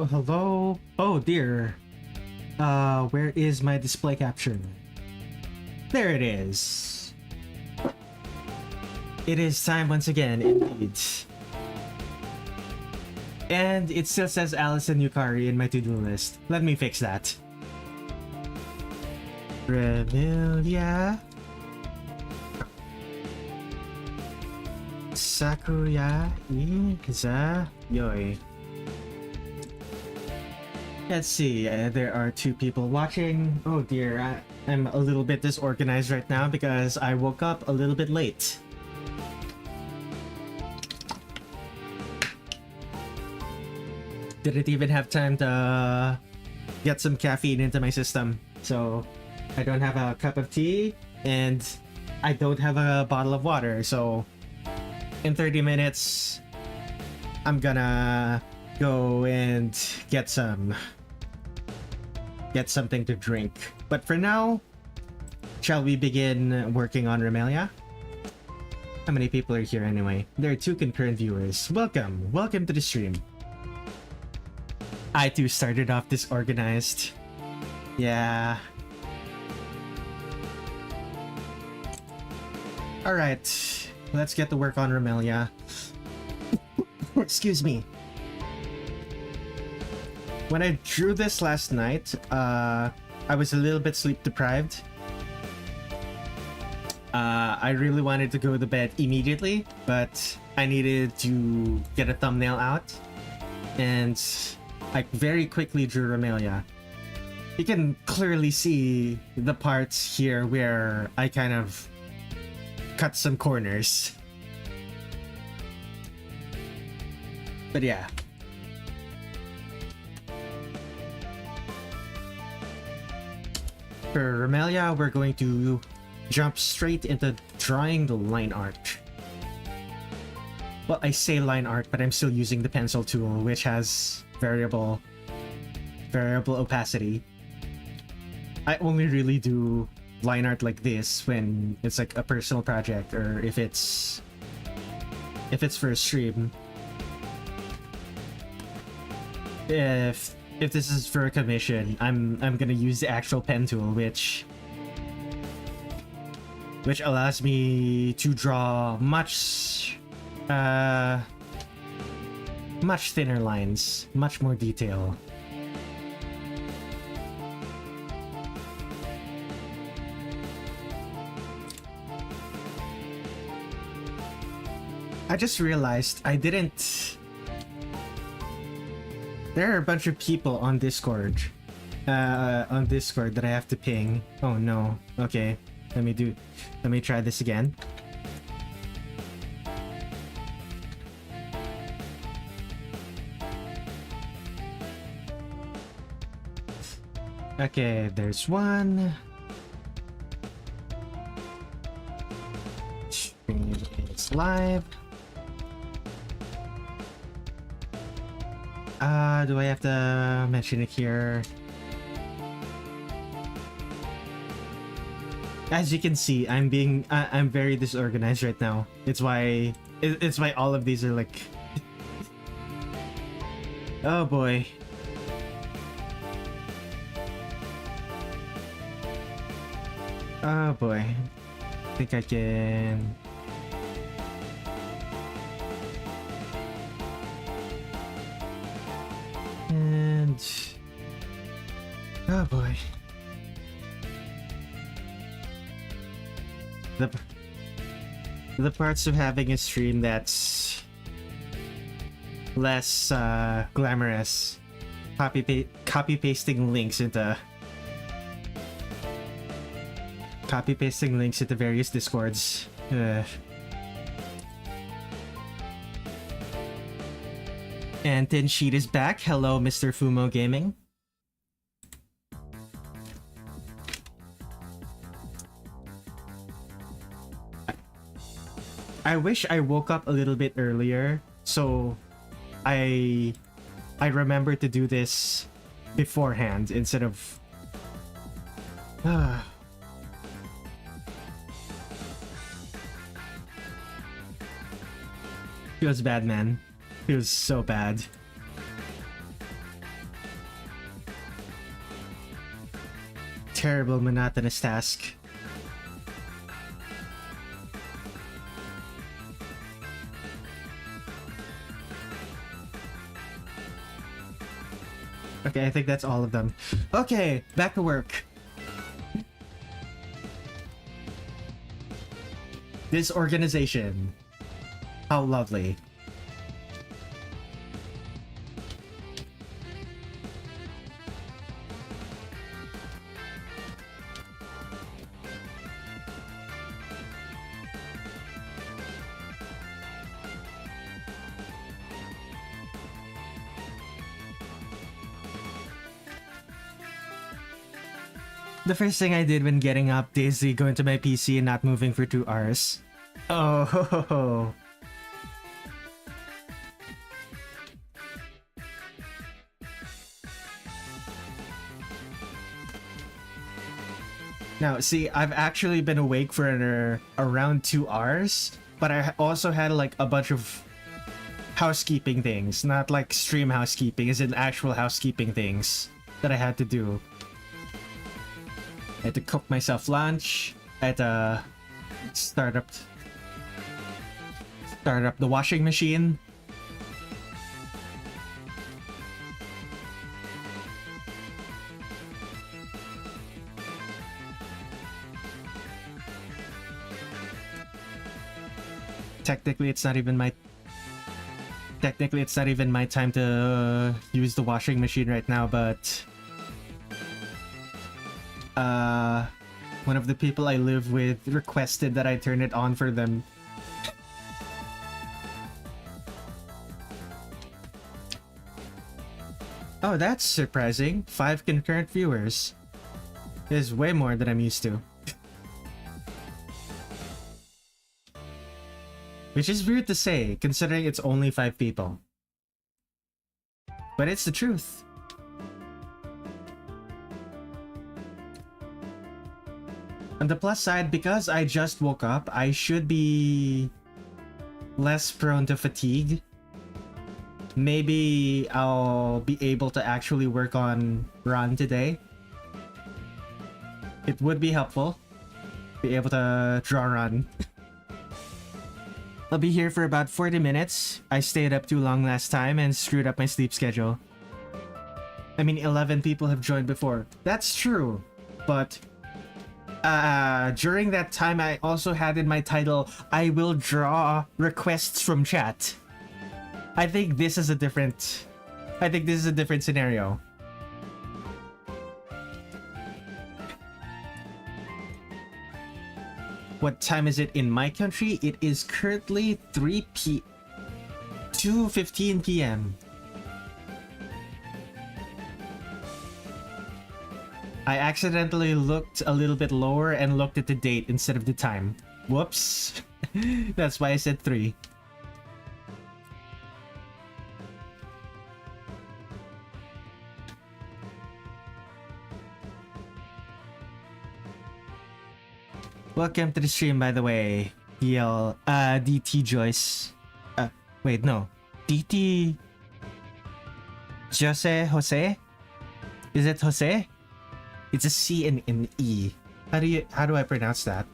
Hello, hello. Oh dear. Where is my display capture? There it is. It is time once again, indeed. And it still says Alice and Yukari in my to-do list. Let me fix that. Remilia Sakuya Izayoi. Let's see, there are two people watching. Oh dear, I'm a little bit disorganized right now because I woke up a little bit late. Didn't even have time to get some caffeine into my system, so I don't have a cup of tea and I don't have a bottle of water, so in 30 minutes I'm gonna go and get something to drink. But for now, shall we begin working on Remilia? How many people are here anyway? There are 2 concurrent viewers. Welcome to the stream. I too started off disorganized. Yeah. Alright, let's get to work on Remilia. Excuse me. When I drew this last night, I was a little bit sleep deprived. I really wanted to go to bed immediately, but I needed to get a thumbnail out, and I very quickly drew Remilia. You can clearly see the parts here where I kind of cut some corners. But yeah. For Remilia, we're going to jump straight into drawing the line art. Well, I say line art, but I'm still using the pencil tool, which has variable opacity. I only really do line art like this when it's like a personal project, or if it's for a stream. If this is for a commission, I'm gonna use the actual pen tool, which allows me to draw much thinner lines, much more detail. I just realized I didn't... There are a bunch of people on Discord. That I have to ping. Oh no. Okay. Let me try this again. Okay, there's one. It's live. Do I have to mention it here? As you can see, I'm very disorganized right now. It's why all of these are like oh boy. Oh boy. I think I can... And... oh boy. The parts of having a stream that's less glamorous. Copy pasting links into various discords. And Tin Sheet is back. Hello, Mr. Fumo Gaming. I wish I woke up a little bit earlier, so I remember to do this beforehand instead of... Feels bad, man. Feels so bad. terrible monotonous task. Okay, I think that's all of them. Okay, back to work. This organization. How lovely. The first thing I did when getting up, Daisy going to my PC and not moving for 2 hours. Oh, ho, ho, ho. Now, see, I've actually been awake for around 2 hours, but I also had like a bunch of housekeeping things, not like stream housekeeping, as in actual housekeeping things that I had to do. I had to cook myself lunch. I had to start up the washing machine. Technically, it's not even my time to use the washing machine right now, but one of the people I live with requested that I turn it on for them. Oh, that's surprising. 5 concurrent viewers. Is way more than I'm used to. Which is weird to say, considering it's only 5 people. But it's the truth. On the plus side, because I just woke up, I should be less prone to fatigue. Maybe I'll be able to actually work on Run today. It would be helpful. Be able to draw Run. I'll be here for about 40 minutes. I stayed up too long last time and screwed up my sleep schedule. I mean, 11 people have joined before. That's true, but during that time, I also had in my title, I will draw requests from chat. I think this is a different scenario. What time is it in my country? It is currently 2:15 p.m. I accidentally looked a little bit lower and looked at the date instead of the time. Whoops. That's why I said 3. Welcome to the stream, by the way. DT Joyce. Wait, no. DT Jose? Is it Jose? It's a C and an E. How do I pronounce that?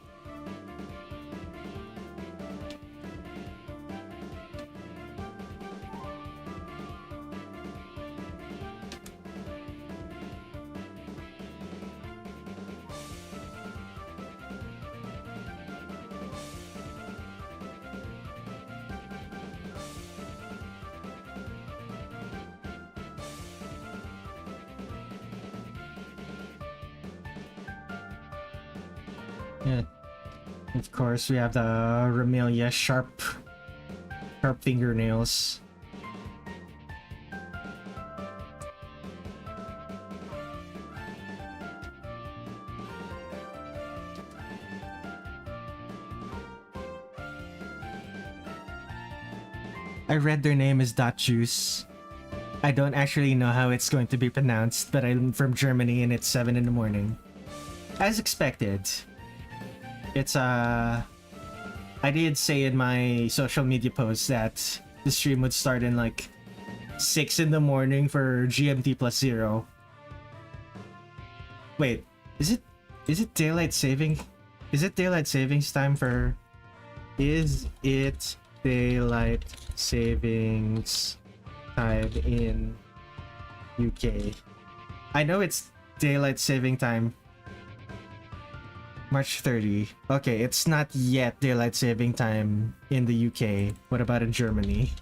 Yeah. Of course, we have the Remilia sharp fingernails. I read their name is Dot Juice. I don't actually know how it's going to be pronounced, but I'm from Germany and it's 7 in the morning. As expected. It's I did say in my social media post that the stream would start in like 6 in the morning for GMT +0. Wait, is it Is it daylight saving? Is it daylight savings time for... Is it daylight savings time in UK? I know it's daylight saving time. March 30. Okay, it's not yet daylight saving time in the UK. What about in Germany?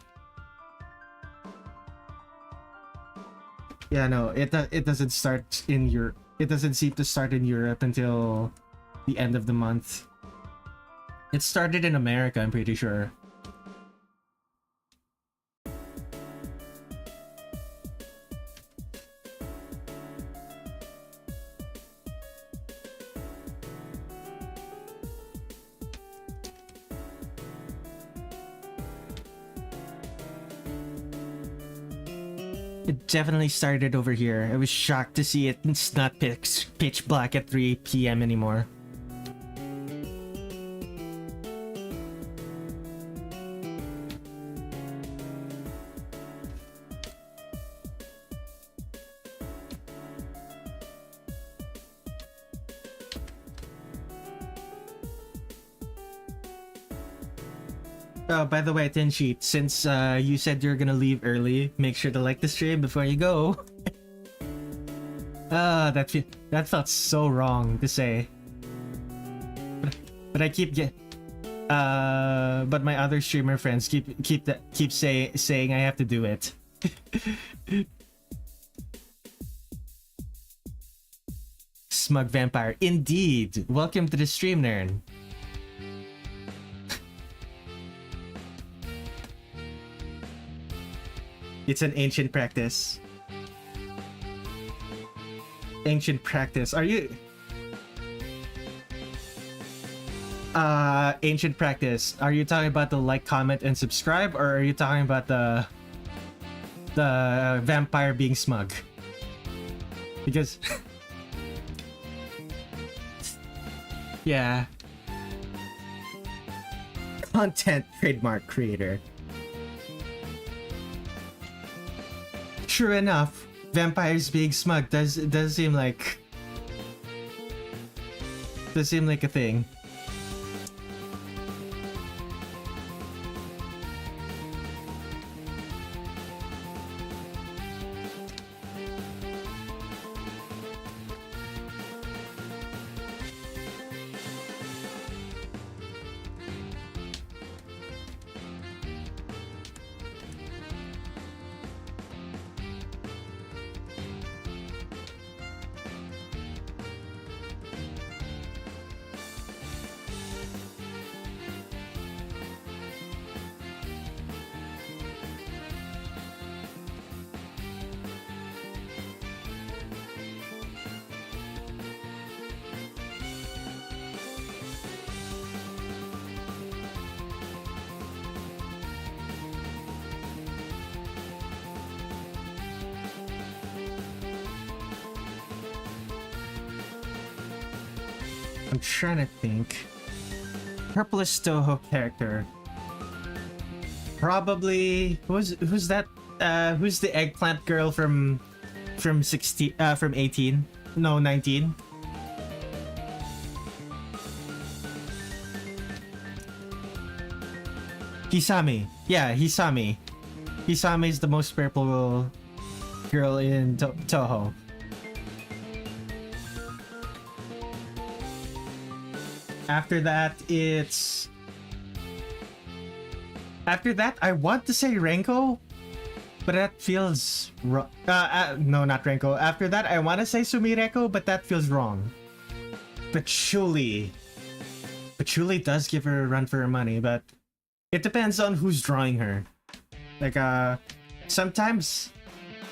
Yeah, no, it doesn't start in Europe. It doesn't seem to start in Europe until the end of the month. It started in America, I'm pretty sure. It definitely started over here. I was shocked to see it's not pitch black at 3 p.m. anymore. Oh, by the way, Tenshi, since you said you're gonna leave early, make sure to like the stream before you go. That felt so wrong to say. But I keep but my other streamer friends keep saying I have to do it. Smug vampire, indeed. Welcome to the stream, Nern. It's an ancient practice. Ancient practice. Are you... ancient practice. Are you talking about the like, comment, and subscribe? Or are you talking about the vampire being smug? Because... yeah. Content trademark creator. True enough, vampires being smug does seem like a thing. I'm trying to think. Purplish Touhou character. Probably who's that? Who's the eggplant girl from 16? From 18? No, 19. Hisami. Yeah, Hisami. Hisami is the most purple girl in Touhou. After that, I want to say Renko, but that feels wrong. No, not Renko. After that, I want to say Sumireko, but that feels wrong. Patchouli does give her a run for her money, but it depends on who's drawing her. Like, sometimes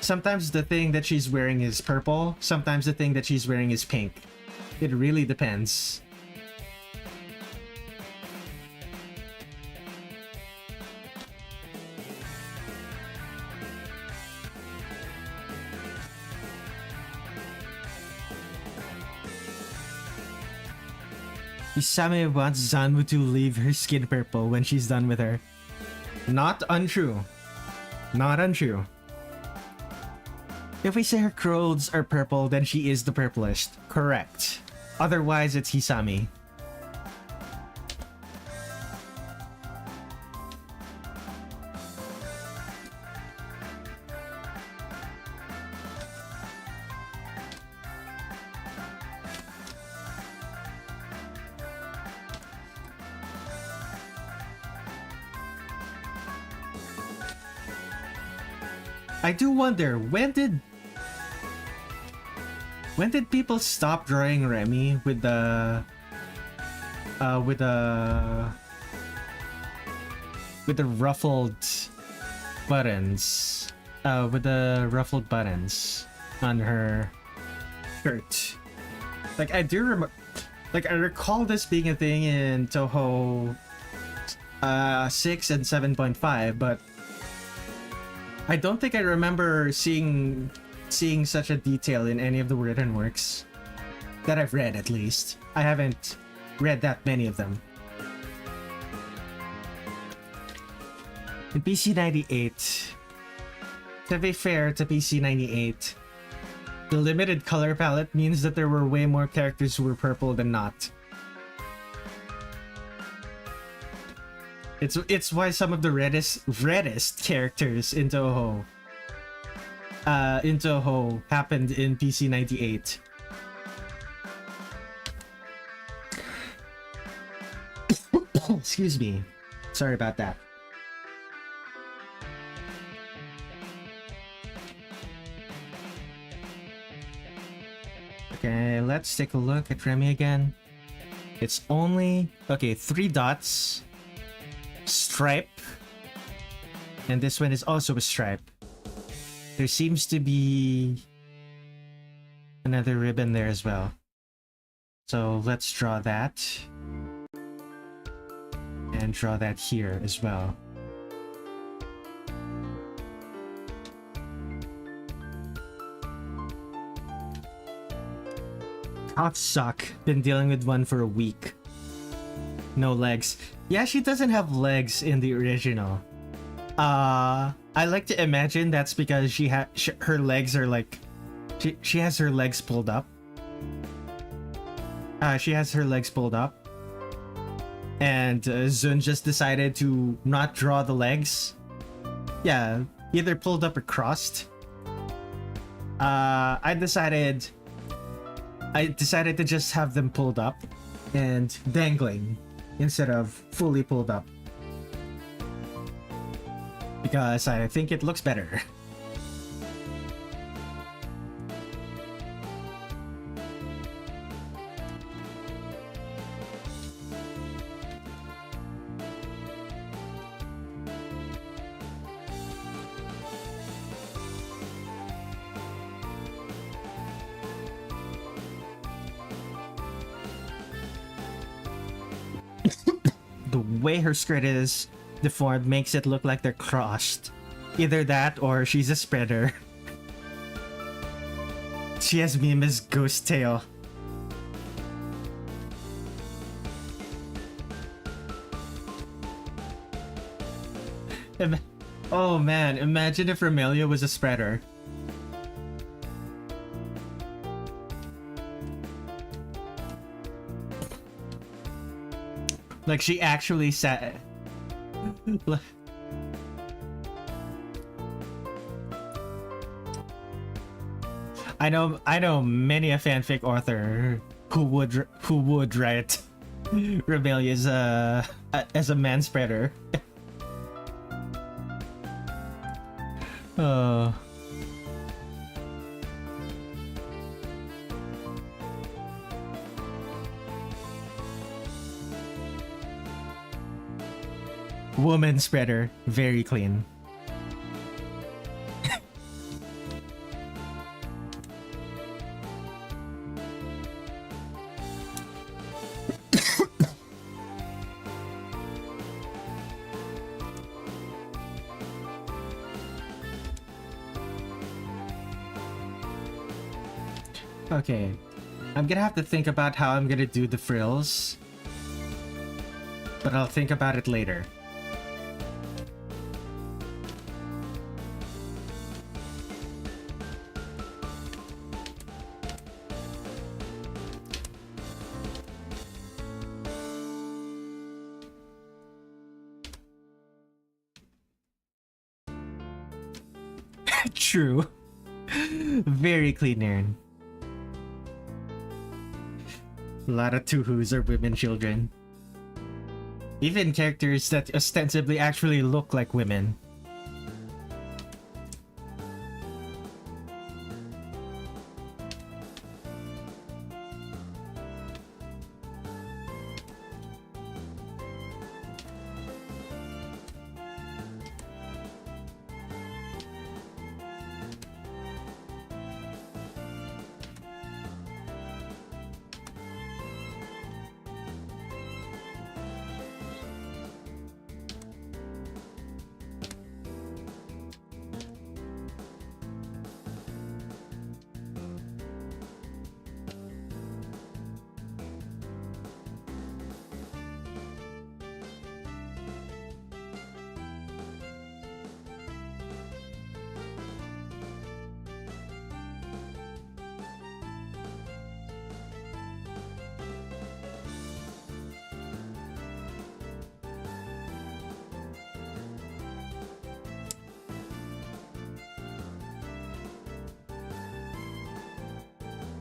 the thing that she's wearing is purple, sometimes the thing that she's wearing is pink. It really depends. Isame wants Zanmu to leave her skin purple when she's done with her. Not untrue. Not untrue. If we say her clothes are purple, then she is the purplest. Correct. Otherwise, it's Hisami. I do wonder, when did people stop drawing Remy with the ruffled buttons, on her shirt? Like I recall this being a thing in Touhou 6 and 7.5, but I don't think I remember seeing such a detail in any of the written works that I've read, at least. I haven't read that many of them. In PC98, to be fair to PC98, the limited color palette means that there were way more characters who were purple than not. It's why some of the reddest characters in Touhou happened in PC98. Excuse me. Sorry about that. Okay, let's take a look at Remy again. It's only... okay, 3 dots. Stripe. And this one is also a stripe. There seems to be another ribbon there as well. So let's draw that. And draw that here as well. Coughs suck. Been dealing with one for a week. No legs. Yeah, she doesn't have legs in the original. I like to imagine that's because her legs are like... She has her legs pulled up. She has her legs pulled up. And Zun just decided to not draw the legs. Yeah, either pulled up or crossed. I decided to just have them pulled up and dangling instead of fully pulled up, because I think it looks better. The way her skirt is deformed makes it look like they're crossed. Either that or she's a spreader. She has Mima's ghost tail. Oh man, imagine if Remilia was a spreader. Like she actually sat... I know many a fanfic author who would write Remilia as a man spreader. Oh. Woman spreader, very clean. Okay, I'm gonna have to think about how I'm gonna do the frills, but I'll think about it later. True. Very clean, Aaron. A lot of Touhoos are women children. Even characters that ostensibly actually look like women.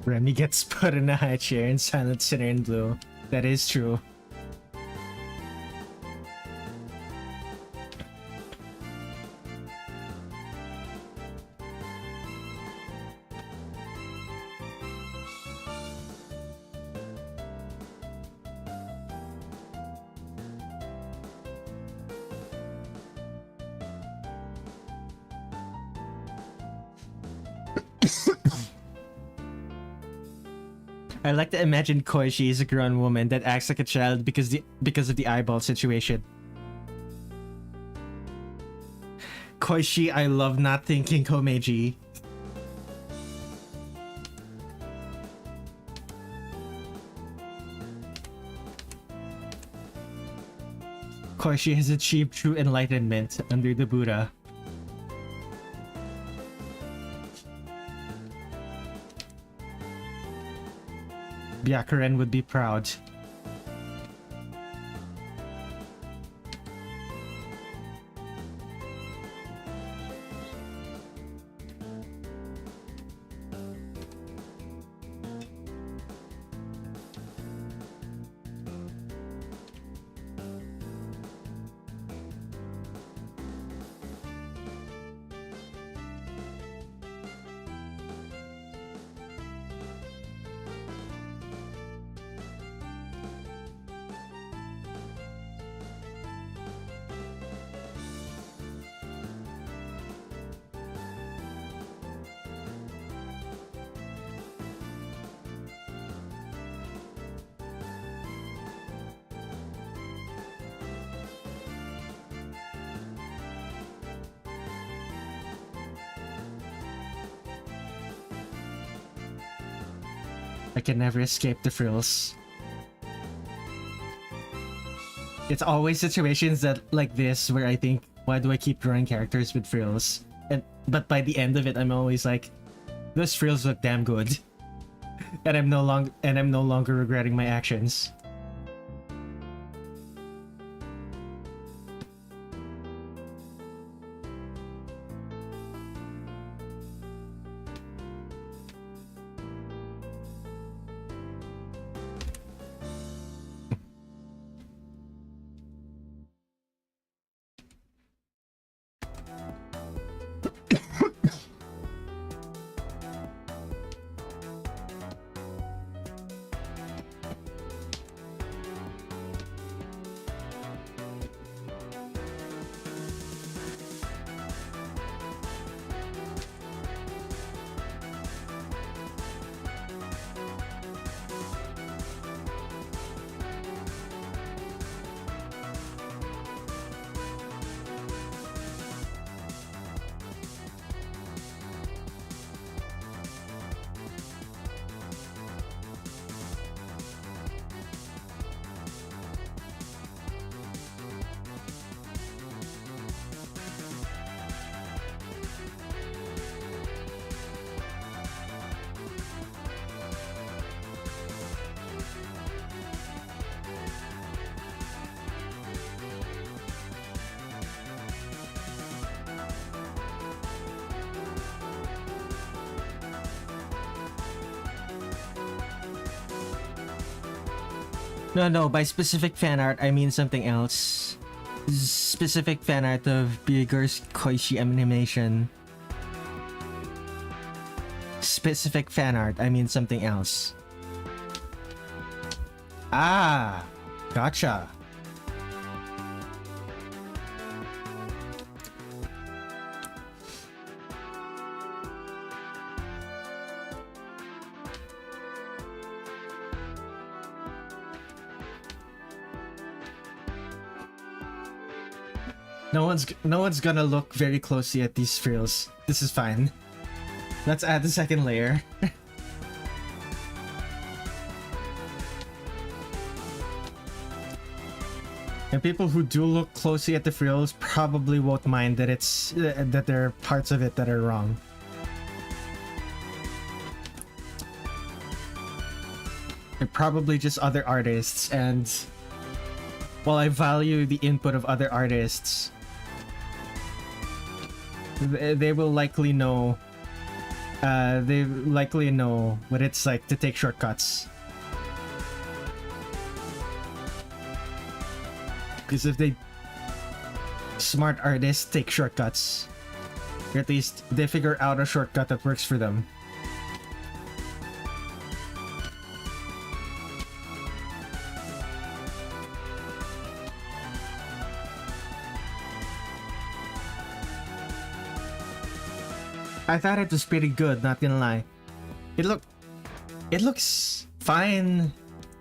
Remy gets put in a high chair and Silent Sinner in blue. That is true. I like to imagine Koichi is a grown woman that acts like a child because of the eyeball situation. Koichi, I love not thinking Komeiji. Koichi has achieved true enlightenment under the Buddha. Byakuren would be proud. I can never escape the frills. It's always situations that like this where I think, why do I keep drawing characters with frills? But by the end of it, I'm always like, those frills look damn good, and I'm no longer regretting my actions. No, by specific fan art, I mean something else. Specific fan art of Bigger's Koishi animation. Specific fan art, I mean something else. Ah, gotcha. No one's gonna look very closely at these frills. This is fine. Let's add the second layer. And people who do look closely at the frills probably won't mind that that there are parts of it that are wrong. They're probably just other artists, and while I value the input of other artists, they will likely know. They likely know what it's like to take shortcuts. Because if smart artists take shortcuts, or at least they figure out a shortcut that works for them. I thought it was pretty good, not gonna lie. It looks fine.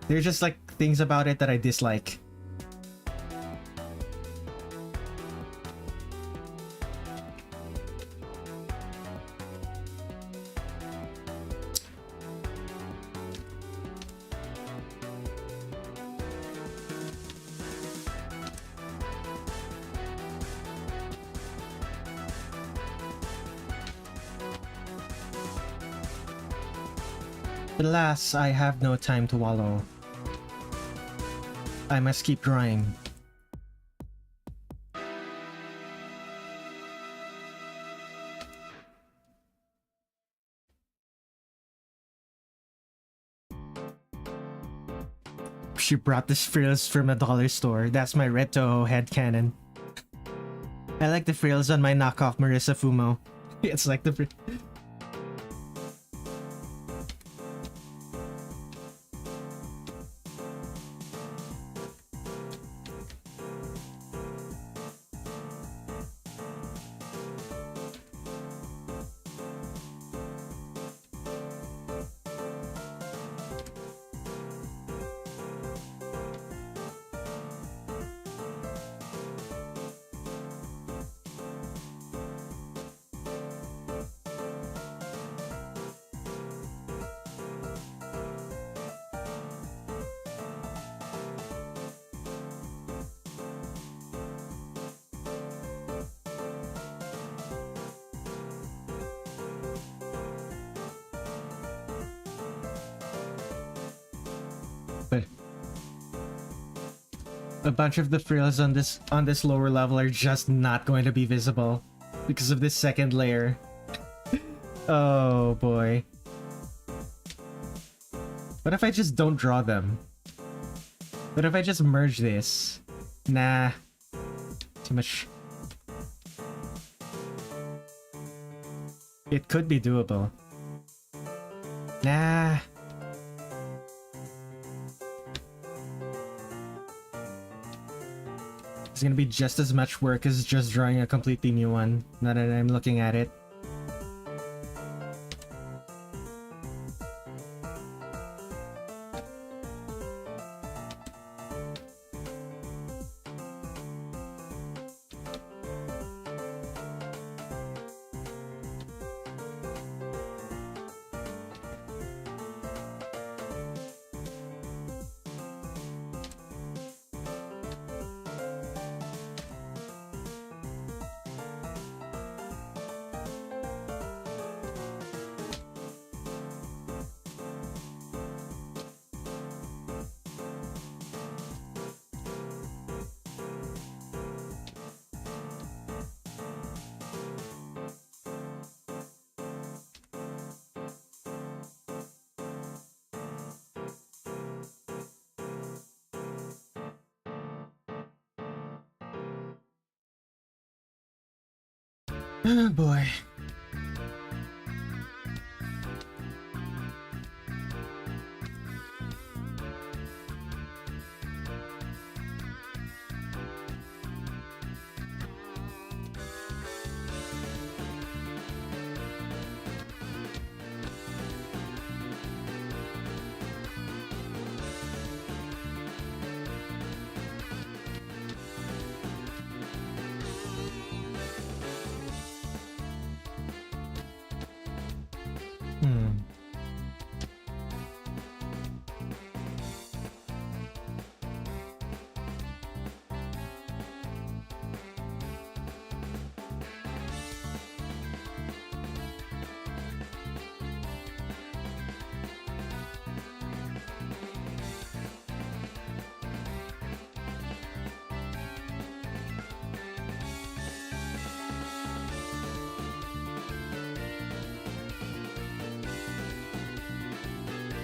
There's just like things about it that I dislike. Alas, I have no time to wallow. I must keep drawing. She brought the frills from a dollar store. That's my red Touhou headcanon. I like the frills on my knockoff Marissa Fumo. It's like the... A bunch of the frills on this lower level are just not going to be visible because of this second layer. Oh boy. What if I just don't draw them? What if I just merge this? Nah. Too much. It could be doable. Nah. It's gonna be just as much work as just drawing a completely new one, now that I'm looking at it. Oh boy.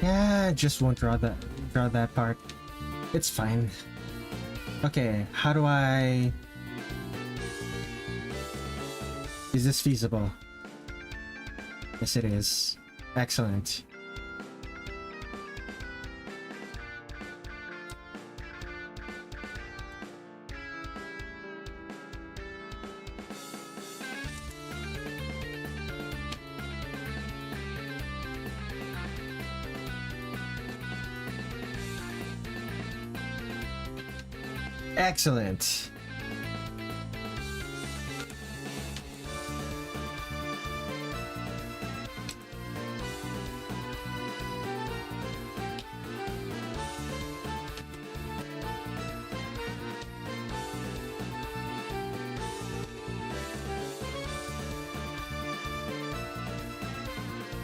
Yeah, I just won't draw that part. It's fine. Okay, how do I... Is this feasible? Yes, it is. Excellent. Excellent.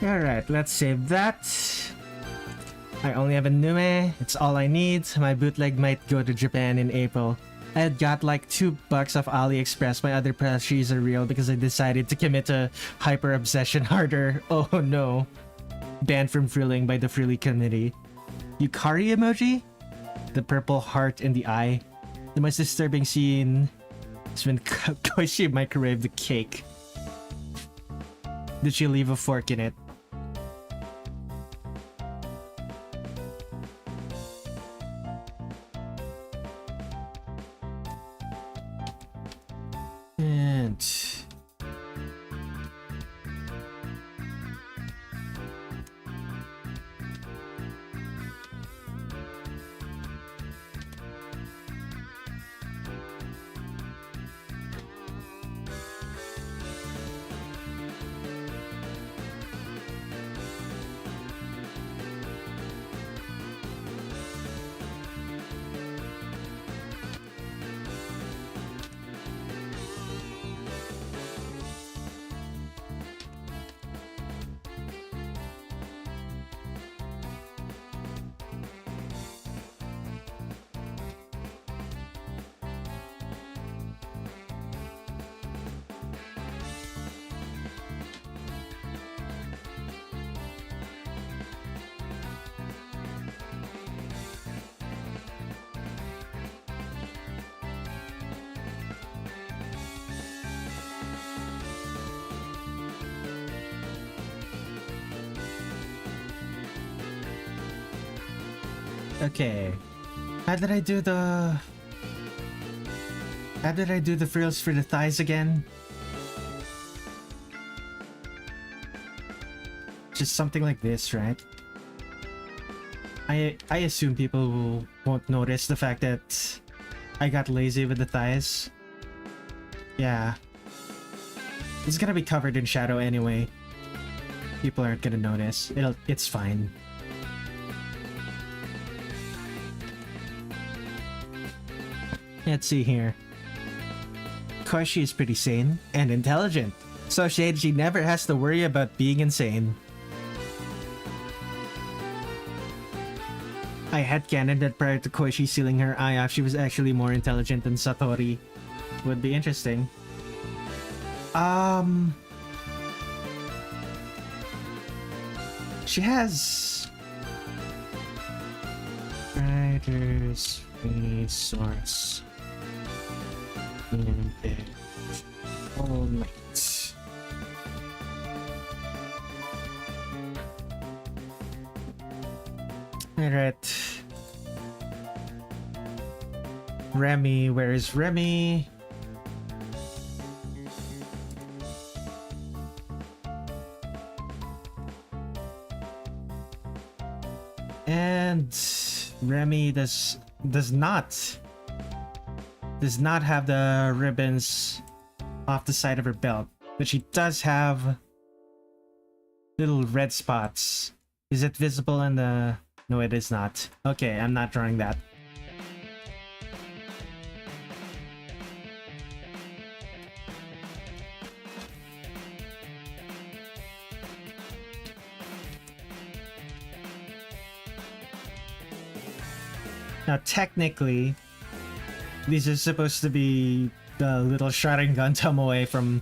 Alright, let's save that. I only have a Nume, it's all I need. My bootleg might go to Japan in April. I had got like $2 off AliExpress. My other plushies are real because I decided to commit to hyper obsession harder. Oh no. Banned from frilling by the Frilly committee. Yukari emoji? The purple heart in the eye. The most disturbing scene is when Koishi microwaved the cake. Did she leave a fork in it? And okay. How did I do the frills for the thighs again? Just something like this, right? I assume people won't notice the fact that I got lazy with the thighs. Yeah. It's gonna be covered in shadow anyway. People aren't gonna notice. It's fine. Let's see here. Koishi is pretty sane and intelligent, so she never has to worry about being insane. I headcanon that prior to Koishi sealing her eye off, she was actually more intelligent than Satori. Would be interesting. She has... Writer's resource. And All Might. Alright. Remy, where is Remy? And Remy does not have the ribbons off the side of her belt, but she does have little red spots. Is it visible in the... No, it is not. Okay, I'm not drawing that. Now, technically, these are supposed to be the little Sharingan Tomoe from...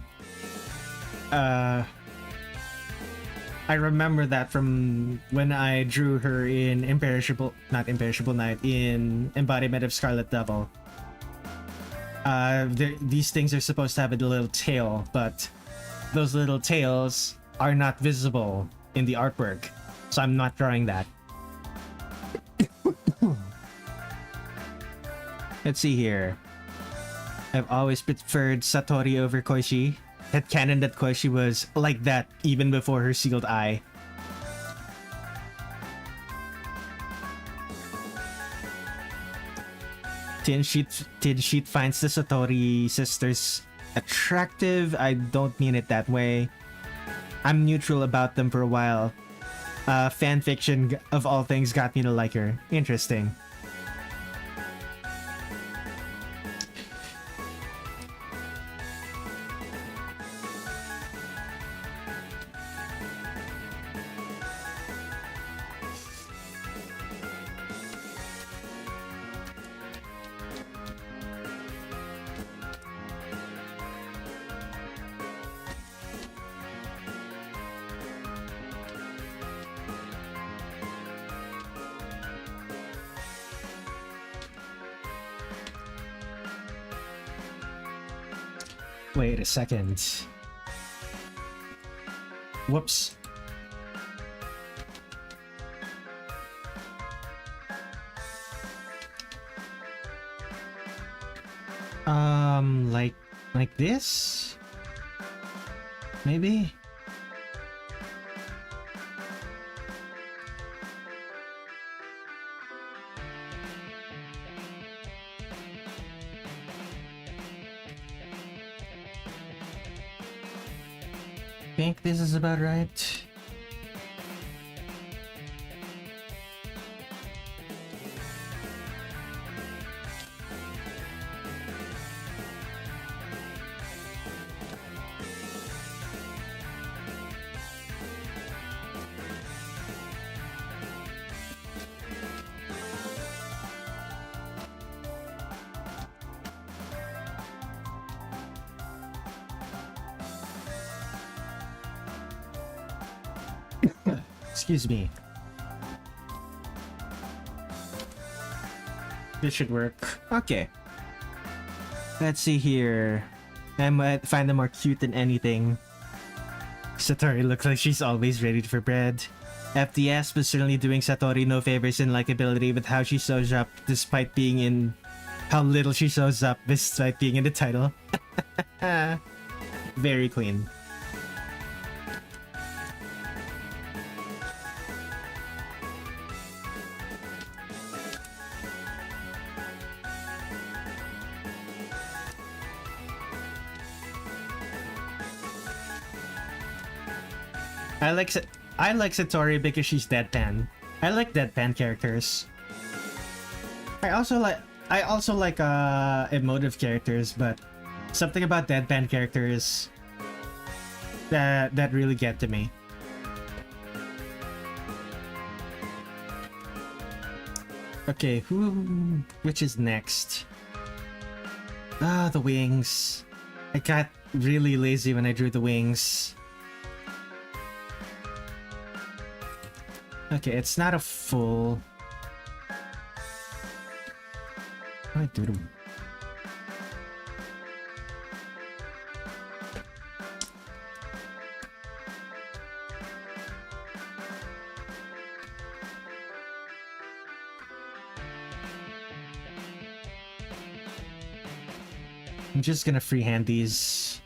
I remember that from when I drew her in not Imperishable Night, in Embodiment of Scarlet Devil. These things are supposed to have a little tail, but those little tails are not visible in the artwork, so I'm not drawing that. Let's see here. I've always preferred Satori over Koishi. Headcanon that Koishi was like that even before her sealed eye. Tin Sheet finds the Satori sisters attractive. I don't mean it that way. I'm neutral about them for a while. Fanfiction of all things got me to like her. Interesting. Wait a second. Whoops. Like this? Maybe? I think this is about right. Excuse me. This should work. Okay. Let's see here. I might find them more cute than anything. Satori looks like she's always ready for bread. FDS was certainly doing Satori no favors in likability with how she shows up despite being in... How little she shows up despite being in the title. Very clean. I like Satori because she's deadpan. I like deadpan characters. I also like emotive characters, but something about deadpan characters that really get to me. Okay, which is next? Ah, the wings. I got really lazy when I drew the wings. Okay, it's not a full... I do them. I'm just gonna freehand these.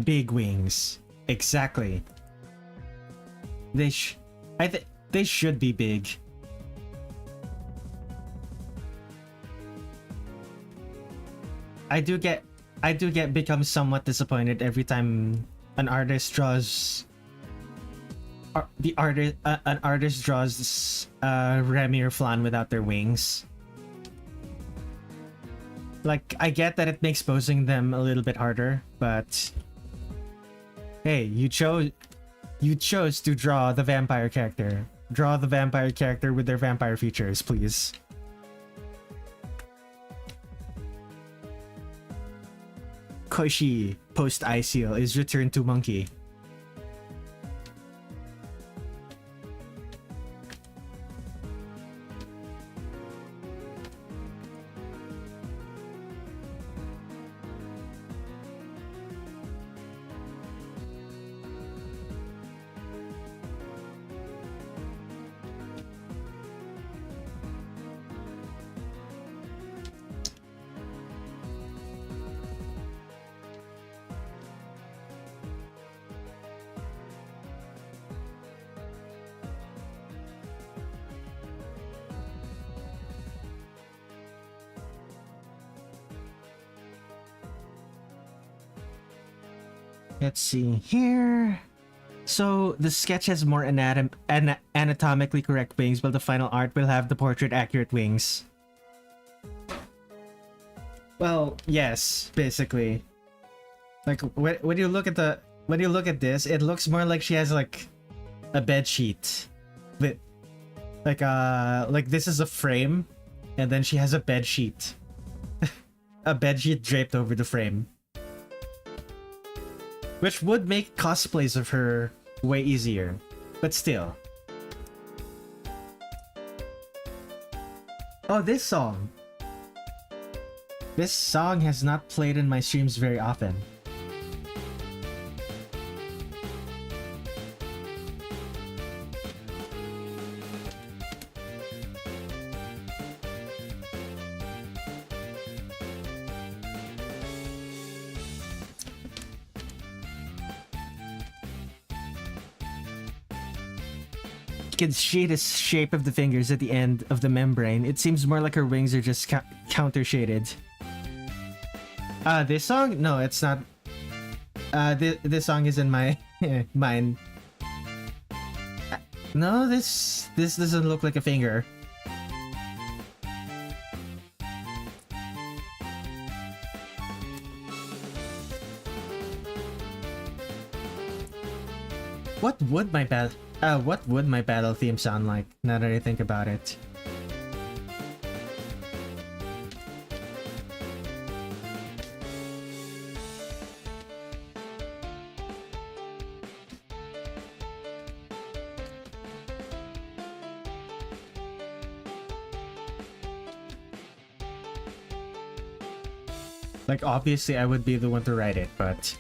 Big wings. Exactly. They they should be big. I do get become somewhat disappointed every time an artist draws an artist draws Remy or Flan without their wings. Like, I get that it makes posing them a little bit harder, but hey, you chose to draw the vampire character. Draw the vampire character with their vampire features, please. Koshi, post Eye Seal, is returned to monkey. Let's see here. So the sketch has more anatomically correct wings, while the final art will have the portrait accurate wings. Well, yes, basically. Like when you look at this, it looks more like she has like a bed sheet, with like this is a frame, and then she has a bed sheet, a bed sheet draped over the frame. Which would make cosplays of her way easier, but still. Oh, this song! This song has not played in my streams very often. You can see the shape of the fingers at the end of the membrane. It seems more like her wings are just counter-shaded. This song? No, it's not. This song is in my mine. No, this doesn't look like a finger. What would my battle theme sound like, now that I think about it? Like, obviously I would be the one to write it, but...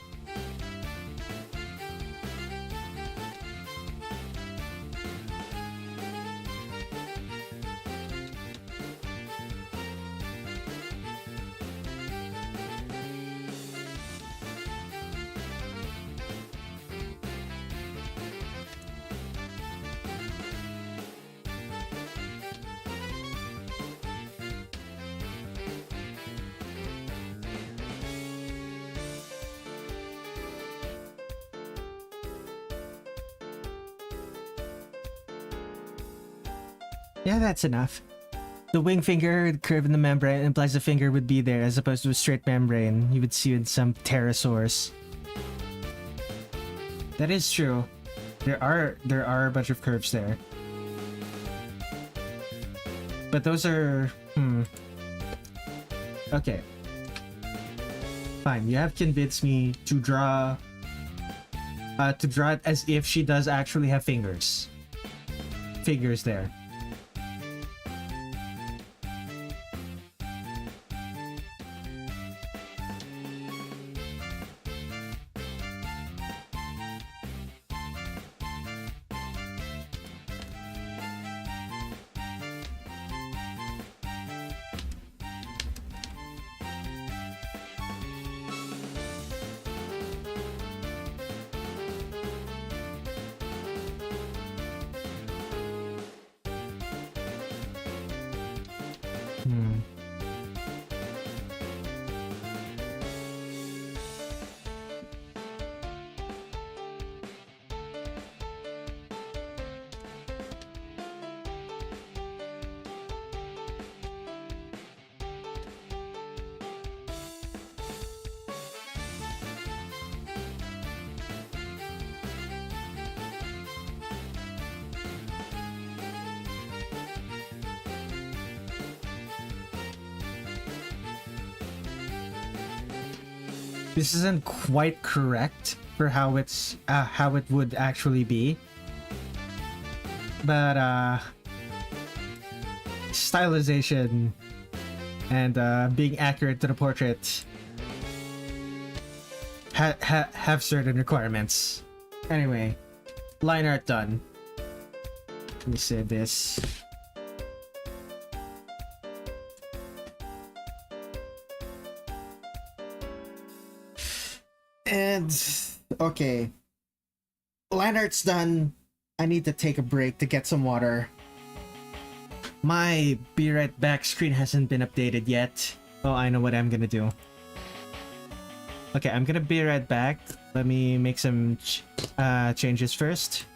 yeah, that's enough. The wing finger curve in the membrane implies the finger would be there as opposed to a straight membrane you would see in some pterosaurs. That is true. There are a bunch of curves there. But those are... Okay. Fine, you have convinced me to draw it as if she does actually have fingers. Figures there. This isn't quite correct for how it would actually be, but stylization and being accurate to the portrait have certain requirements. Anyway, line art done. Let me say this. And okay, line art's done. I need to take a break to get some water. My be right back screen hasn't been updated yet. Oh, I know what I'm gonna do. Okay, I'm gonna be right back. Let me make some changes first.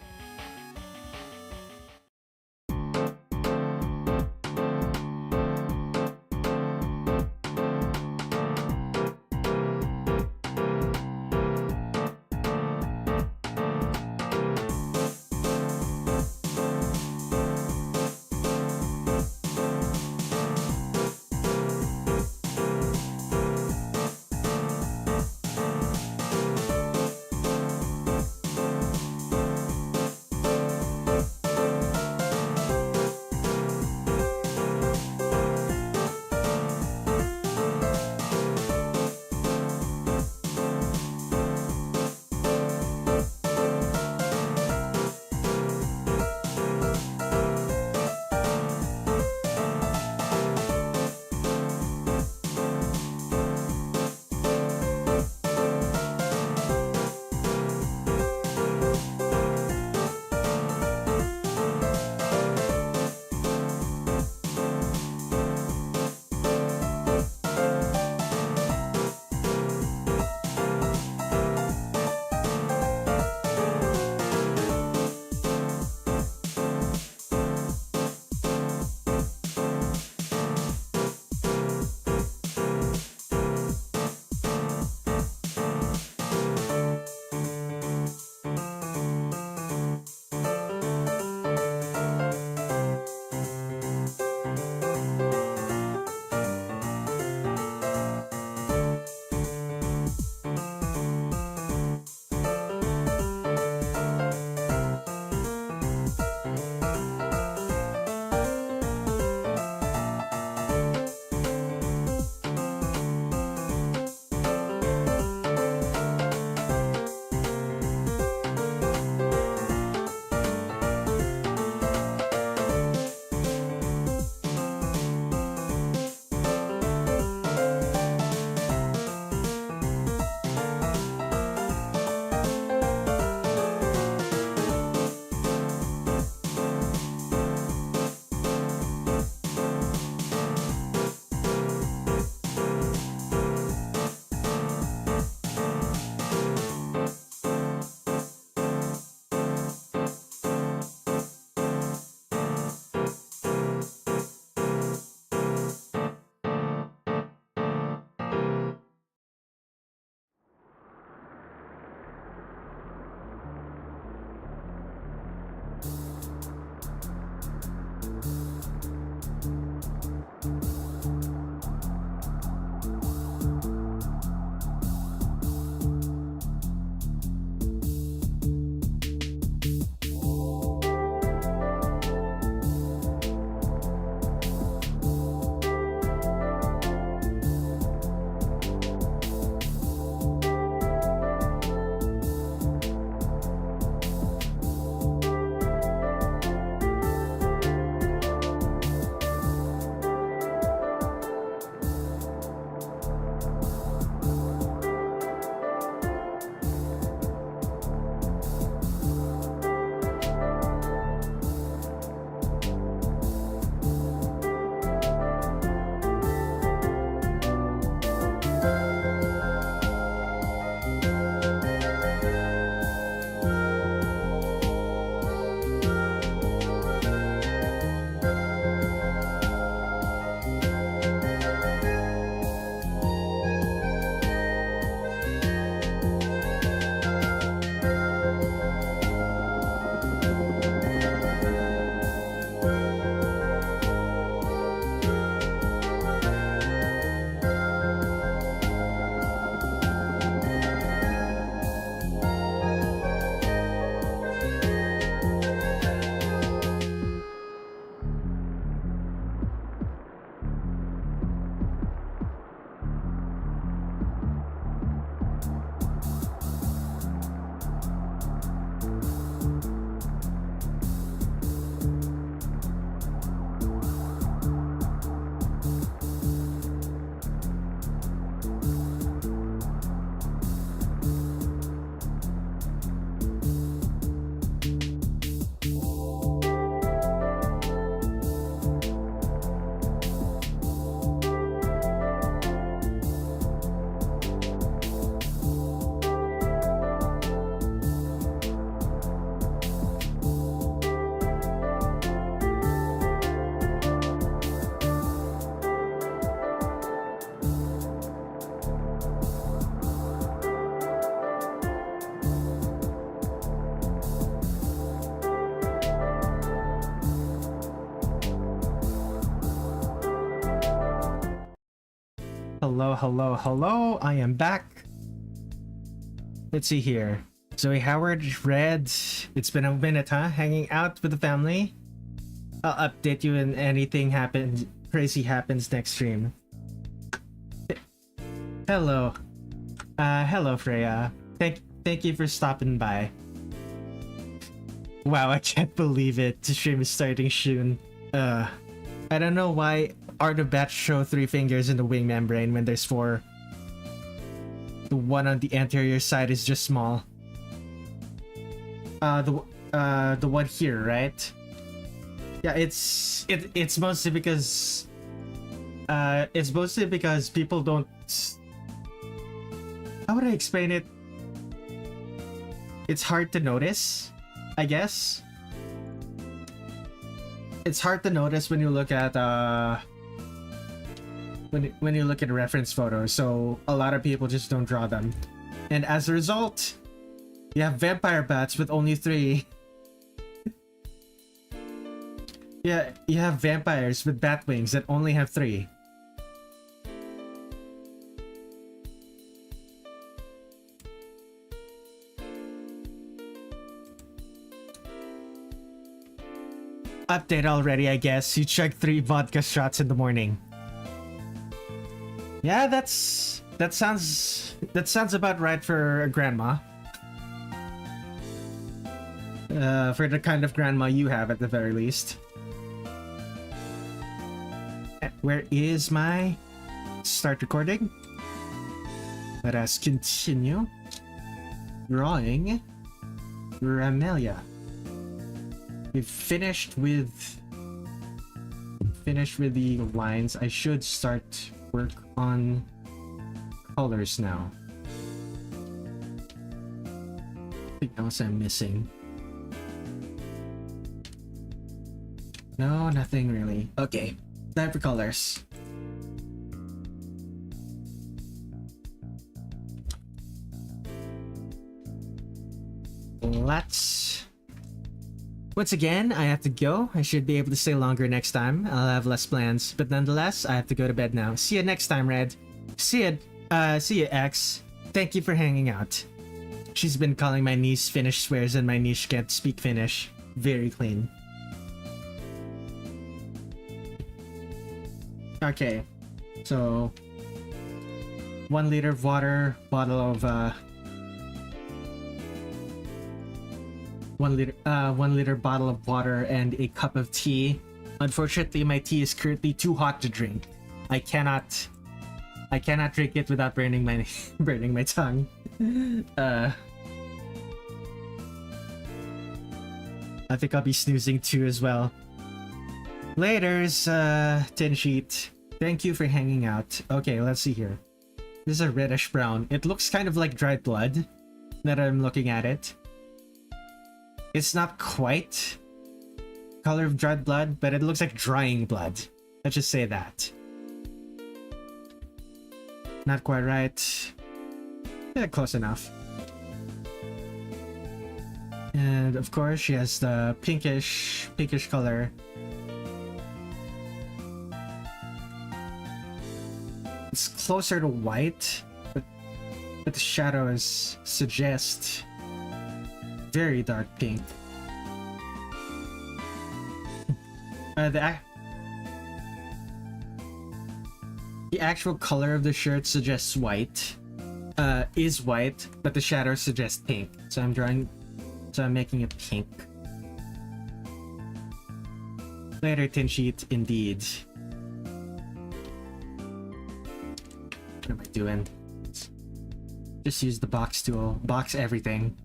Hello, hello, hello. I am back. Let's see here. Zoe Howard, Red. It's been a minute, huh? Hanging out with the family. I'll update you when anything crazy happens next stream. Hello. Hello, Freya. Thank you for stopping by. Wow, I can't believe it. The stream is starting soon. I don't know why Art of Bat show 3 fingers in the wing membrane when there's 4. The one on the anterior side is just small. The one here, right? Yeah, it's mostly because people don't. How would I explain it? It's hard to notice, I guess. It's hard to notice when you look at when you look at reference photos, so a lot of people just don't draw them. And as a result, you have vampire bats with only 3. Yeah, you have vampires with bat wings that only have 3. Update already, I guess. You chugged 3 vodka shots in the morning. Yeah, that sounds about right for a grandma. For the kind of grandma you have, at the very least. Where is my start recording? Let us continue drawing Remilia. We've finished with the lines. I should start work on colors now. Anything else I'm missing? No, nothing really. Okay, time for colors. Once again, I have to go. I should be able to stay longer next time. I'll have less plans, but nonetheless, I have to go to bed now. See you next time, Red. See you, X. Thank you for hanging out. She's been calling my niece Finnish swears and my niece can't speak Finnish. Very clean. Okay, so 1 liter of water, bottle of 1 liter bottle of water, and a cup of tea. Unfortunately, my tea is currently too hot to drink. I cannot drink it without burning my tongue. I think I'll be snoozing too as well. Laters, tin sheet. Thank you for hanging out. Okay, let's see here. This is a reddish brown. It looks kind of like dried blood that I'm looking at it. It's not quite color of dried blood, but it looks like drying blood. Let's just say that. Not quite right. Yeah, close enough. And of course, she has the pinkish color. It's closer to white, but the shadows suggest very dark pink. The actual color of the shirt suggests white. Is white, but the shadows suggest pink. So I'm making it pink. Later tin sheet, indeed. What am I doing? Just use the box tool. Box everything.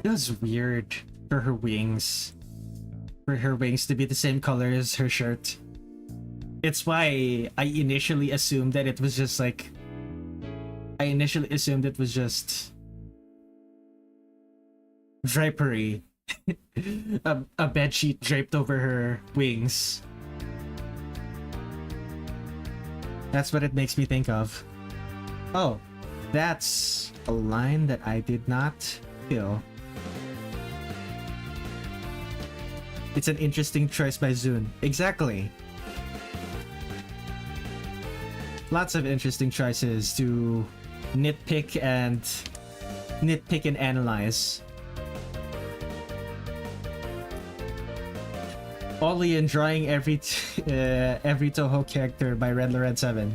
Feels weird for her wings. For her wings to be the same color as her shirt. It's why I initially assumed that it was just like... drapery. a bedsheet draped over her wings. That's what it makes me think of. Oh, that's a line that I did not fill. It's an interesting choice by Zune. Exactly. Lots of interesting choices to nitpick and analyze. Only enjoying every Touhou character by Redler Red7.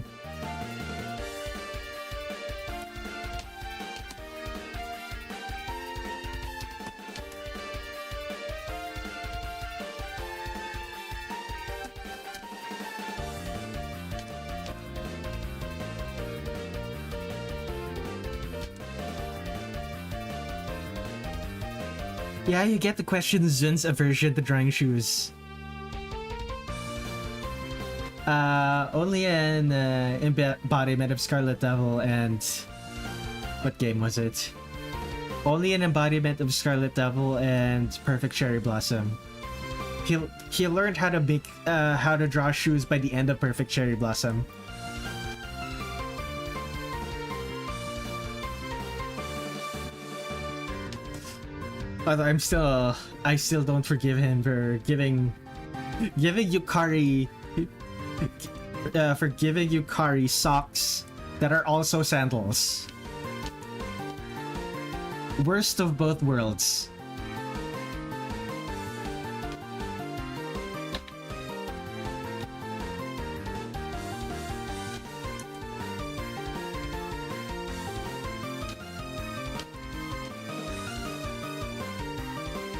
Yeah, you get the question Zun's aversion to drawing shoes. Only an embodiment of Scarlet Devil and... what game was it? Only an embodiment of Scarlet Devil and Perfect Cherry Blossom. He learned how to make how to draw shoes by the end of Perfect Cherry Blossom. Although I still don't forgive him for giving Yukari socks that are also sandals. Worst of both worlds.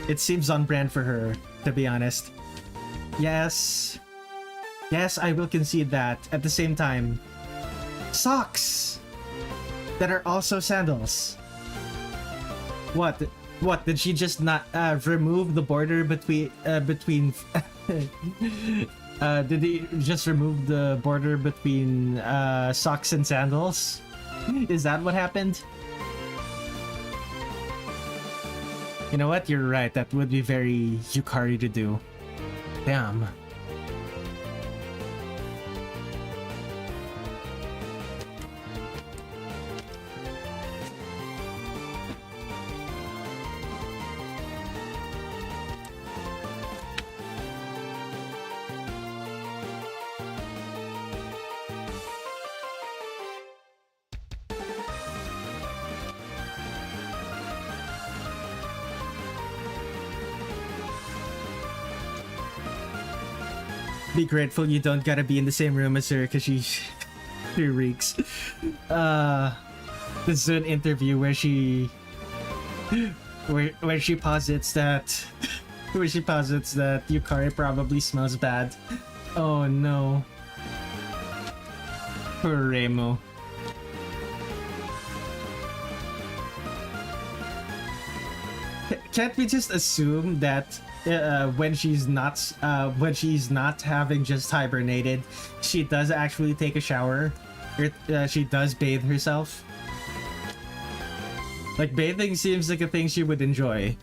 It seems on brand for her, to be honest. Yes, I will concede that. At the same time, socks that are also sandals. What? Did she just not remove the border between did he just remove the border between socks and sandals? Is that what happened? You know what? You're right. That would be very Yukari to do. Damn. Be grateful you don't gotta be in the same room as her because she reeks. The Zune interview where she posits that Yukari probably smells bad. Oh no. Poor Reimu. Can't we just assume that when she's not having just hibernated, she does actually take a shower, or she does bathe herself? Like, bathing seems like a thing she would enjoy.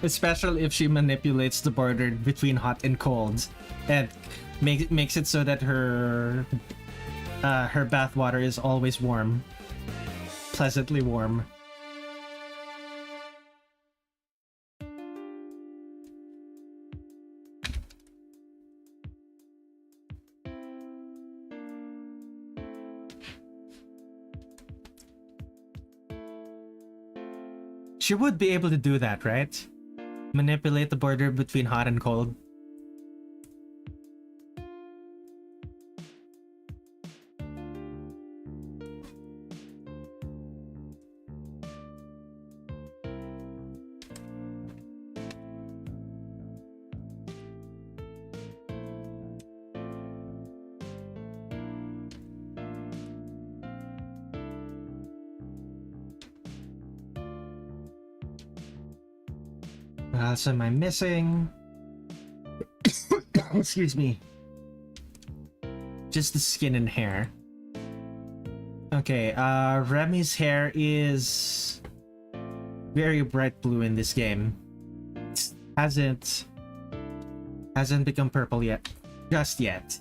Especially if she manipulates the border between hot and cold, and makes it so that her bath water is always warm, pleasantly warm. She would be able to do that, right? Manipulate the border between hot and cold. What else am I missing? Excuse me. Just the skin and hair. Okay, Remy's hair is very bright blue in this game. It hasn't become purple yet. Just yet.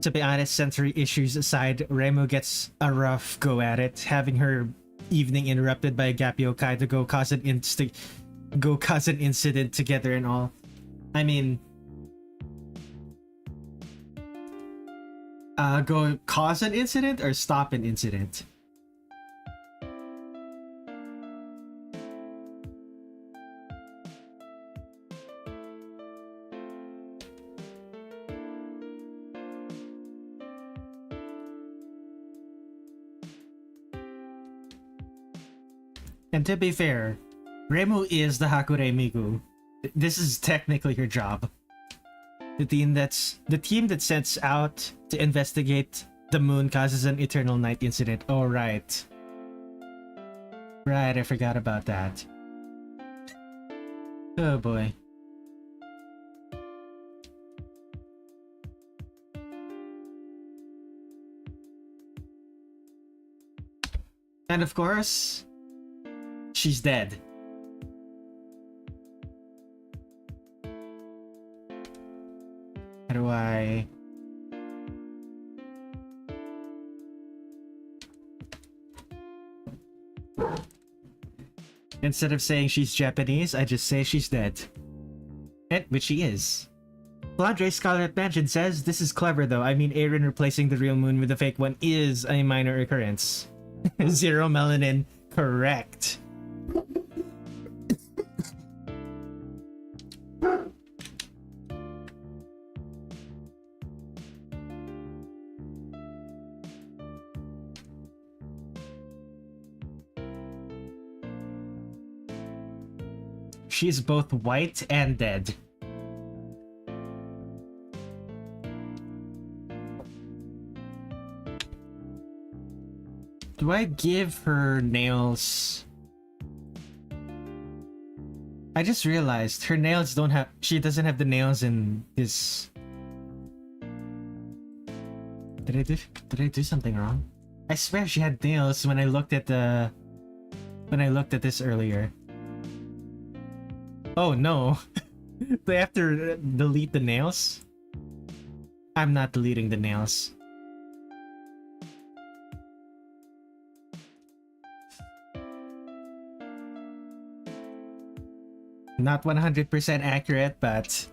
To be honest, sensory issues aside, Remo gets a rough go at it, having her evening interrupted by a Gapyokai to go cause an incident together and all. I mean, go cause an incident or stop an incident? And to be fair, Remu is the Hakure Miku. This is technically her job. The team that sets out to investigate the moon causes an eternal night incident. Oh, right. Right, I forgot about that. Oh boy. And of course, she's dead. How do I... Instead of saying she's Japanese, I just say she's dead. And which she is. Blandre Scarlet Mansion says, this is clever though. I mean, Eirin replacing the real moon with the fake one is a minor occurrence. Zero melanin. Correct. She's both white and dead. Do I give her nails? I just realized her nails don't have... She doesn't have the nails in this... Did I do something wrong? I swear she had nails when I looked at the... When I looked at this earlier. Oh no. Do I have to delete the nails? I'm not deleting the nails. Not 100% accurate, but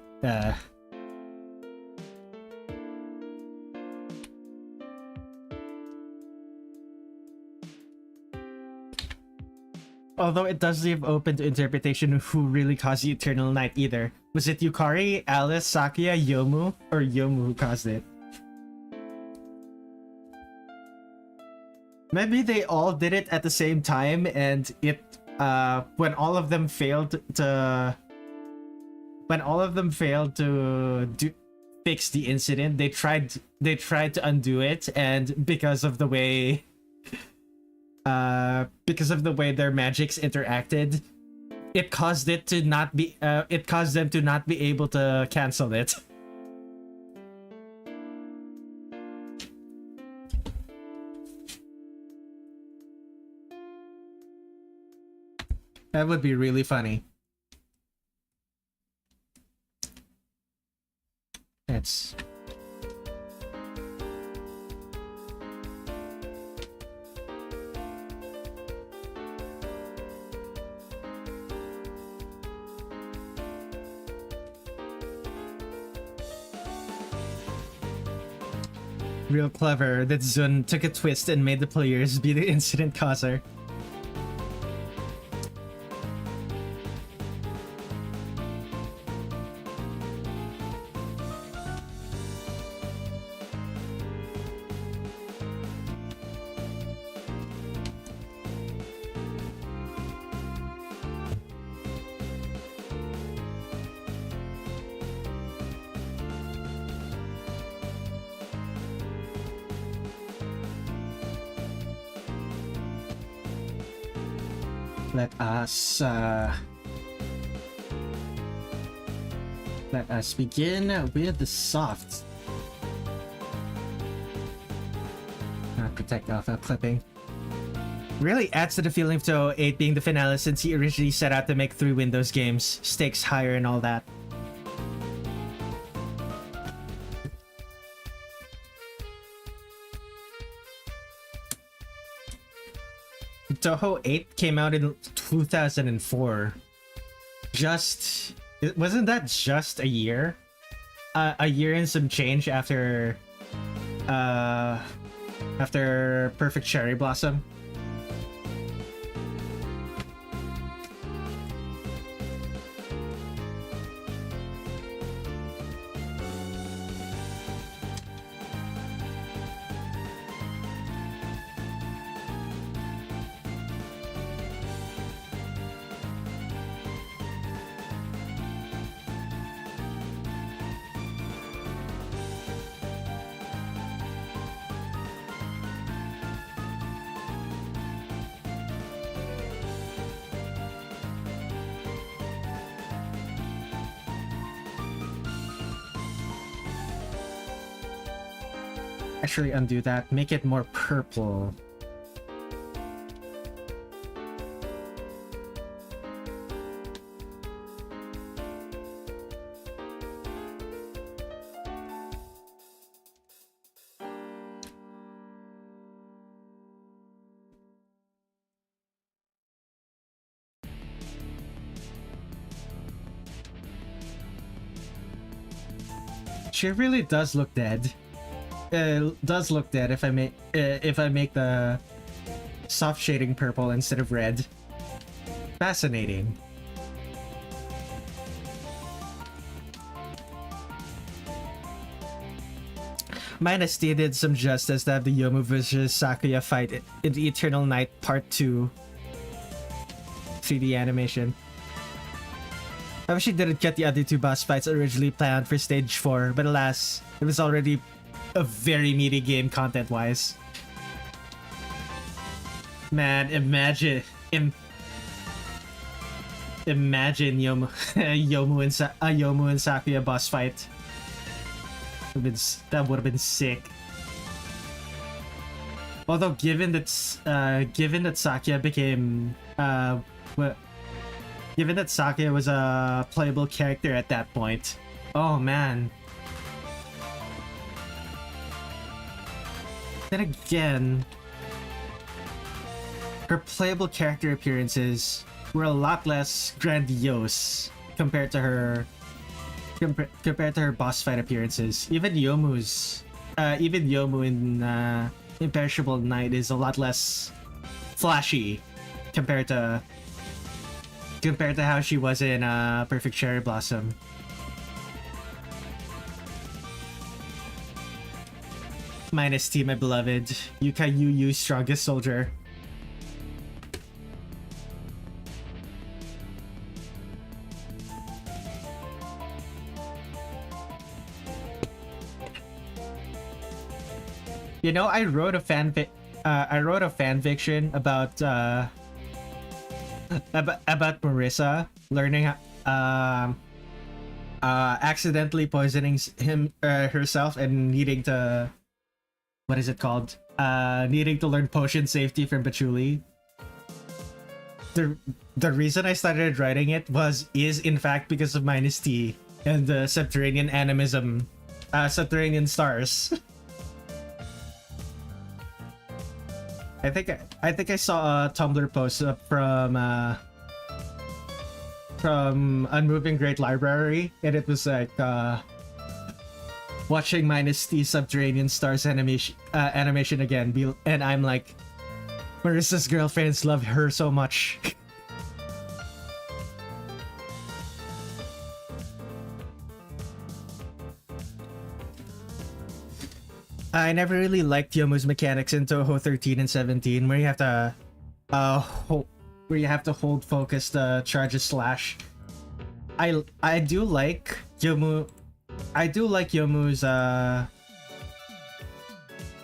although it does leave open to interpretation of who really caused the eternal night either. Was it Yukari, Alice, Sakuya, Youmu, or Youmu who caused it? Maybe they all did it at the same time and it when all of them failed to fix the incident, they tried to undo it, and because of the way their magics interacted, it caused them to not be able to cancel it. That would be really funny. It's... real clever that Zun took a twist and made the players be the incident causer. Let us begin with the soft. Protect alpha clipping. Really adds to the feeling of Touhou 8 being the finale since he originally set out to make 3 Windows games, stakes higher and all that. Touhou 8 came out in 2004. Wasn't that just a year? A year and some change after Perfect Cherry Blossom. Actually undo that, make it more purple. She really does look dead. Does look dead if I make the soft shading purple instead of red. Fascinating. Minus D did some justice to have the Youmu vs Sakuya fight in the Eternal Night Part 2 3D animation. I wish he didn't get the other two boss fights originally planned for stage 4, but alas, it was already a very meaty game content-wise. Man, imagine Youmu and Sakuya boss fight. That would have been sick. Although, given that Sakuya became given that Sakuya was a playable character at that point, oh man. Then again, her playable character appearances were a lot less grandiose compared to her boss fight appearances. Even Youmu in Imperishable Night is a lot less flashy compared to how she was in Perfect Cherry Blossom. Minus T, my beloved. Yukari Yu, strongest soldier. You know, I wrote a fanfiction about Marissa learning accidentally poisoning herself and needing to, what is it called? Needing to learn potion safety from Patchouli. The reason I started writing it is in fact because of Minus T and the subterranean animism, subterranean stars. I think I saw a Tumblr post from Unmoving Great Library, and it was like watching Minus T Subterranean Stars animation again, and I'm like, Marissa's girlfriends love her so much. I never really liked Yomu's mechanics in Touhou 13 and 17, where you have to hold focus to charge a slash. I do like Yomu's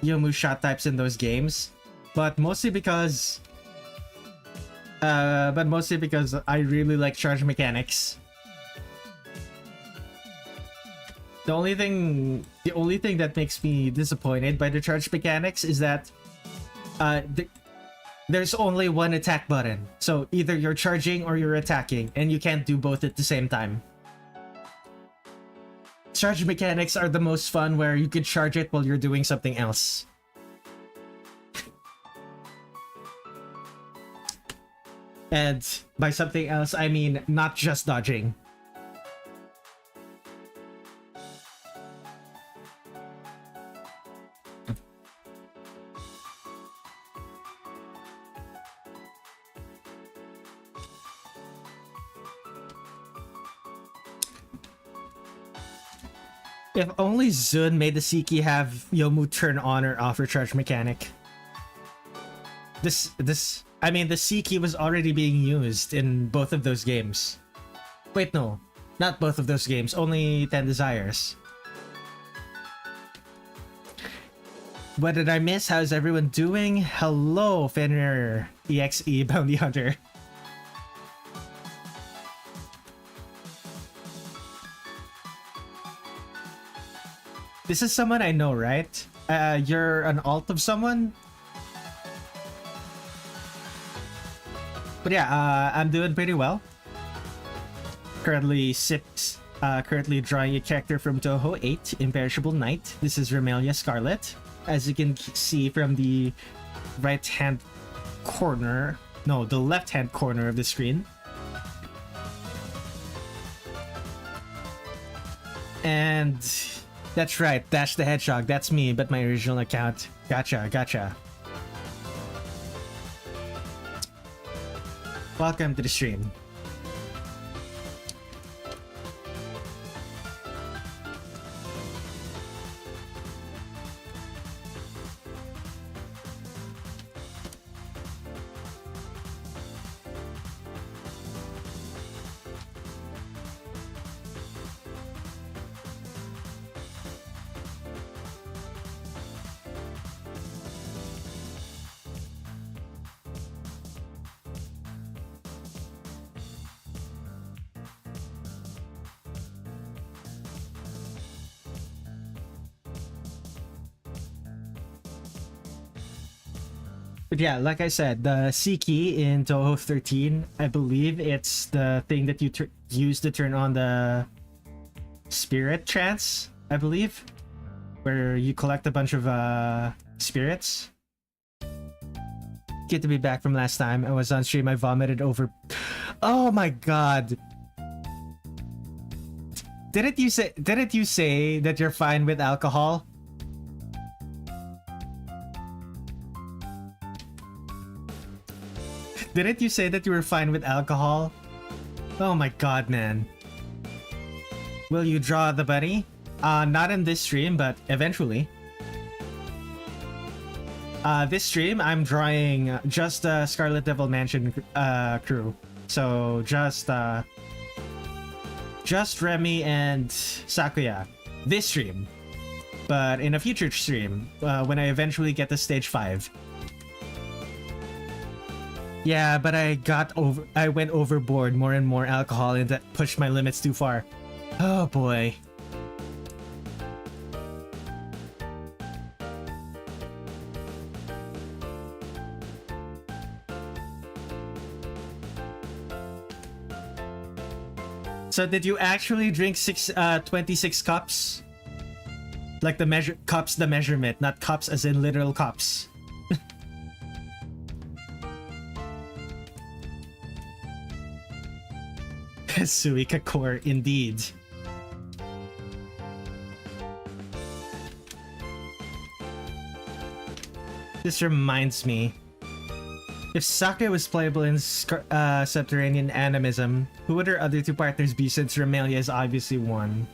Yomu shot types in those games, but mostly because I really like charge mechanics. The only thing that makes me disappointed by the charge mechanics is that there's only one attack button. So either you're charging or you're attacking, and you can't do both at the same time. Charge mechanics are the most fun where you can charge it while you're doing something else. And by something else, I mean not just dodging. If only Zun made the Siki have Youmu turn on or off recharge mechanic. I mean, the Siki was already being used in both of those games. Wait, no. Not both of those games, only 10 Desires. What did I miss? How's everyone doing? Hello, Fenrir EXE Bounty Hunter. This is someone I know, right? You're an alt of someone? But yeah, I'm doing pretty well. Currently drawing a character from Touhou 8, Imperishable Night. This is Remilia Scarlet. As you can see from the right-hand corner, no, the left-hand corner of the screen. And that's right, Dash the Hedgehog. That's me, but my original account. Gotcha. Welcome to the stream. But yeah, like I said, the C key in Touhou 13, I believe it's the thing that you use to turn on the spirit trance, I believe, where you collect a bunch of spirits. Good to be back from last time. I was on stream, I vomited over... Oh my god! Didn't you say that you're fine with alcohol? Didn't you say that you were fine with alcohol? Oh my god, man. Will you draw the bunny? Not in this stream, but eventually. This stream, I'm drawing just Scarlet Devil Mansion crew. So just Remy and Sakuya. This stream. But in a future stream, when I eventually get to stage 5. Yeah, but I went overboard, more and more alcohol, and that pushed my limits too far. Oh boy. So did you actually drink 26 cups? Like the cups, the measurement, not cups as in literal cups. Suika core, indeed. This reminds me. If Sakuya was playable in Subterranean Animism, who would her other two partners be since Remilia is obviously one?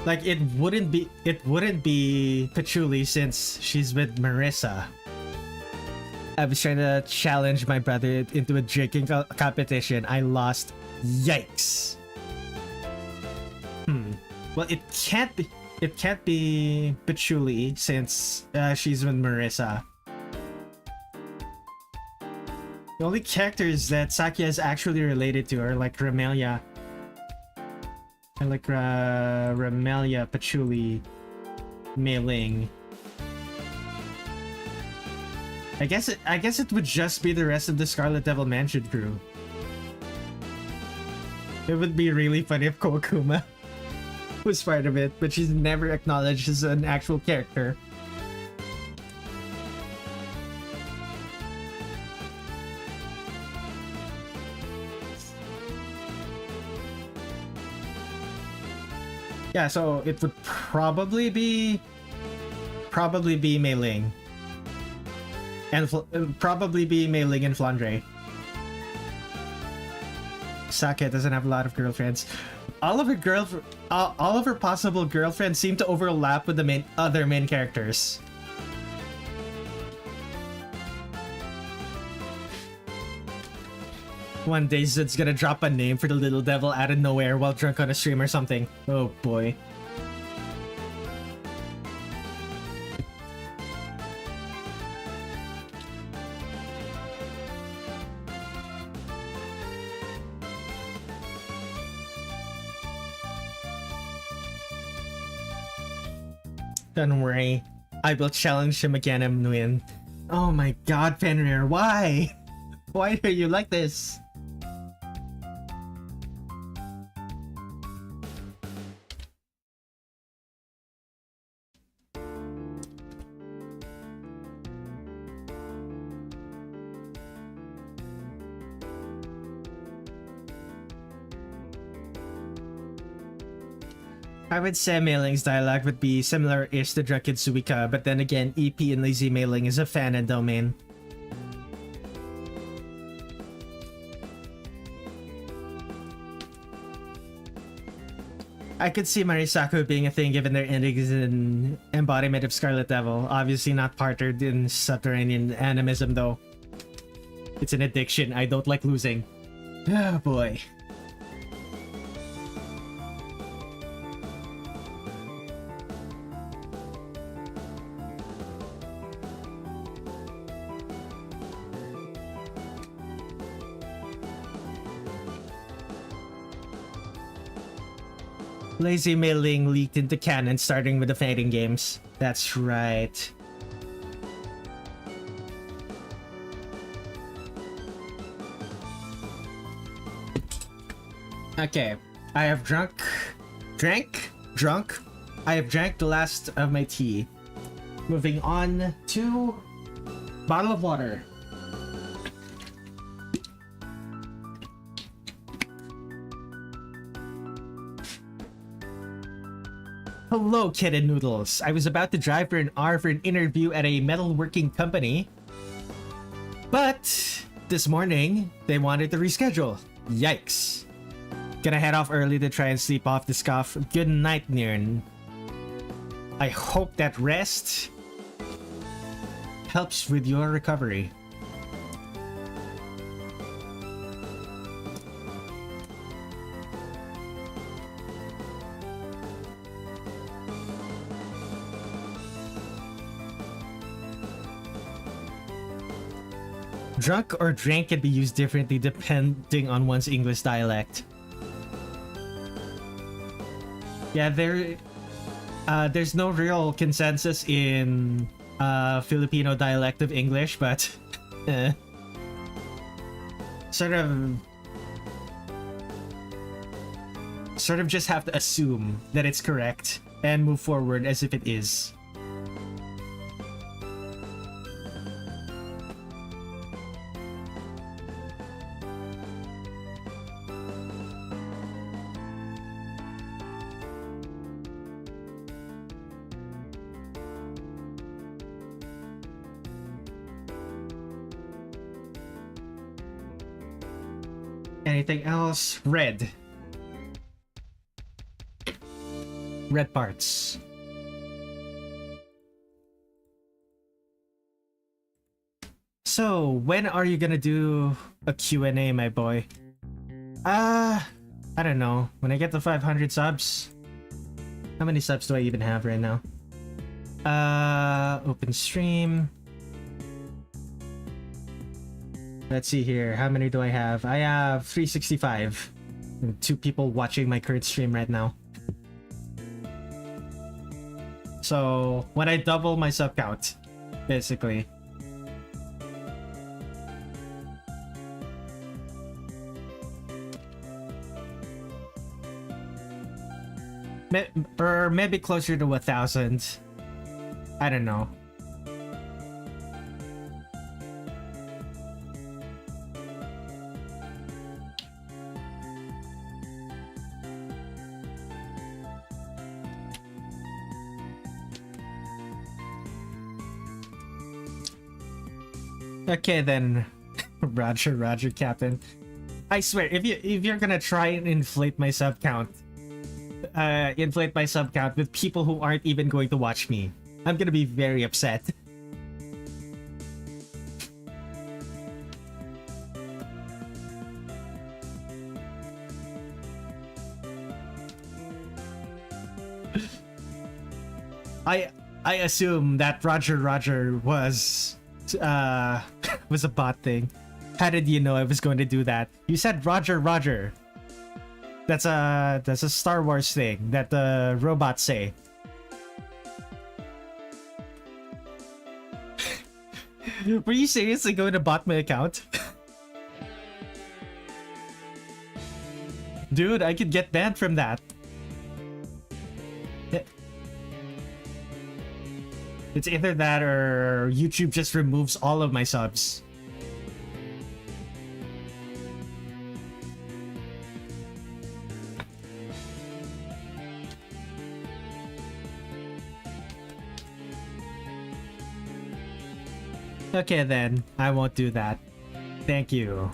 Like it wouldn't be Patchouli since she's with Marissa. I was trying to challenge my brother into a drinking competition. I lost. Yikes. Well, it can't be Patchouli since she's with Marissa. The only characters that Sakuya is actually related to are like Remilia. I like Remilia, Patchouli, Mei Ling. I guess it would just be the rest of the Scarlet Devil Mansion crew. It would be really funny if Kokuma was part of it, but she's never acknowledged as an actual character. Yeah, so it would probably be Mei Ling. And probably be Mei Ling and Flandre. Sake doesn't have a lot of girlfriends. All of her possible girlfriends seem to overlap with the other main characters. One day Zud's gonna drop a name for the little devil out of nowhere while drunk on a stream or something. Oh boy. Don't worry, I will challenge him again and win. Oh my god, Fenrir, why? Why are you like this? I would say Mei Ling's dialogue would be similar-ish to Drunken Suika, but then again, EP and Lazy Mei Ling is a fan and domain. I could see Marisaku being a thing given their ending is an embodiment of Scarlet Devil, obviously not partnered in subterranean animism though. It's an addiction, I don't like losing. Oh boy. Lazy Mei Ling leaked into canon starting with the fighting games. That's right. Okay, I have drunk. I have drank the last of my tea. Moving on to bottle of water. Hello, Kid and Noodles. I was about to drive for an hour for an interview at a metalworking company. But this morning, they wanted to reschedule. Yikes. Gonna head off early to try and sleep off the scoff. Good night, Nirn. I hope that rest helps with your recovery. Drunk or drank can be used differently depending on one's English dialect. Yeah, there's no real consensus in Filipino dialect of English, but sort of just have to assume that it's correct and move forward as if it is. Anything else? Red parts. So, when are you gonna do a Q&A, my boy? I don't know. When I get to 500 subs? How many subs do I even have right now? Open stream. Let's see here. How many do I have? I have 365. And 2 people watching my current stream right now. So, when I double my sub count, basically. Or maybe closer to 1,000. I don't know. Okay then, Roger, Roger, Captain. I swear, if you're gonna try and inflate my sub count with people who aren't even going to watch me, I'm gonna be very upset. I assume that Roger Roger was a bot thing. How did you know I was going to do that? You said Roger Roger. That's a Star Wars thing that the robots say. Were you seriously going to bot my account? Dude, I could get banned from that. It's either that or YouTube just removes all of my subs. Okay then, I won't do that. Thank you.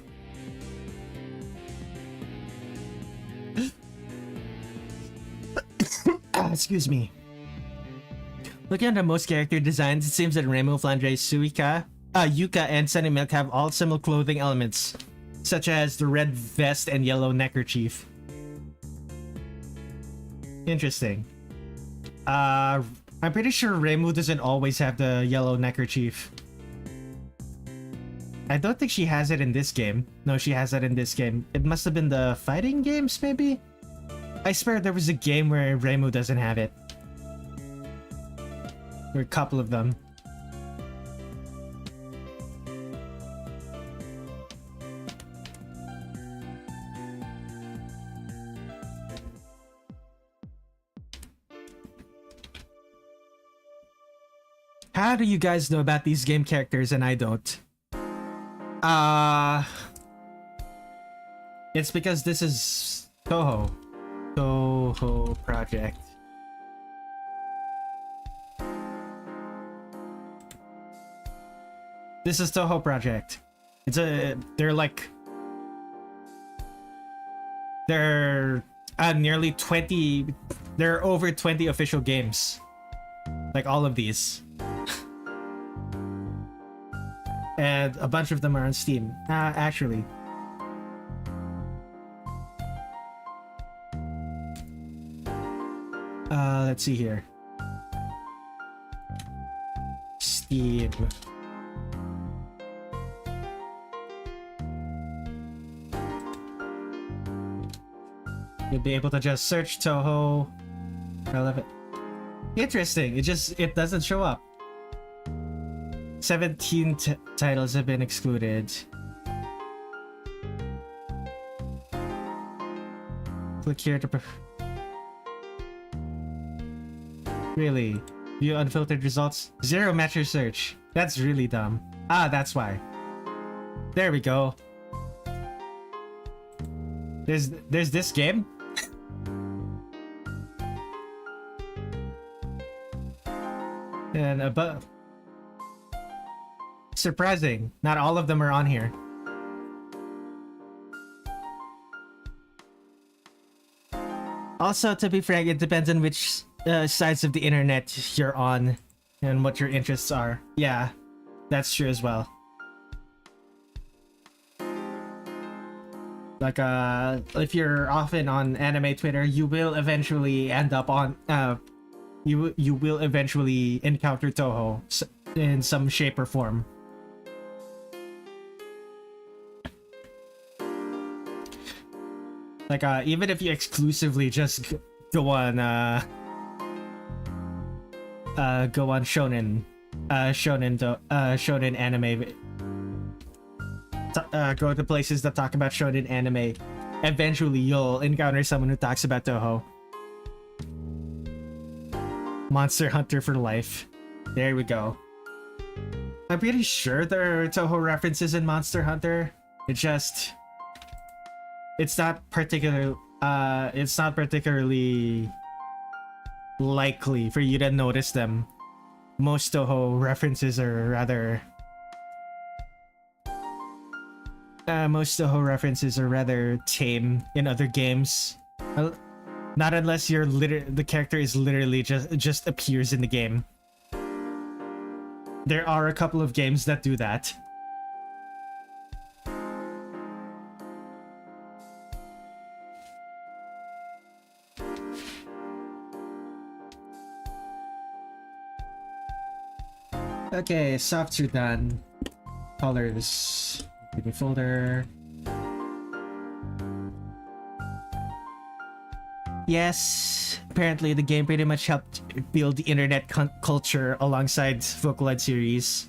Excuse me. Looking at the most character designs, it seems that Remo, Flandre, Suika, Yuka, and Sunny Milk have all similar clothing elements, such as the red vest and yellow neckerchief. Interesting. I'm pretty sure Remu doesn't always have the yellow neckerchief. I don't think she has it in this game. No, she has it in this game. It must have been the fighting games, maybe? I swear there was a game where Remu doesn't have it. Or a couple of them. How do you guys know about these game characters and I don't? It's because this is Touhou. Touhou Project. This is Touhou Project. They're nearly 20, there are over 20 official games. Like all of these. And a bunch of them are on Steam. Actually. Let's see here. Steam. You'll be able to just search Touhou. I love it. Interesting. It doesn't show up. 17 titles have been excluded. Click here to really? View unfiltered results? Zero match your search. That's really dumb. Ah, that's why. There we go. There's this game? And above. Surprising. Not all of them are on here. Also, to be frank, it depends on which sides of the internet you're on and what your interests are. Yeah, that's true as well. Like, if you're often on anime Twitter, you will eventually end up on, you will eventually encounter Touhou in some shape or form. Like, even if you exclusively just go on shonen anime, go to places that talk about shonen anime, eventually you'll encounter someone who talks about Touhou. Monster Hunter for life. There we go. I'm pretty sure there are Touhou references in Monster Hunter. It's not particularly likely for you to notice them. Most Touhou references are rather Most Touhou references are rather tame in other games. Not unless the character is literally just appears in the game. There are a couple of games that do that. Okay, softs are done. Colors. Give me folder. Yes, apparently the game pretty much helped build the internet culture alongside Vocaloid series.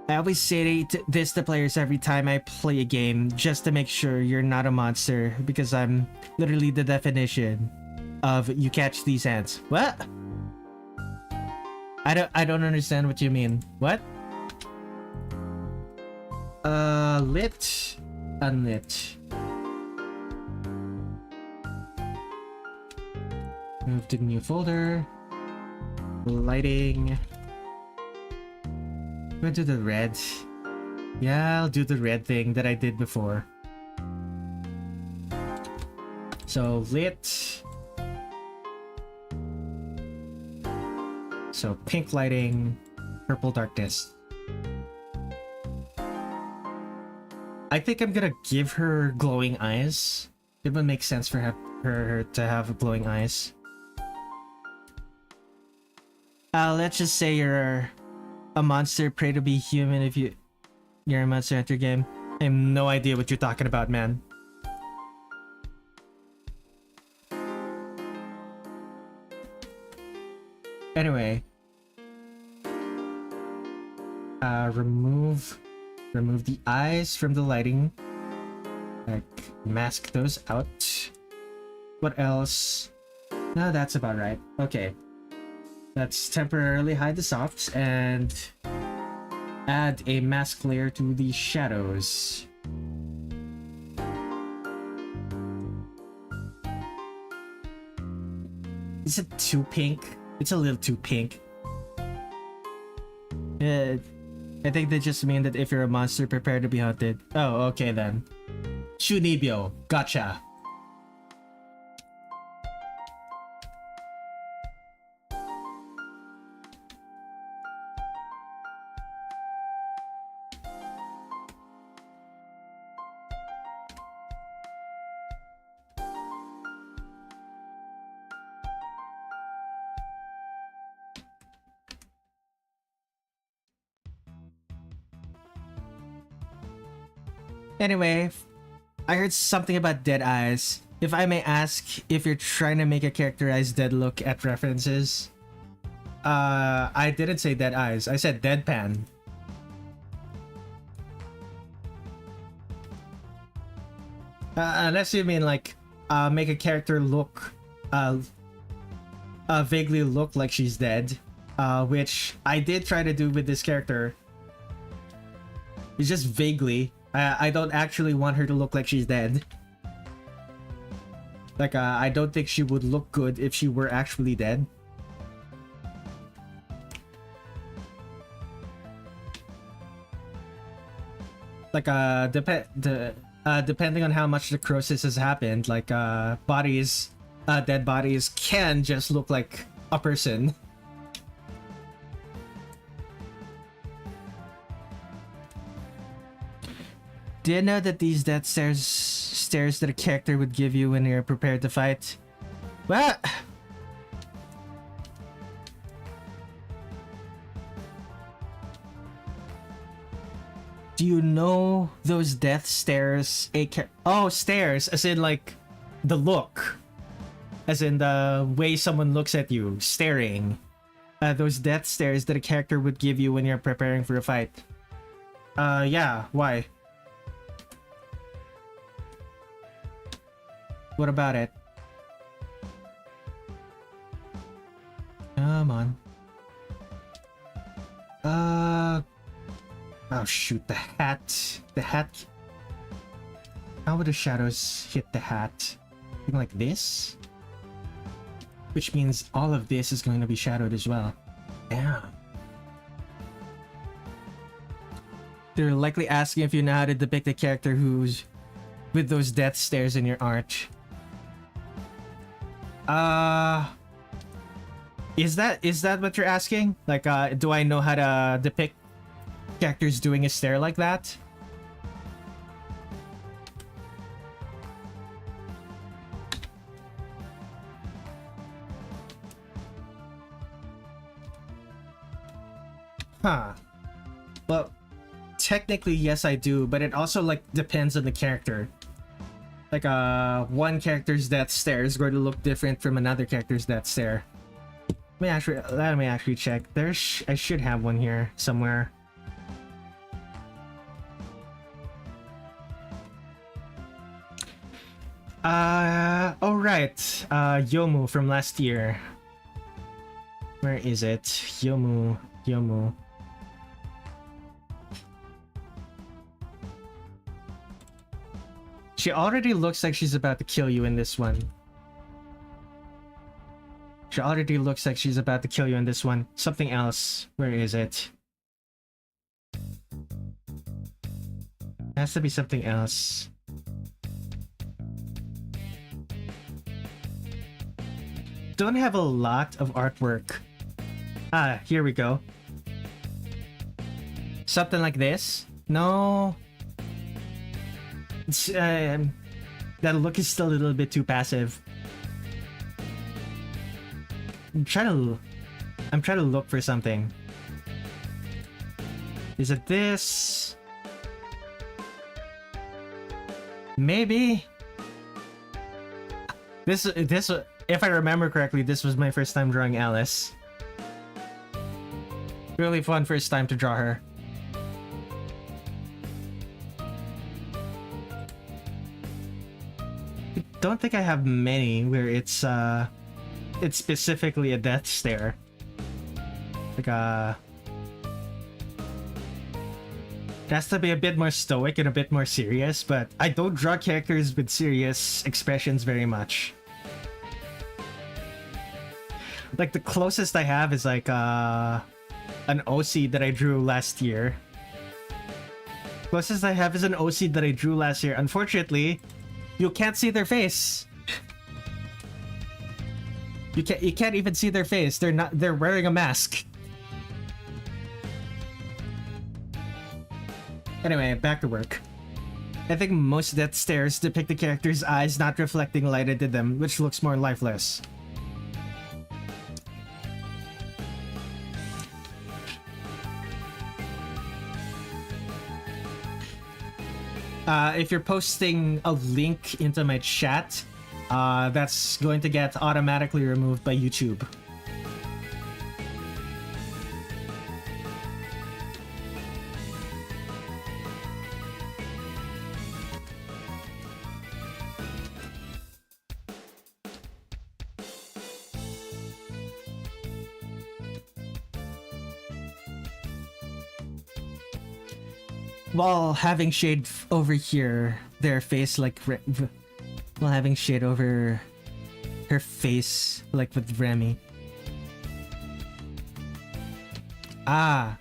I always say this to players every time I play a game, just to make sure you're not a monster, because I'm literally the definition of you catch these ants. What? I don't understand what you mean. What? Lit, unlit. Move to new folder. Lighting. I'm gonna do the red. Yeah, I'll do the red thing that I did before. So lit. So pink lighting, purple darkness. I think I'm gonna give her glowing eyes. It would make sense for her to have glowing eyes. Let's just say you're a monster, pray to be human if you're a Monster Hunter game. I have no idea what you're talking about, man. Anyway. Remove the eyes from the lighting. Like, mask those out. What else? No, that's about right. Okay. Let's temporarily hide the softs and add a mask layer to the shadows. Is it too pink? It's a little too pink. I think they just mean that if you're a monster, prepare to be hunted. Oh, okay then. Shunibyo, gotcha. Anyway, I heard something about dead eyes. If I may ask if you're trying to make a characterized dead look at references. I didn't say dead eyes. I said deadpan. Unless you mean like, make a character look, vaguely look like she's dead. Which I did try to do with this character. It's just vaguely. I don't actually want her to look like she's dead. Like, I don't think she would look good if she were actually dead. Like, depending on how much necrosis has happened, like, dead bodies can just look like a person. Do you know that these death stares that a character would give you when you're prepared to fight? What? Do you know those death stares? Oh, stares, as in like the look, as in the way someone looks at you, staring. Those death stares that a character would give you when you're preparing for a fight. Yeah. Why? What about it? Come on. Oh shoot, the hat. The hat. How would the shadows hit the hat? Something like this? Which means all of this is going to be shadowed as well. Damn. They're likely asking if you know how to depict a character who's with those death stares in your art. Is that what you're asking? Like, do I know how to depict characters doing a stare like that? Huh. Well, technically yes I do, but it also like depends on the character. Like one character's death stare is going to look different from another character's death stare. Let me actually check. I should have one here somewhere. Oh right. Youmu from last year. Where is it? Youmu. She already looks like she's about to kill you in this one. Something else. Where is it? Has to be something else. Don't have a lot of artwork. Ah, here we go. Something like this? No. That look is still a little bit too passive. I'm trying to look for something. Is it this? Maybe. This if I remember correctly, this was my first time drawing Alice. Really fun first time to draw her. I don't think I have many where it's specifically a death stare. Like it has to be a bit more stoic and a bit more serious, but I don't draw characters with serious expressions very much. Like the closest I have is like an OC that I drew last year. Closest I have is an OC that I drew last year. Unfortunately, you can't see their face. You can't even see their face. They're wearing a mask. Anyway, back to work. I think most death stares depict the character's eyes not reflecting light into them, which looks more lifeless. If you're posting a link into my chat, that's going to get automatically removed by YouTube. While having shade over here, their face like while having shade over her face like with Remy. Ah,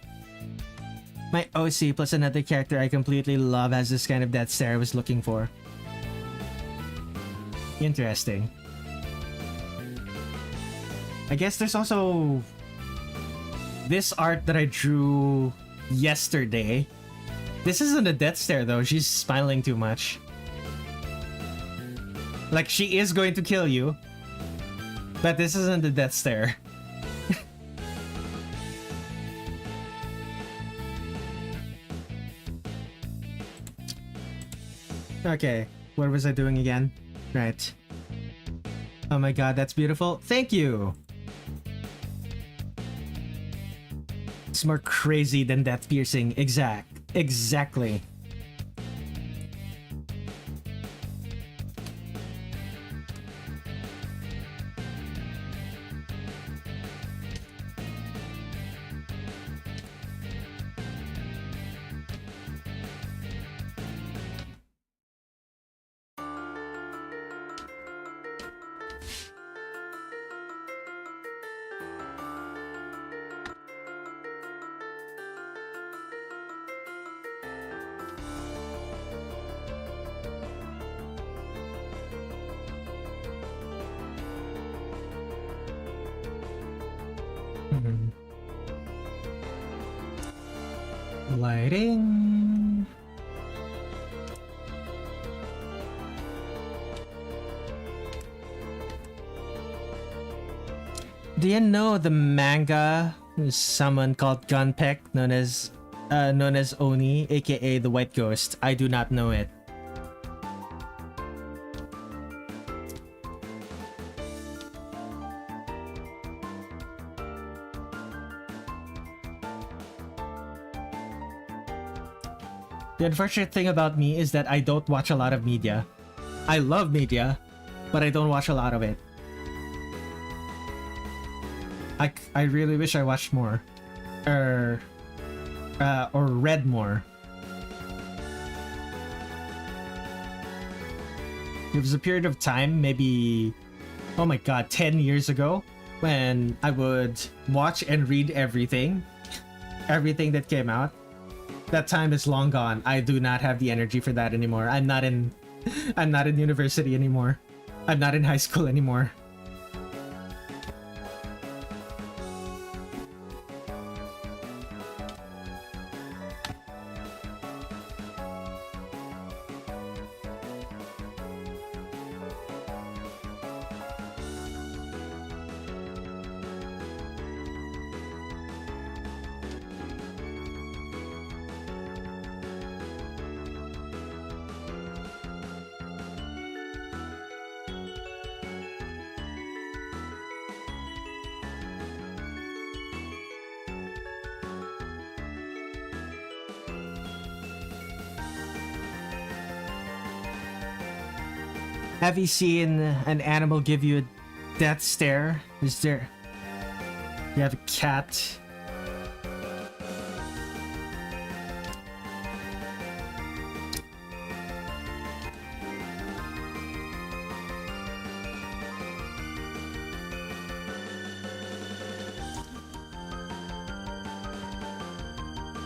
my OC plus another character I completely love has this kind of death stare I was looking for. Interesting. I guess there's also this art that I drew yesterday. This isn't a death stare though, she's smiling too much. Like, she is going to kill you, but this isn't a death stare. Okay, what was I doing again? Right. Oh my god, that's beautiful. Thank you! It's more crazy than that piercing. Exactly. Lighting. Do you know the manga? There's someone called Gunpeck, known as Oni, aka the White Ghost. I do not know it. The unfortunate thing about me is that I don't watch a lot of media. I love media, but I don't watch a lot of it. I really wish I watched more. Or read more. There was a period of time, maybe, oh my god, 10 years ago, when I would watch and read everything that came out. That time is long gone. I do not have the energy for that anymore. I'm not in university anymore. I'm not in high school anymore. Have you seen an animal give you a death stare? Is there... You have a cat.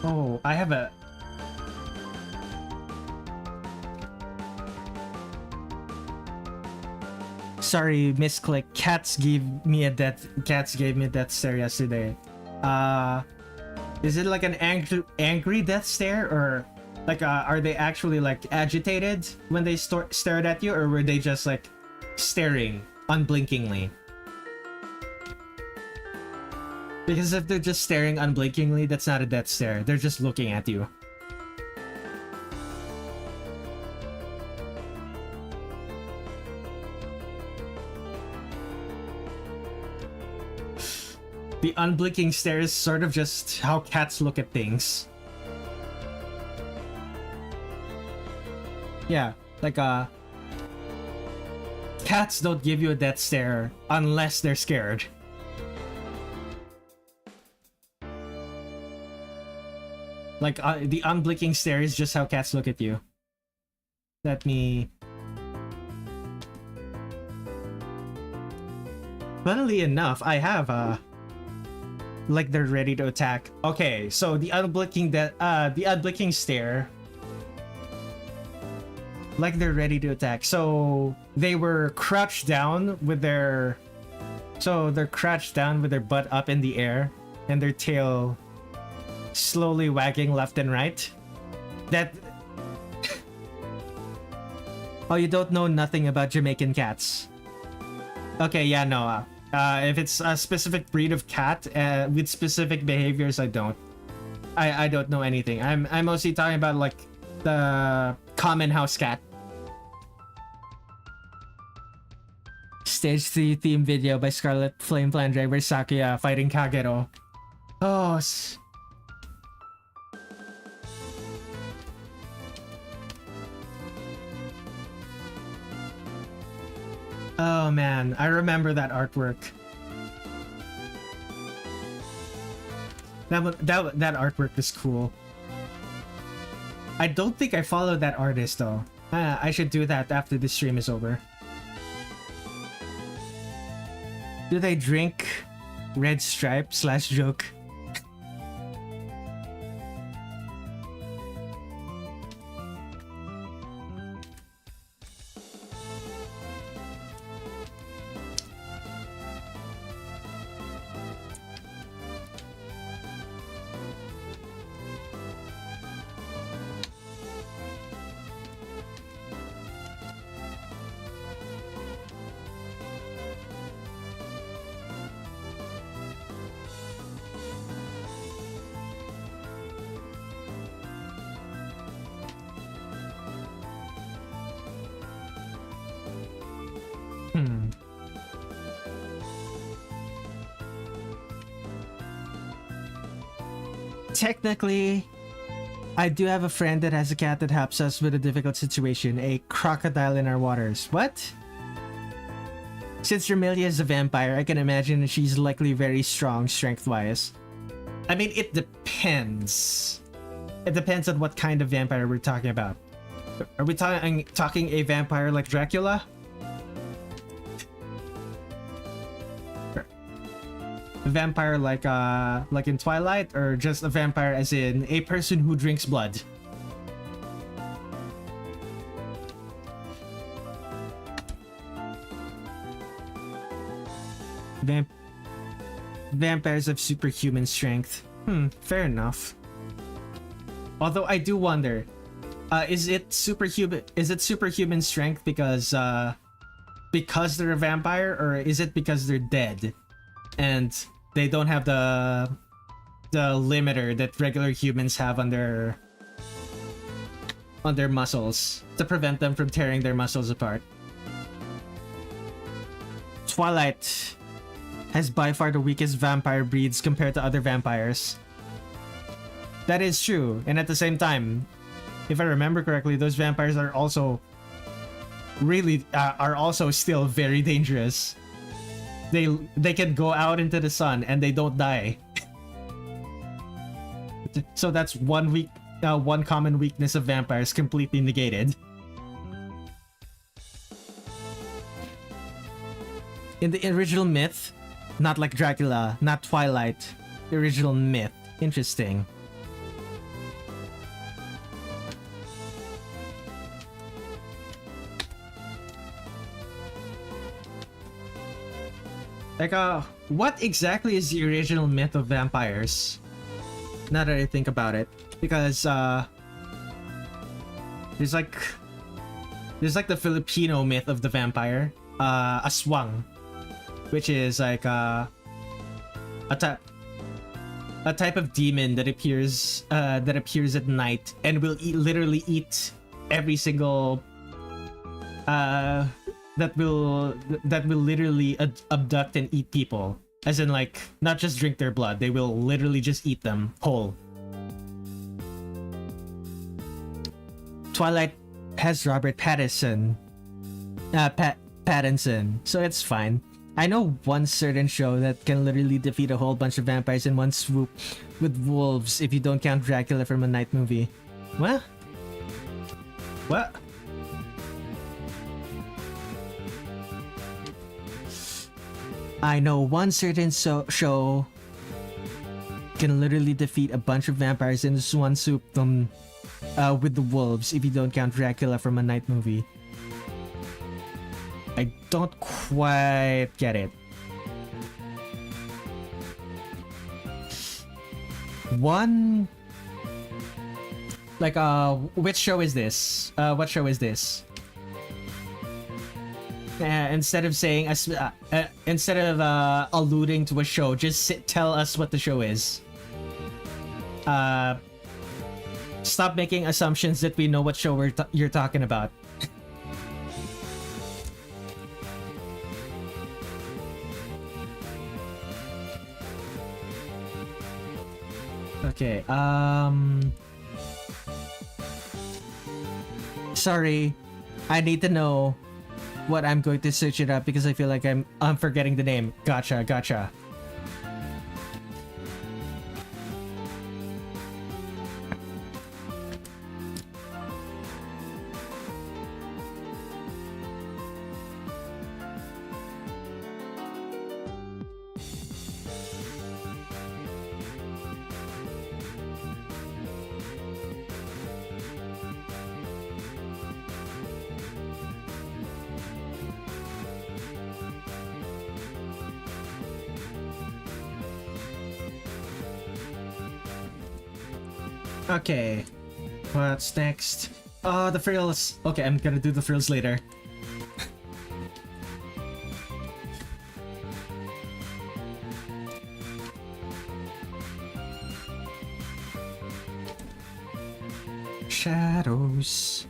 Oh, I have a... Sorry, misclick. Cats gave me a death stare yesterday. Is it like an angry death stare, or like are they actually like agitated when they stared at you, or were they just like staring unblinkingly? Because if they're just staring unblinkingly, that's not a death stare. They're just looking at you. The unblinking stare is sort of just how cats look at things. Yeah, like cats don't give you a death stare unless they're scared. Like the unblinking stare is just how cats look at you. Let me... Funnily enough, I have like they're ready to attack. Okay, so the unblinking stare, like they're ready to attack. So they were crouched down with their, they're crouched down with their butt up in the air and their tail slowly wagging left and right. That oh, you don't know nothing about Jamaican cats. Okay, yeah, no. If it's a specific breed of cat with specific behaviors, I don't know anything. I'm mostly talking about like the common house cat. Stage 3 theme video by Scarlet Flame Plan Driver Sakuya fighting Kagero. Oh. Oh man, I remember that artwork. That artwork is cool. I don't think I followed that artist though. I should do that after the stream is over. Do they drink red stripe / joke? technically, I do have a friend that has a cat that helps us with a difficult situation. A crocodile in our waters. What? Since Remilia is a vampire, I can imagine she's likely very strong strength-wise. I mean, it depends. It depends on what kind of vampire we're talking about. Are we talking a vampire like Dracula? A vampire like in Twilight, or just a vampire as in a person who drinks blood? Vampires of superhuman strength. Fair enough. Although I do wonder, is it superhuman strength because they're a vampire, or is it because they're dead and they don't have the limiter that regular humans have on their muscles to prevent them from tearing their muscles apart? Twilight has by far the weakest vampire breeds compared to other vampires. That is true, and at the same time, if I remember correctly, those vampires are also still very dangerous. They can go out into the sun and they don't die. So that's one common weakness of vampires completely negated. In the original myth, not like Dracula, not Twilight, the original myth. Interesting. Like, what exactly is the original myth of vampires? Now that I think about it, because there's like the Filipino myth of the vampire, aswang, which is like a type of demon that appears at night and will literally eat every single that will literally abduct and eat people, as in like not just drink their blood, they will literally just eat them whole. Twilight has Robert Pattinson, so it's fine. I know one certain show that can literally defeat a whole bunch of vampires in one swoop with wolves, if you don't count Dracula from a Night movie. What? I know one certain show can literally defeat a bunch of vampires in this one soup with the wolves, if you don't count Dracula from a Night movie. I don't quite get it. One... Like, which show is this? What show is this? Instead of saying instead of alluding to a show, just tell us what the show is. Stop making assumptions that we know what show you're talking about. Okay, sorry, I need to know what I'm going to search it up because I feel like I'm forgetting the name. Gotcha. Okay, what's next? Oh, the frills. Okay, I'm gonna do the frills later. Shadows.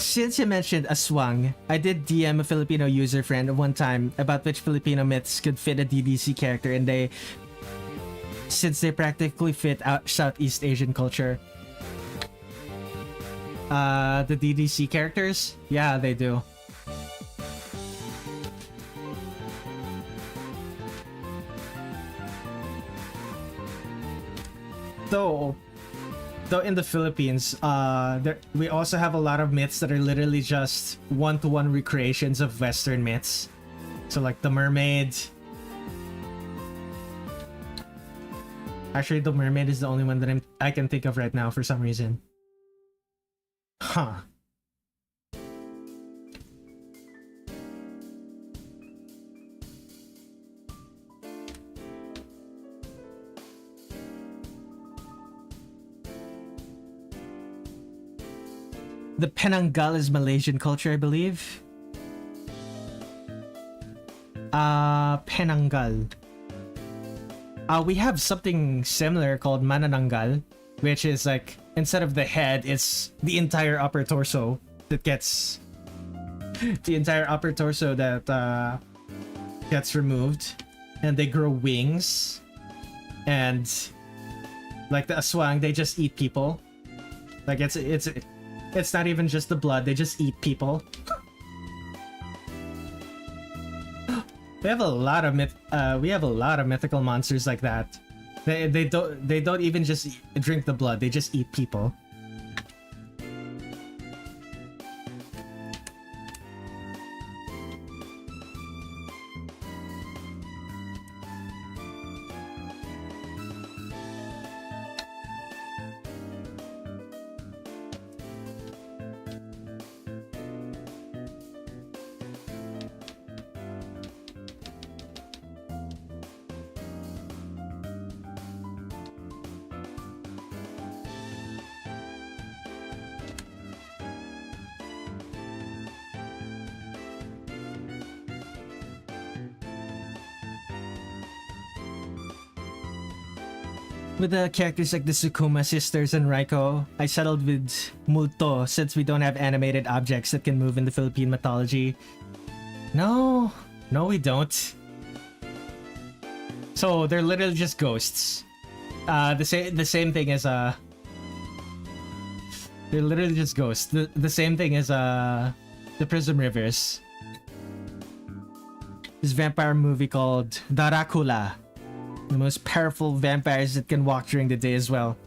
Since you mentioned aswang, I did DM a Filipino user friend one time about which Filipino myths could fit a DDC character, and since they practically fit out Southeast Asian culture. The DDC characters? Yeah, they do. Though in the Philippines, we also have a lot of myths that are literally just one-to-one recreations of Western myths. So like the mermaid. Actually, the mermaid is the only one that I can think of right now for some reason. Huh. The Penanggal is Malaysian culture, I believe. Penanggal. We have something similar called Manananggal, which is like, instead of the head, it's the entire upper torso that gets... the entire upper torso that gets removed. And they grow wings. And like the aswang, they just eat people. Like it's not even just the blood, they just eat people. We have a lot of mythical monsters like that. They don't even just drink the blood, they just eat people. With the characters like the Sukuma sisters and Raiko, I settled with Multo since we don't have animated objects that can move in the Philippine mythology. No, we don't. So they're literally just ghosts. The same thing as they're literally just ghosts. The same thing as the Prism Rivers. This vampire movie called Dracula. The most powerful vampires that can walk during the day as well.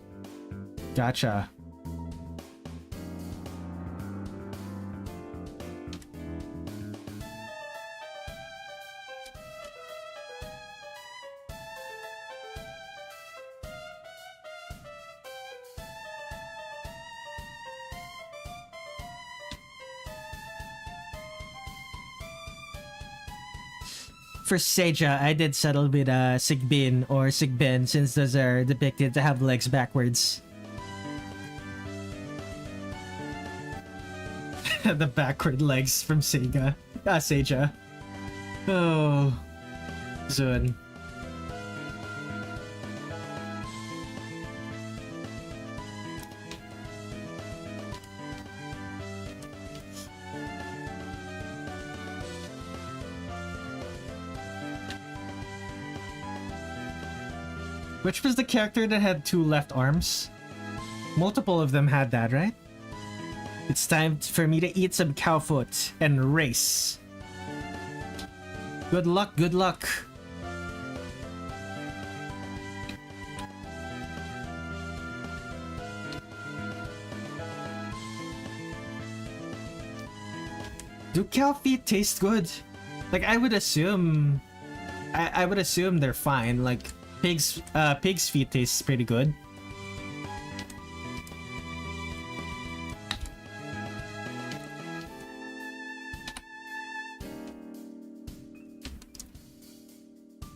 Gotcha. For Seija, I did settle with Sigbin or Sigben since those are depicted to have legs backwards. The backward legs from Seija. Seija. Oh. Zun. Which was the character that had two left arms? Multiple of them had that, right? It's time for me to eat some cow foot and race. Good luck, good luck. Do cow feet taste good? Like, I would assume... I would assume they're fine, like... Pig's feet tastes pretty good.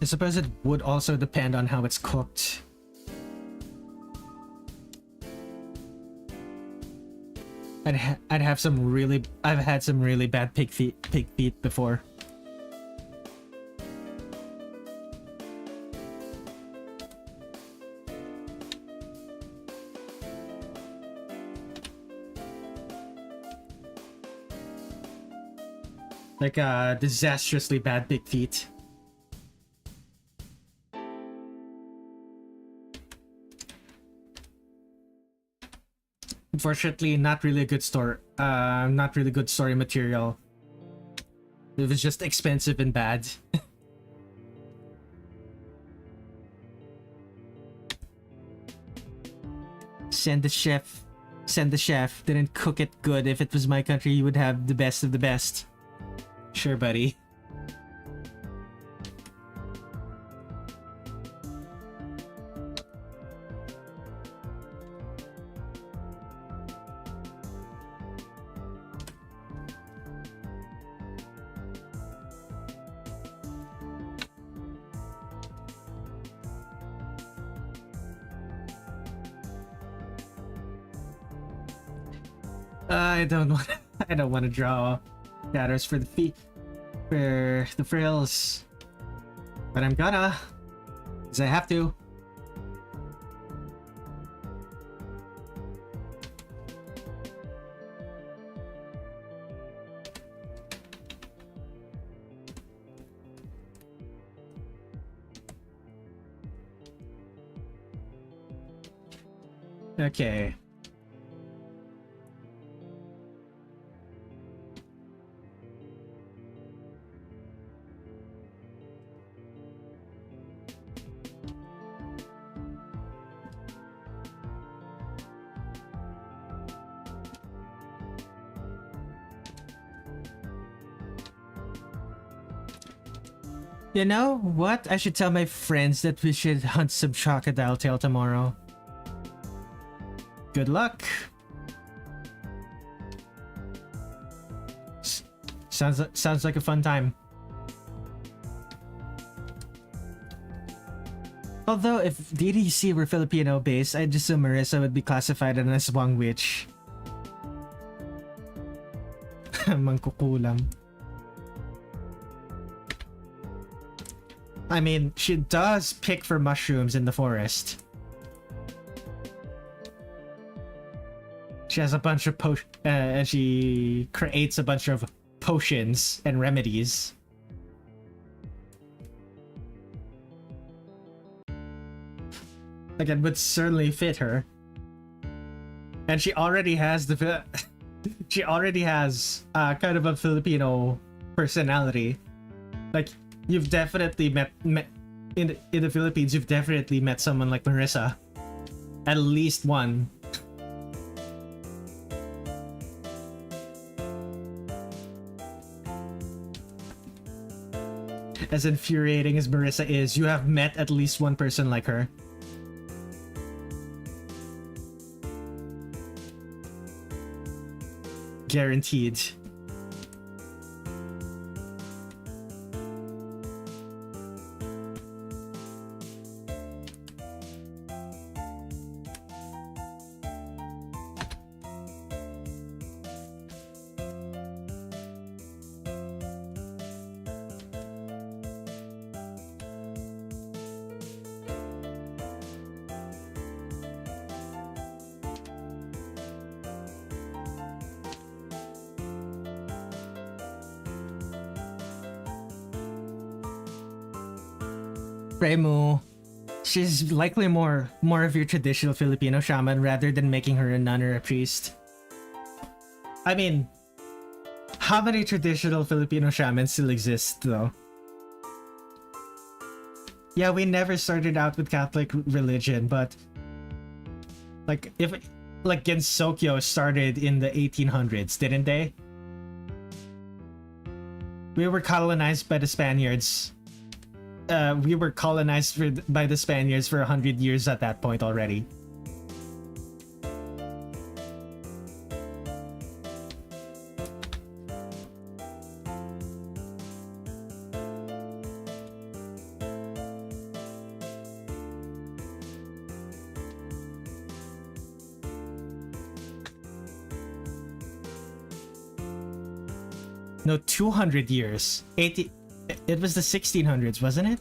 I suppose it would also depend on how it's cooked. I've had some really bad pig feet before. Like disastrously bad big feet. Unfortunately, not really a good story. Not really good story material. It was just expensive and bad. Send the chef. Send the chef. Didn't cook it good. If it was my country, you would have the best of the best. Sure, buddy. I don't want to draw shadows for the feet, for the frills, but I'm gonna, because I have to. Okay. You know what? I should tell my friends that we should hunt some crocodile tail tomorrow. Good luck. Sounds like a fun time. Although if DDC were Filipino based, I'd assume Marissa would be classified as an aswang witch. Mangkukulam. I mean, she does pick for mushrooms in the forest. She has a bunch of and she creates a bunch of potions and remedies. Like, it would certainly fit her. And she already has the she already has kind of a Filipino personality. Like, you've definitely met in the Philippines, you've definitely met someone like Marissa. At least one. As infuriating as Marissa is, you have met at least one person like her. Guaranteed. Remu, she's likely more of your traditional Filipino shaman rather than making her a nun or a priest. I mean, how many traditional Filipino shamans still exist though? Yeah, we never started out with Catholic religion, but like Gensokyo started in the 1800s, didn't they? We were colonized by the Spaniards. We were colonized by the Spaniards for 100 years at that point already. No, 200 years. 80. It was the 1600s, wasn't it?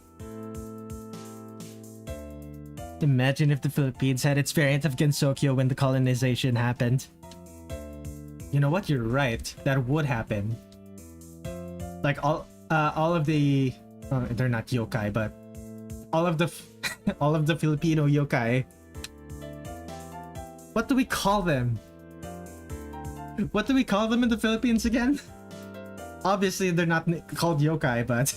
Imagine if the Philippines had its variant of Gensokyo when the colonization happened. You know what? You're right. That would happen. like all of the they're not yokai, but all of the all of the Filipino yokai. What do we call them? What do we call them in the Philippines again? Obviously, they're not called yokai, but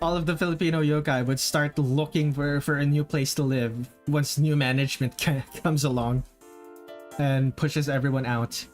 all of the Filipino yokai would start looking for a new place to live once new management comes along and pushes everyone out.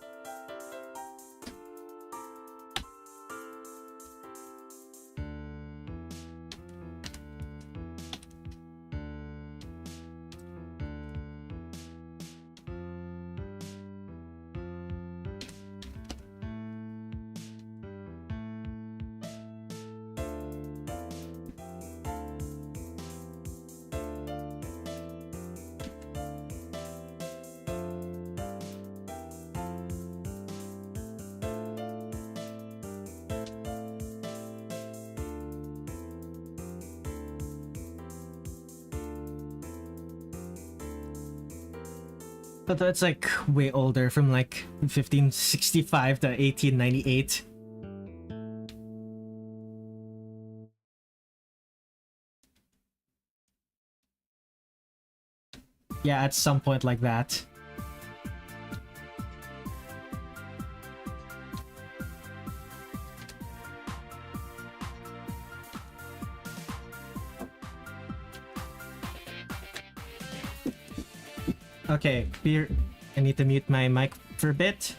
But that's like way older, from like 1565 to 1898. Yeah, at some point like that. Okay, here, I need to mute my mic for a bit.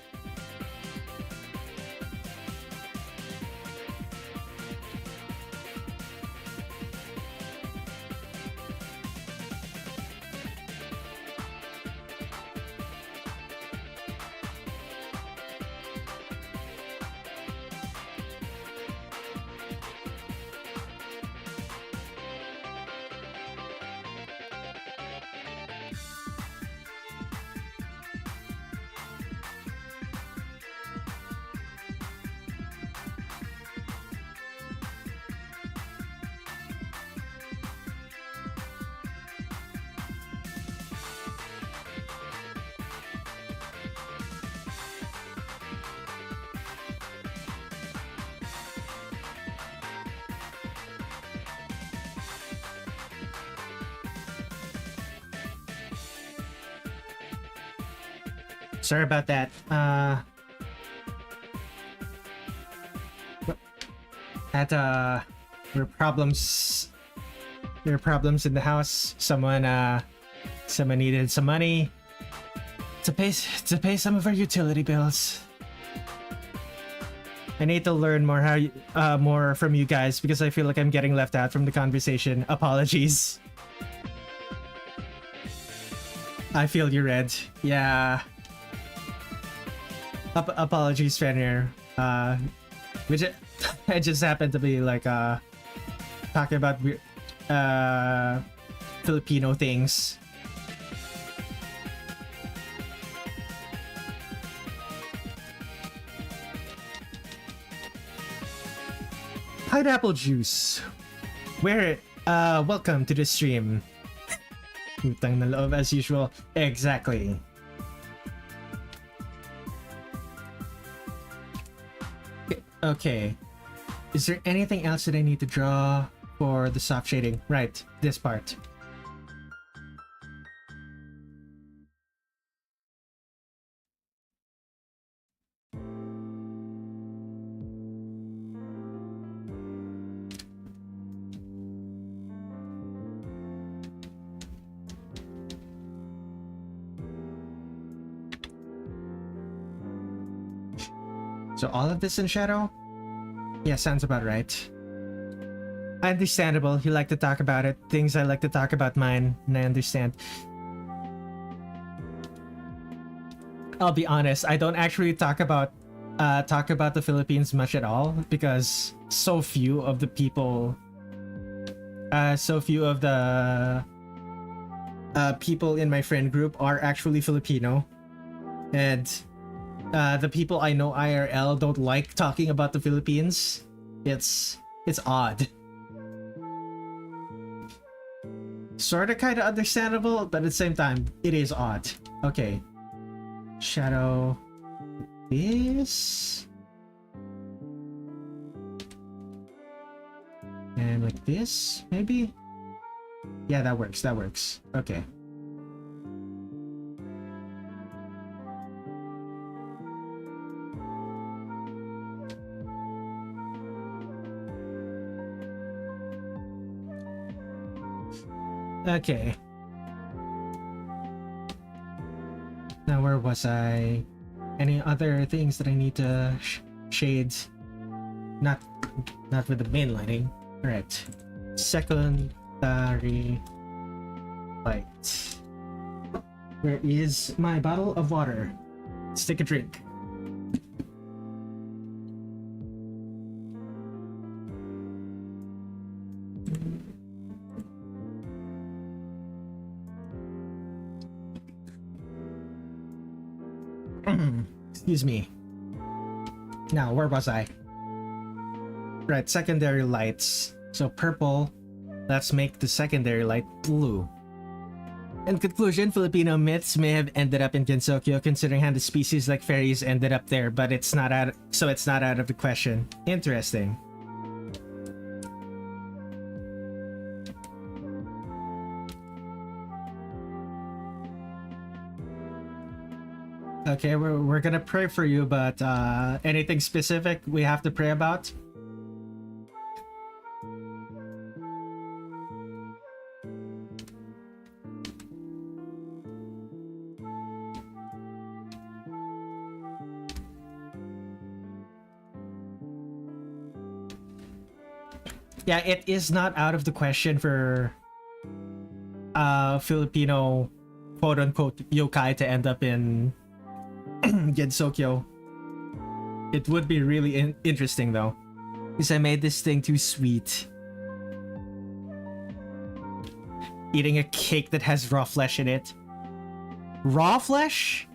Sorry about that. There were problems. There were problems in the house. Someone needed some money to pay some of our utility bills. I need to learn more more from you guys because I feel like I'm getting left out from the conversation. Apologies. I feel you, Red. Yeah. Apologies, Fenrir. Which I just happened to be like talking about Filipino things. Pineapple juice. Welcome to the stream. Utang na loob as usual. Exactly. Okay. Is there anything else that I need to draw for the soft shading? Right, this part. So all of this in shadow? Yeah, sounds about right. Understandable. You like to talk about it. Things I like to talk about mine, and I understand. I'll be honest, I don't actually talk about the Philippines much at all because so few of the people people in my friend group are actually Filipino, and the people I know IRL don't like talking about the Philippines. It's odd. Sorta kinda understandable, but at the same time, it is odd. Okay. Shadow. this. And like this, maybe? Yeah, that works, that works. Okay. Okay. Now where was I? Any other things that I need to shade? Not with the main lighting. Alright. Secondary light. Where is my bottle of water? Let's take a drink. Excuse me. Now, where was I? Right, secondary lights. So purple, let's make the secondary light blue. In conclusion, Filipino myths may have ended up in Gensokyo considering how the species like fairies ended up there, but it's not out of the question. Interesting. Okay, we're gonna pray for you, but anything specific we have to pray about? Yeah, it is not out of the question for Filipino quote-unquote yokai to end up in Gensokyo. It would be really interesting though, because I made this thing too sweet. Eating a cake that has raw flesh in it. Raw flesh?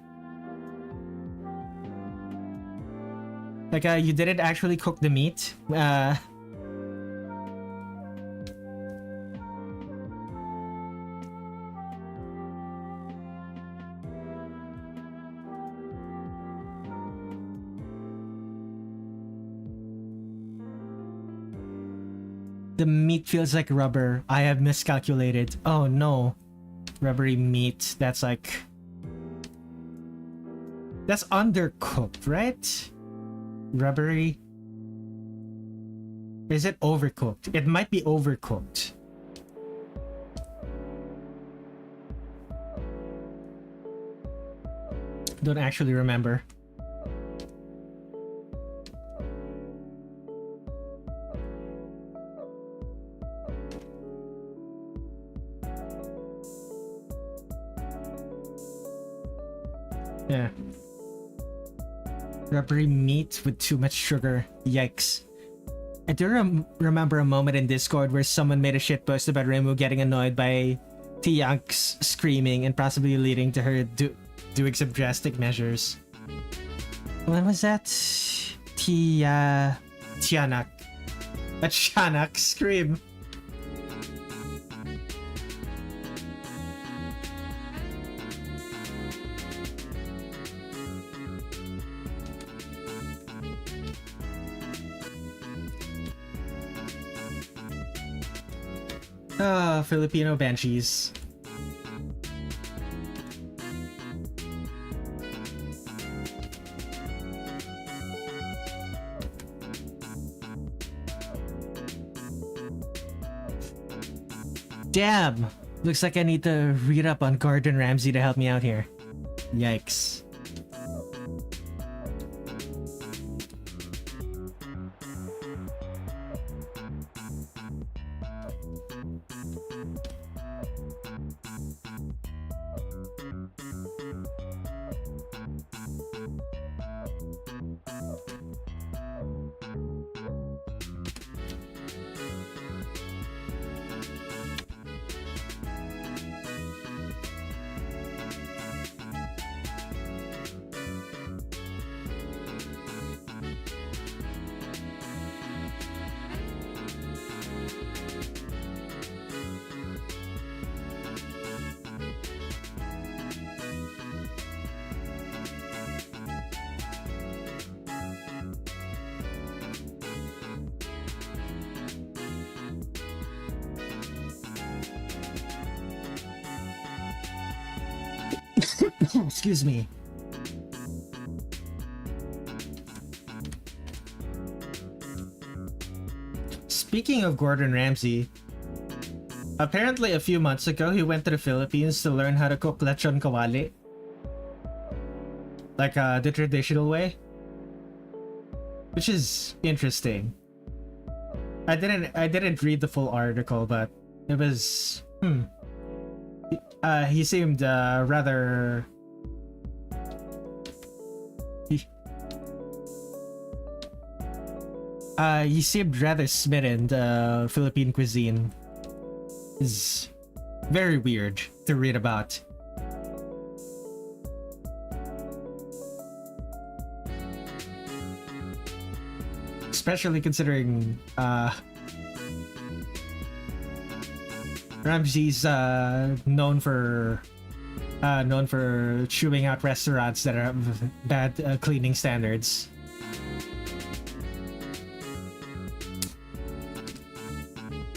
Like you didn't actually cook the meat? The meat feels like rubber. I have miscalculated. Oh no. Rubbery meat. That's like... That's undercooked, right? Rubbery. Is it overcooked? It might be overcooked. Don't actually remember. Yeah. Rubbery meat with too much sugar. Yikes. I do remember a moment in Discord where someone made a shitpost about Reimu getting annoyed by Tiyank's screaming and possibly leading to her doing some drastic measures. When was that? Tiyanak. A Shanak scream. Filipino banshees. Damn! Looks like I need to read up on Gordon Ramsay to help me out here. Yikes. Excuse me. Speaking of Gordon Ramsay, apparently a few months ago he went to the Philippines to learn how to cook lechon kawali. Like the traditional way. Which is interesting. I didn't read the full article, but it was he seemed rather he seemed rather smitten. The Philippine cuisine is very weird to read about. Especially considering Ramsay's known for chewing out restaurants that have bad cleaning standards.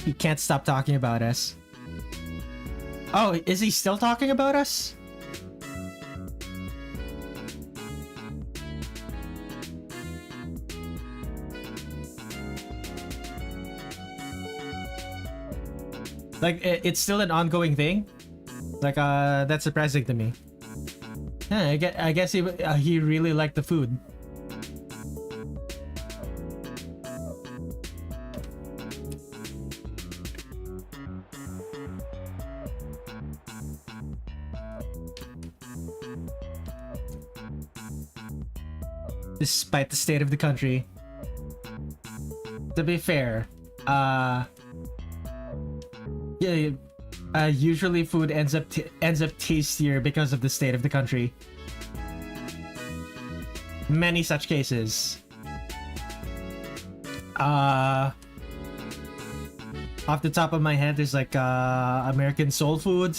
He can't stop talking about us. Oh, is he still talking about us? Like, it's still an ongoing thing? Like, that's surprising to me. Yeah, I guess he really liked the food. Despite the state of the country. To be fair, yeah, usually food ends up tastier because of the state of the country. Many such cases. Off the top of my head, there's like American soul food.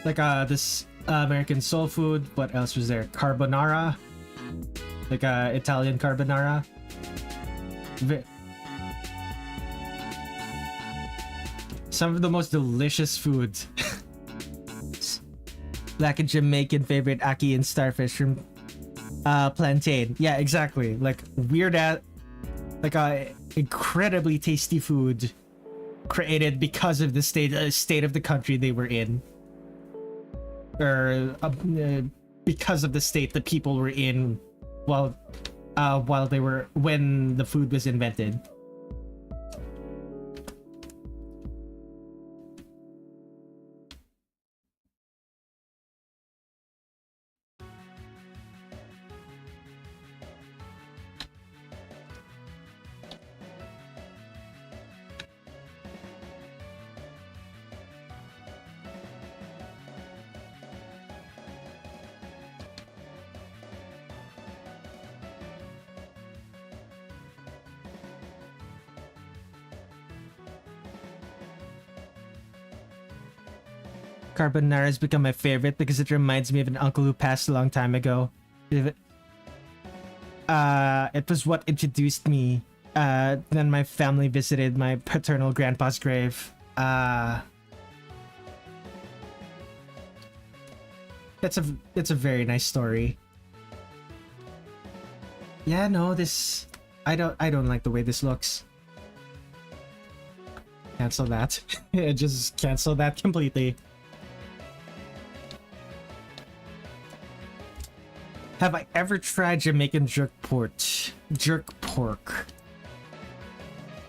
Like this American soul food. What else was there? Carbonara, like Italian carbonara. Some of the most delicious food. Like a Jamaican favorite, ackee and starfish from plantain. Yeah, exactly. Like weird like incredibly tasty food created because of the state of the country they were in. Or because of the state the people were in when the food was invented. Carbonara has become my favorite because it reminds me of an uncle who passed a long time ago. It was what introduced me. Then my family visited my paternal grandpa's grave. That's a very nice story. Yeah, no, this I don't like the way this looks. Cancel that. Just cancel that completely. Have I ever tried Jamaican jerk pork?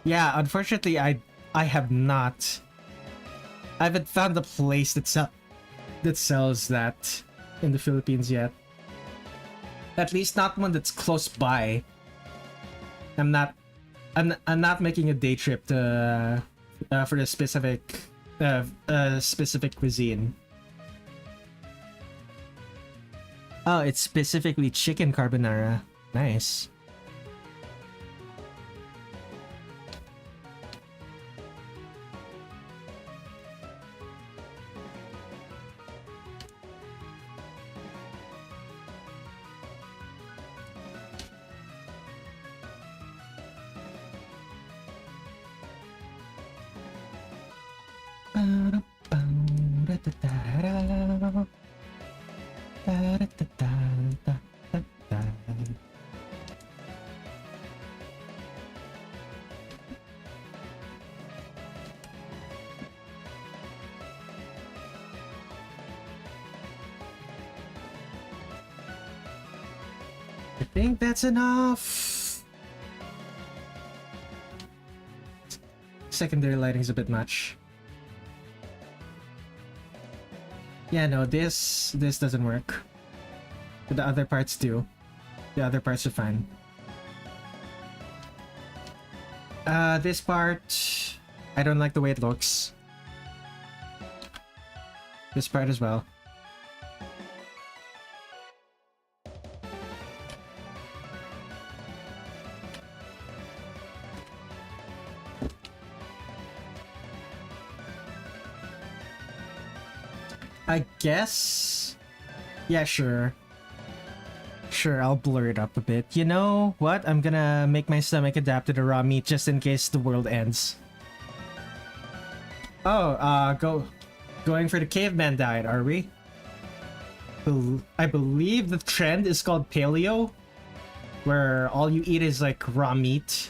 Yeah, unfortunately, I have not. I haven't found the place that sells that in the Philippines yet. At least not one that's close by. I'm not making a day trip to for the specific cuisine. Oh, it's specifically chicken carbonara. Nice. I think that's enough. Secondary lighting is a bit much. Yeah, no, this doesn't work. But the other parts do. The other parts are fine. This part, I don't like the way it looks. This part as well. I guess... Yeah, sure. Sure, I'll blur it up a bit. You know what? I'm gonna make my stomach adapt to the raw meat just in case the world ends. Oh, going for the caveman diet, are we? I believe the trend is called paleo, where all you eat is like raw meat.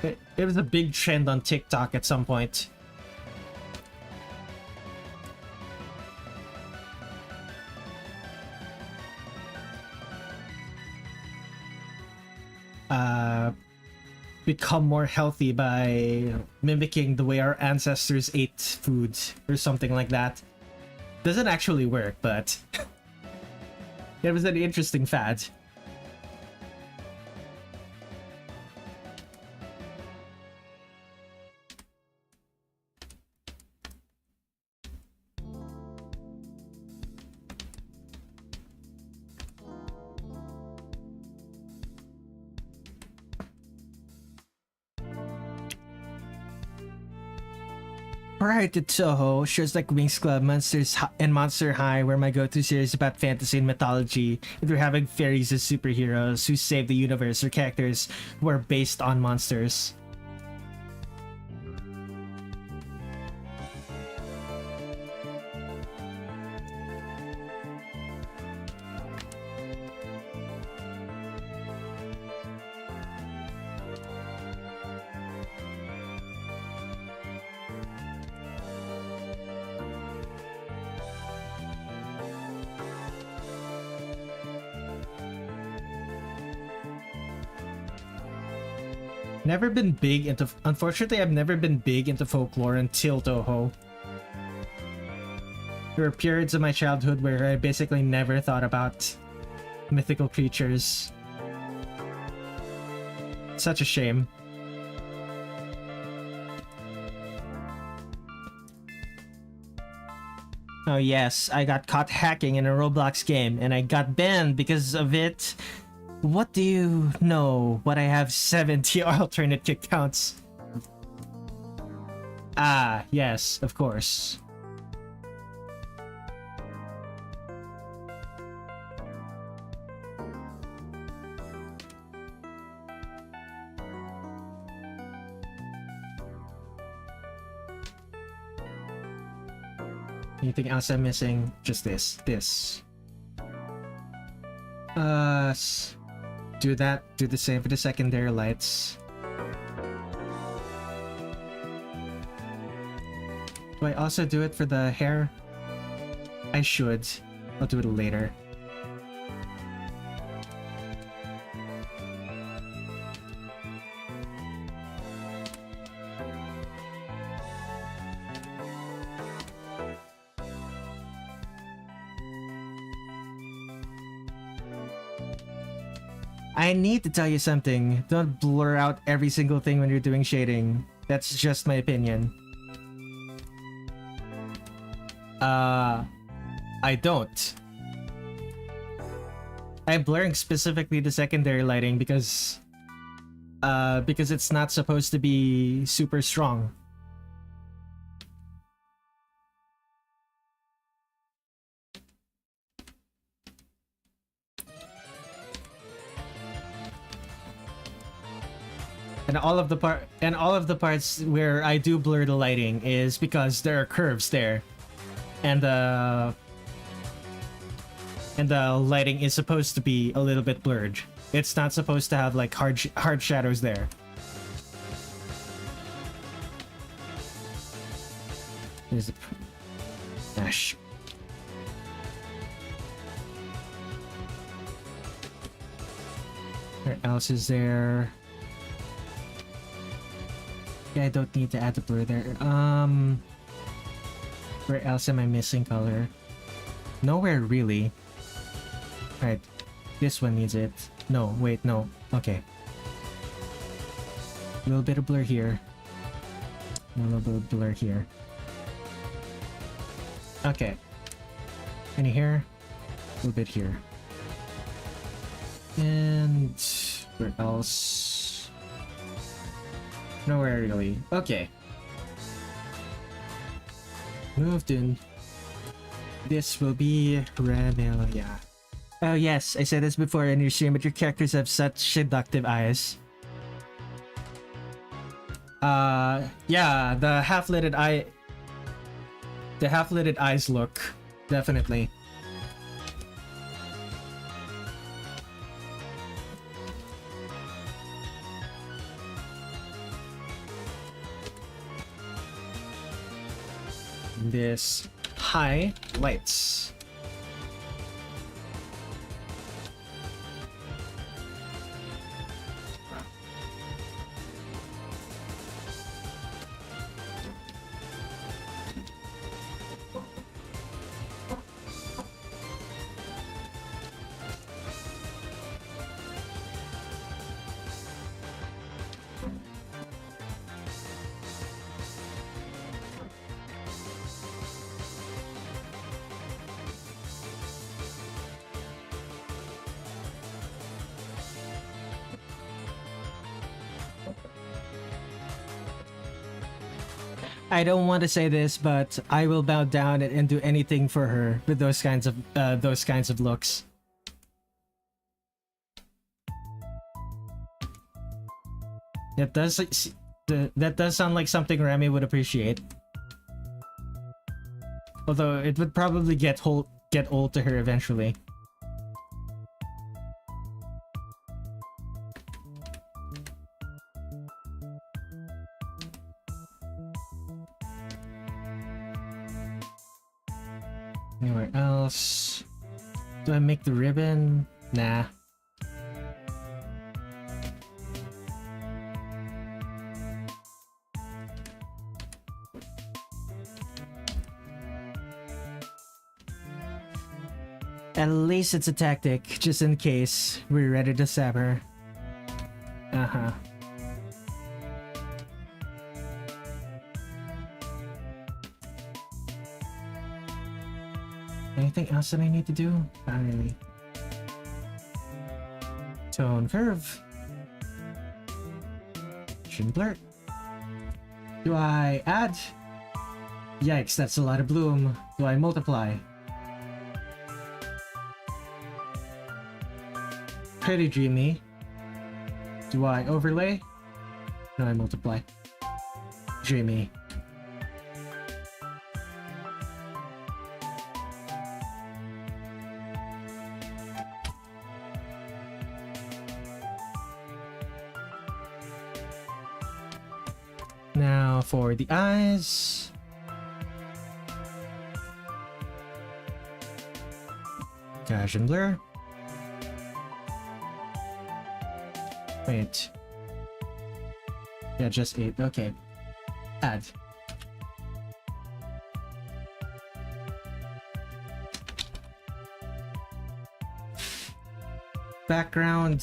It was a big trend on TikTok at some point. Become more healthy by mimicking the way our ancestors ate food or something like that. Doesn't actually work, but it was an interesting fad. Prior to Touhou, shows like Wings Club, and Monster High were my go-to series about fantasy and mythology. If you're having fairies as superheroes who save the universe, or characters who are based on monsters. Never been big into... Unfortunately, I've never been big into folklore until Touhou. There were periods of my childhood where I basically never thought about mythical creatures. Such a shame. Oh yes, I got caught hacking in a Roblox game and I got banned because of it. What do you know? But I have 70 alternate accounts. Ah, yes, of course. Anything else I'm missing? Just this. Do that. Do the same for the secondary lights. Do I also do it for the hair? I should. I'll do it later. I need to tell you something. Don't blur out every single thing when you're doing shading. That's just my opinion. I don't. I'm blurring specifically the secondary lighting because it's not supposed to be super strong. And all of the parts where I do blur the lighting is because there are curves there. And the lighting is supposed to be a little bit blurred. It's not supposed to have like hard shadows there. There's the Ash. Where else is there? Yeah, I don't need to add the blur there. Where else am I missing color? Nowhere really. Alright, this one needs it. No, wait, no. Okay. A little bit of blur here. A little bit of blur here. Okay. Any here? A little bit here. And where else? Nowhere really. Okay. Moved in. This will be Remilia. Oh yes, I said this before in your stream, but your characters have such seductive eyes. Yeah, the half-lidded eyes look, definitely. This highlights. I don't want to say this, but I will bow down and do anything for her with those kinds of looks. That does sound like something Remy would appreciate. Although it would probably get old to her eventually. Anywhere else? Do I make the ribbon? Nah. At least it's a tactic, just in case we're ready to stab her. Uh-huh. Anything else that I need to do? Not really. Tone curve. Shouldn't blur. Do I add? Yikes, that's a lot of bloom. Do I multiply? Pretty dreamy. Do I overlay? No, I multiply. Dreamy. Now for the eyes. Gaussian blur. Wait. Yeah, just 8. Okay. Add. Background.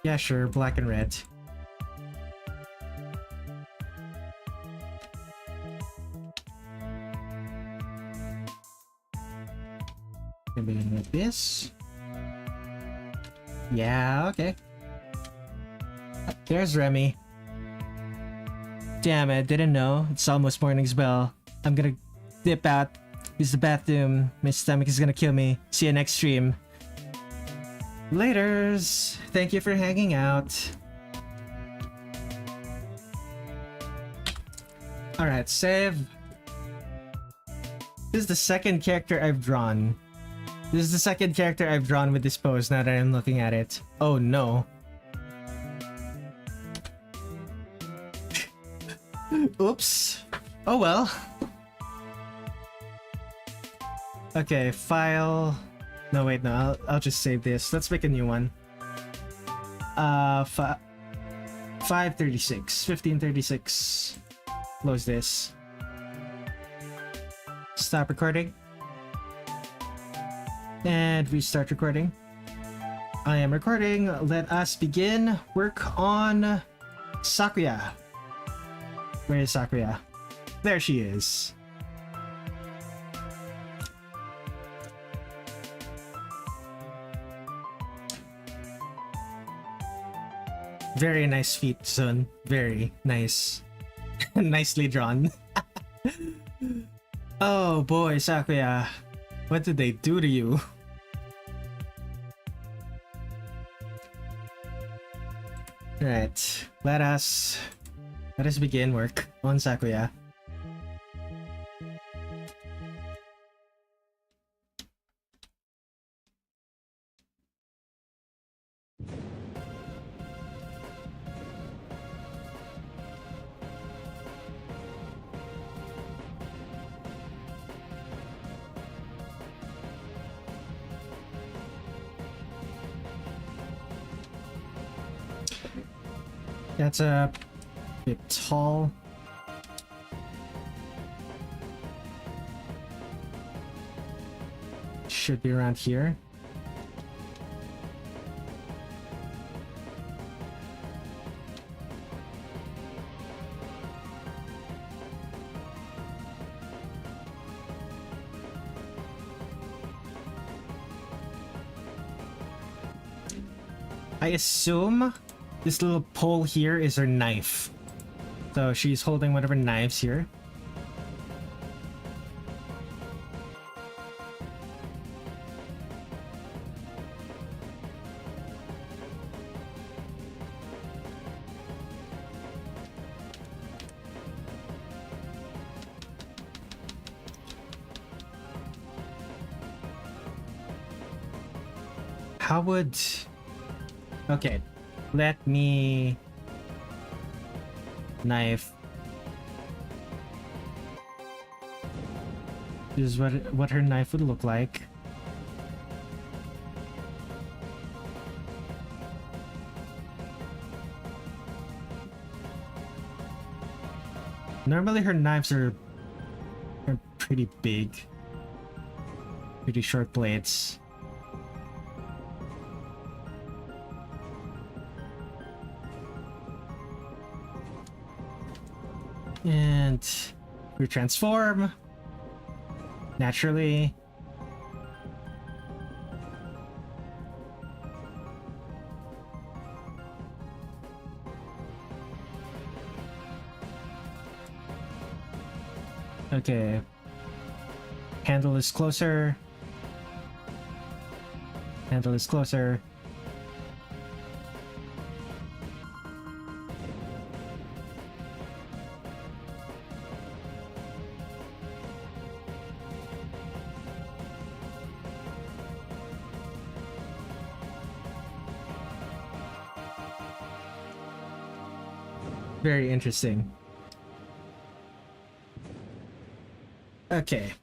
Yeah, sure. Black and red. Maybe like this. Yeah, okay. There's Remy. Damn it, didn't know. It's almost morning's bell. I'm gonna dip out, use the bathroom. My stomach is gonna kill me. See you next stream. Laters! Thank you for hanging out. Alright, save. This is the second character I've drawn. This is the second character I've drawn with this pose now that I'm looking at it. Oh no. Oops. Oh well. Okay, file. No, wait, no, I'll just save this. Let's make a new one. 536, 1536. Close this. Stop recording. And restart recording. I am recording. Let us begin work on Sakuya. Where is Sakuya? There she is. Very nice feet, son. Very nice. Nicely drawn. Oh boy, Sakuya. What did they do to you? Right. Let us begin work on Sakuya. That's a bit tall. Should be around here. I assume this little pole here is her knife. So she's holding one of her knives here. How would... Okay. Let me knife. This is what her knife would look like. Normally her knives are pretty big. Pretty short blades. And we transform naturally. Okay. Handle is closer. Handle is closer. Very interesting. Okay.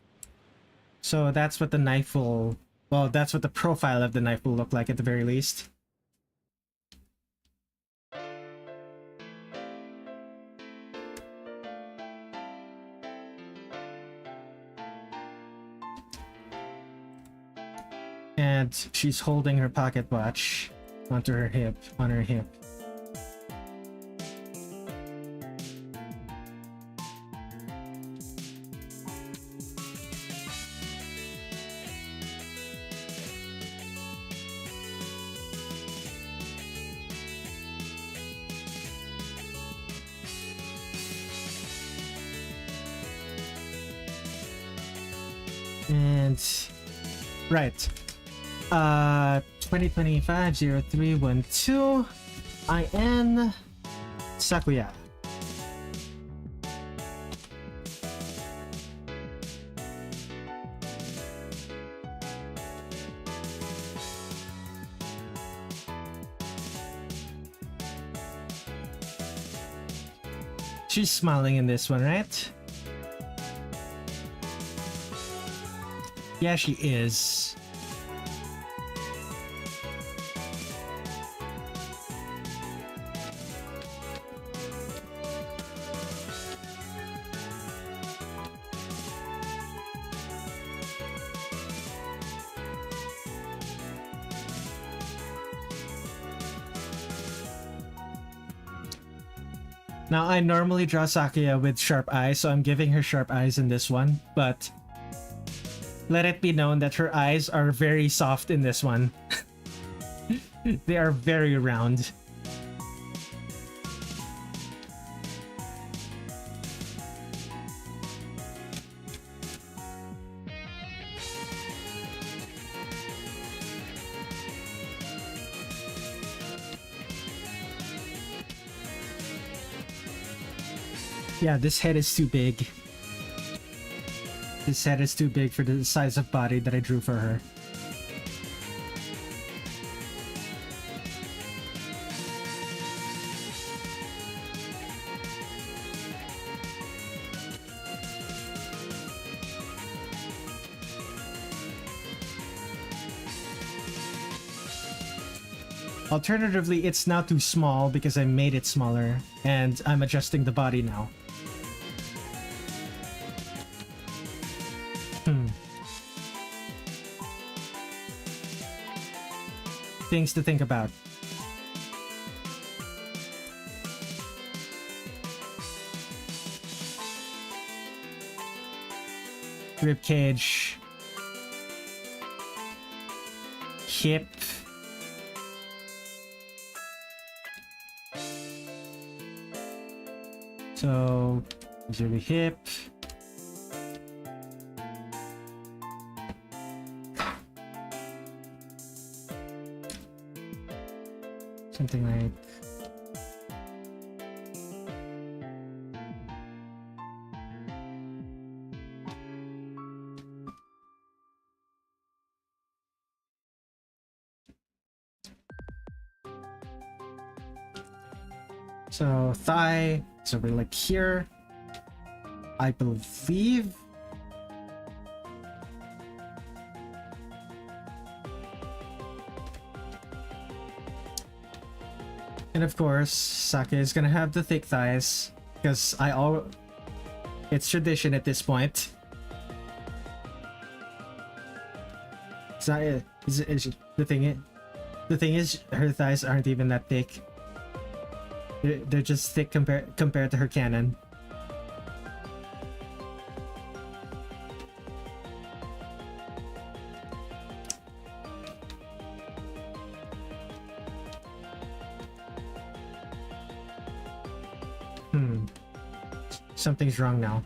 So that's what the knife will... Well, that's what the profile of the knife will look like at the very least. And she's holding her pocket watch onto her hip, on her hip. And right, 2025-0312 IN Sakuya. She's smiling in this one, right? Yeah, she is. Now, I normally draw Sakuya with sharp eyes, so I'm giving her sharp eyes in this one, but let it be known that her eyes are very soft in this one. They are very round. Yeah, this head is too big. This head is too big for the size of body that I drew for her. Alternatively, it's now too small because I made it smaller, and I'm adjusting the body now. Things to think about. Rib cage. Hip. So, these are the hip. Something like so thigh, so we're like here, I believe. And of course, Sake is gonna have the thick thighs, because it's tradition at this point. The thing is, her thighs aren't even that thick. They're just thick compared to her canon. Something's wrong now.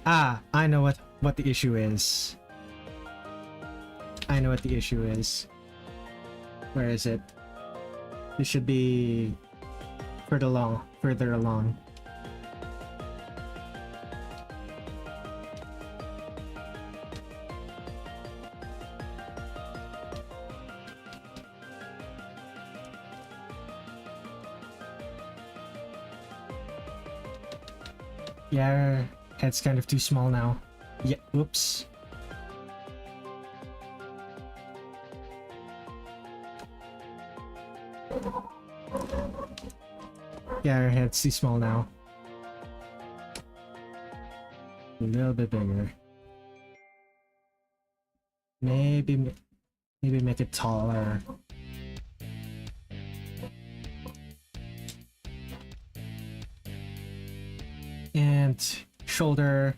Ah, I know what the issue is. I know what the issue is. Where is it? This should be further along. Yeah, her head's kind of too small now. Yeah, oops. Yeah, her head's too small now. A little bit bigger. Maybe make it taller. And shoulder.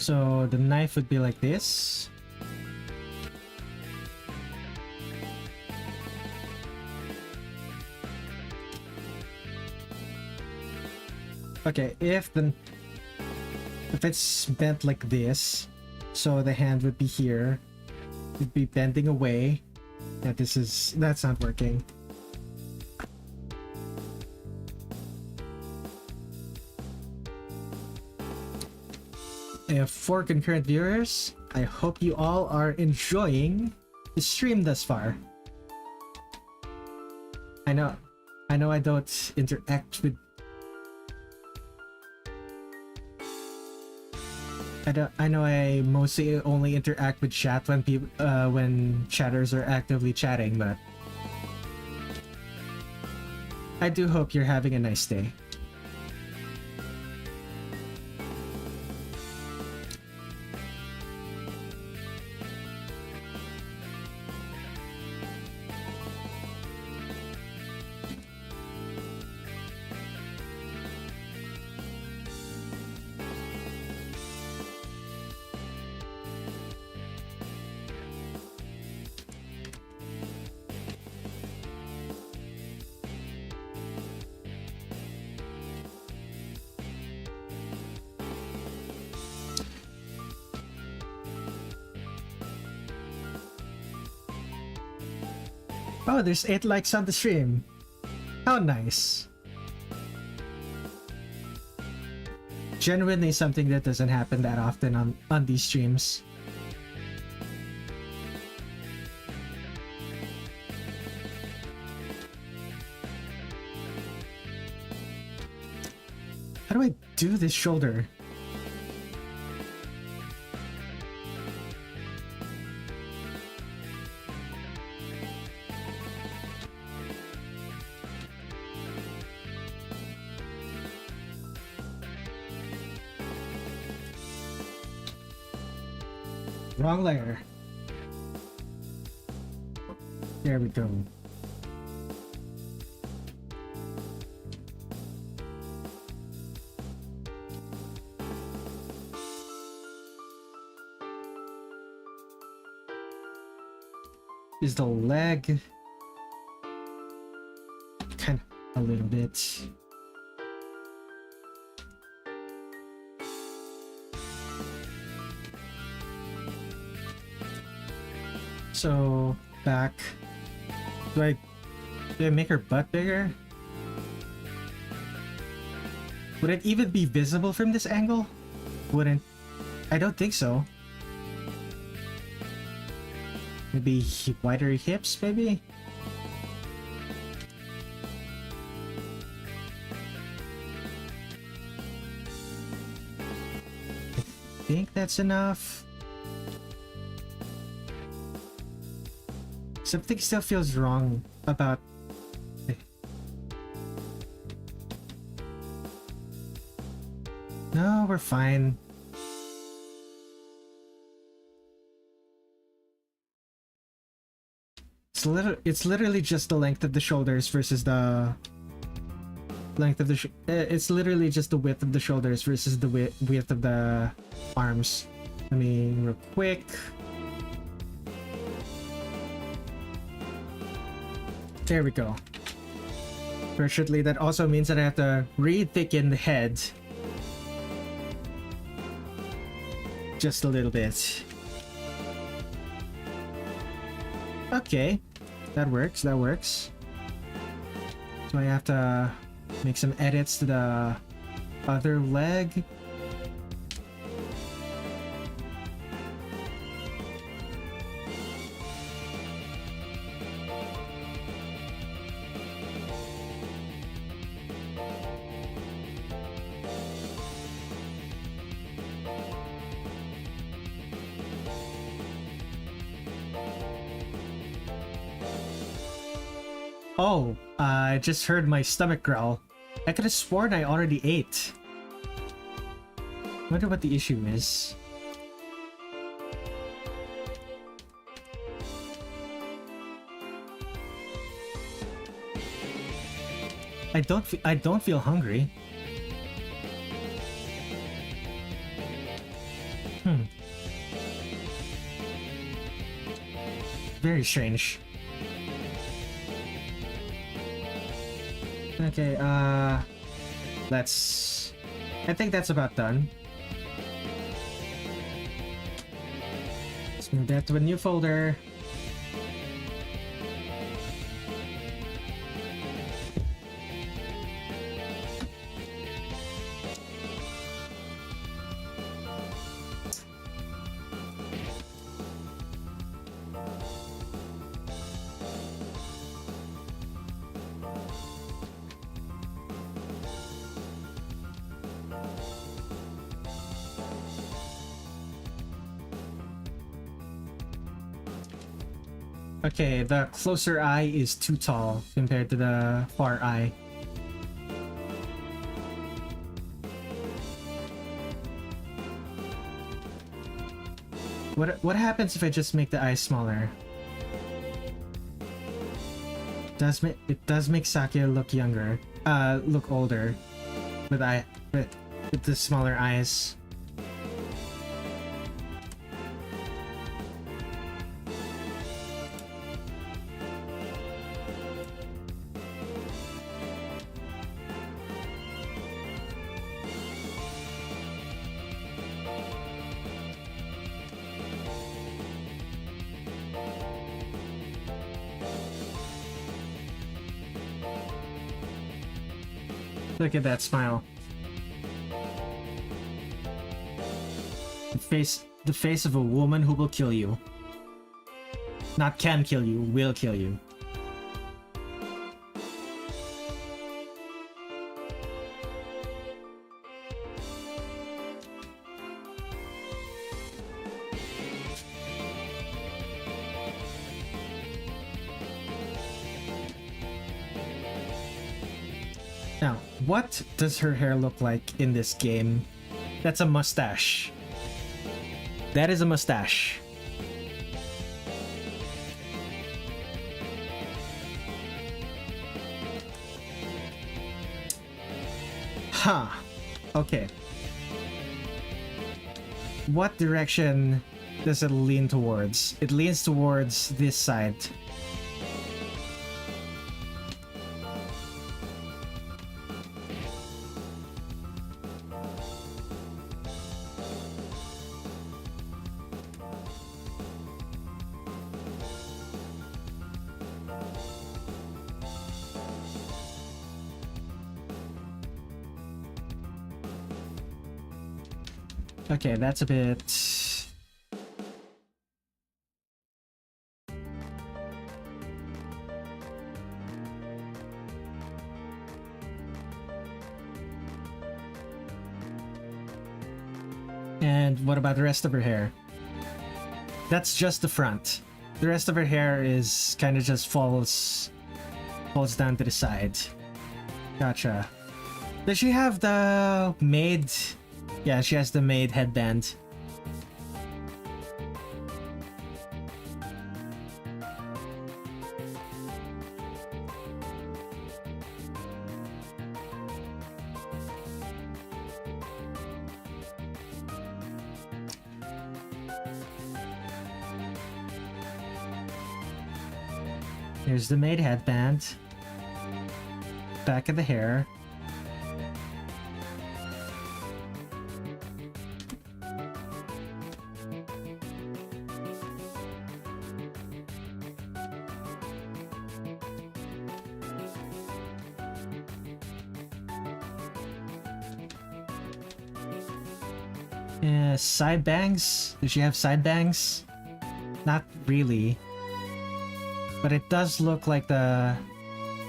So the knife would be like this. Okay, if it's bent like this, so the hand would be here, it'd be bending away. Yeah, that's not working. I have 4 concurrent viewers. I hope you all are enjoying the stream thus far. I know I don't interact with I know I mostly only interact with chat when people when chatters are actively chatting, but I do hope you're having a nice day. Oh, there's 8 likes on the stream. How nice. Genuinely something that doesn't happen that often on these streams. How do I do this shoulder? Wrong layer. There we go. Is the leg kind of a little bit? So back. Do I make her butt bigger? Would it even be visible from this angle? Wouldn't. I don't think so. Maybe wider hips, maybe? I think that's enough. Something still feels wrong about... No, we're fine. It's literally just the length of the shoulders versus the length of the it's literally just the width of the shoulders versus the width of the arms. I mean, real quick. There we go. Fortunately, that also means that I have to re-thicken the head. Just a little bit. Okay. That works, that works. So I have to make some edits to the other leg. Oh, I just heard my stomach growl. I could have sworn I already ate. Wonder what the issue is. I don't feel hungry. Very strange. Okay, let's... I think that's about done. Let's move that to a new folder. Okay, the closer eye is too tall compared to the far eye. What happens if I just make the eye smaller? It does make Sakuya look younger, look older, with the smaller eyes. Look at that smile. The face of a woman who will kill you. Not can kill you, will kill you. Now, what does her hair look like in this game? That's a mustache. That is a mustache. Huh. Okay. What direction does it lean towards? It leans towards this side. Okay, that's a bit... And what about the rest of her hair? That's just the front. The rest of her hair is kind of just falls down to the side. Gotcha. Does she have the maid... Yeah, she has the maid headband. Here's the maid headband. Back of the hair. Side bangs? Does she have side bangs? Not really. But it does look like the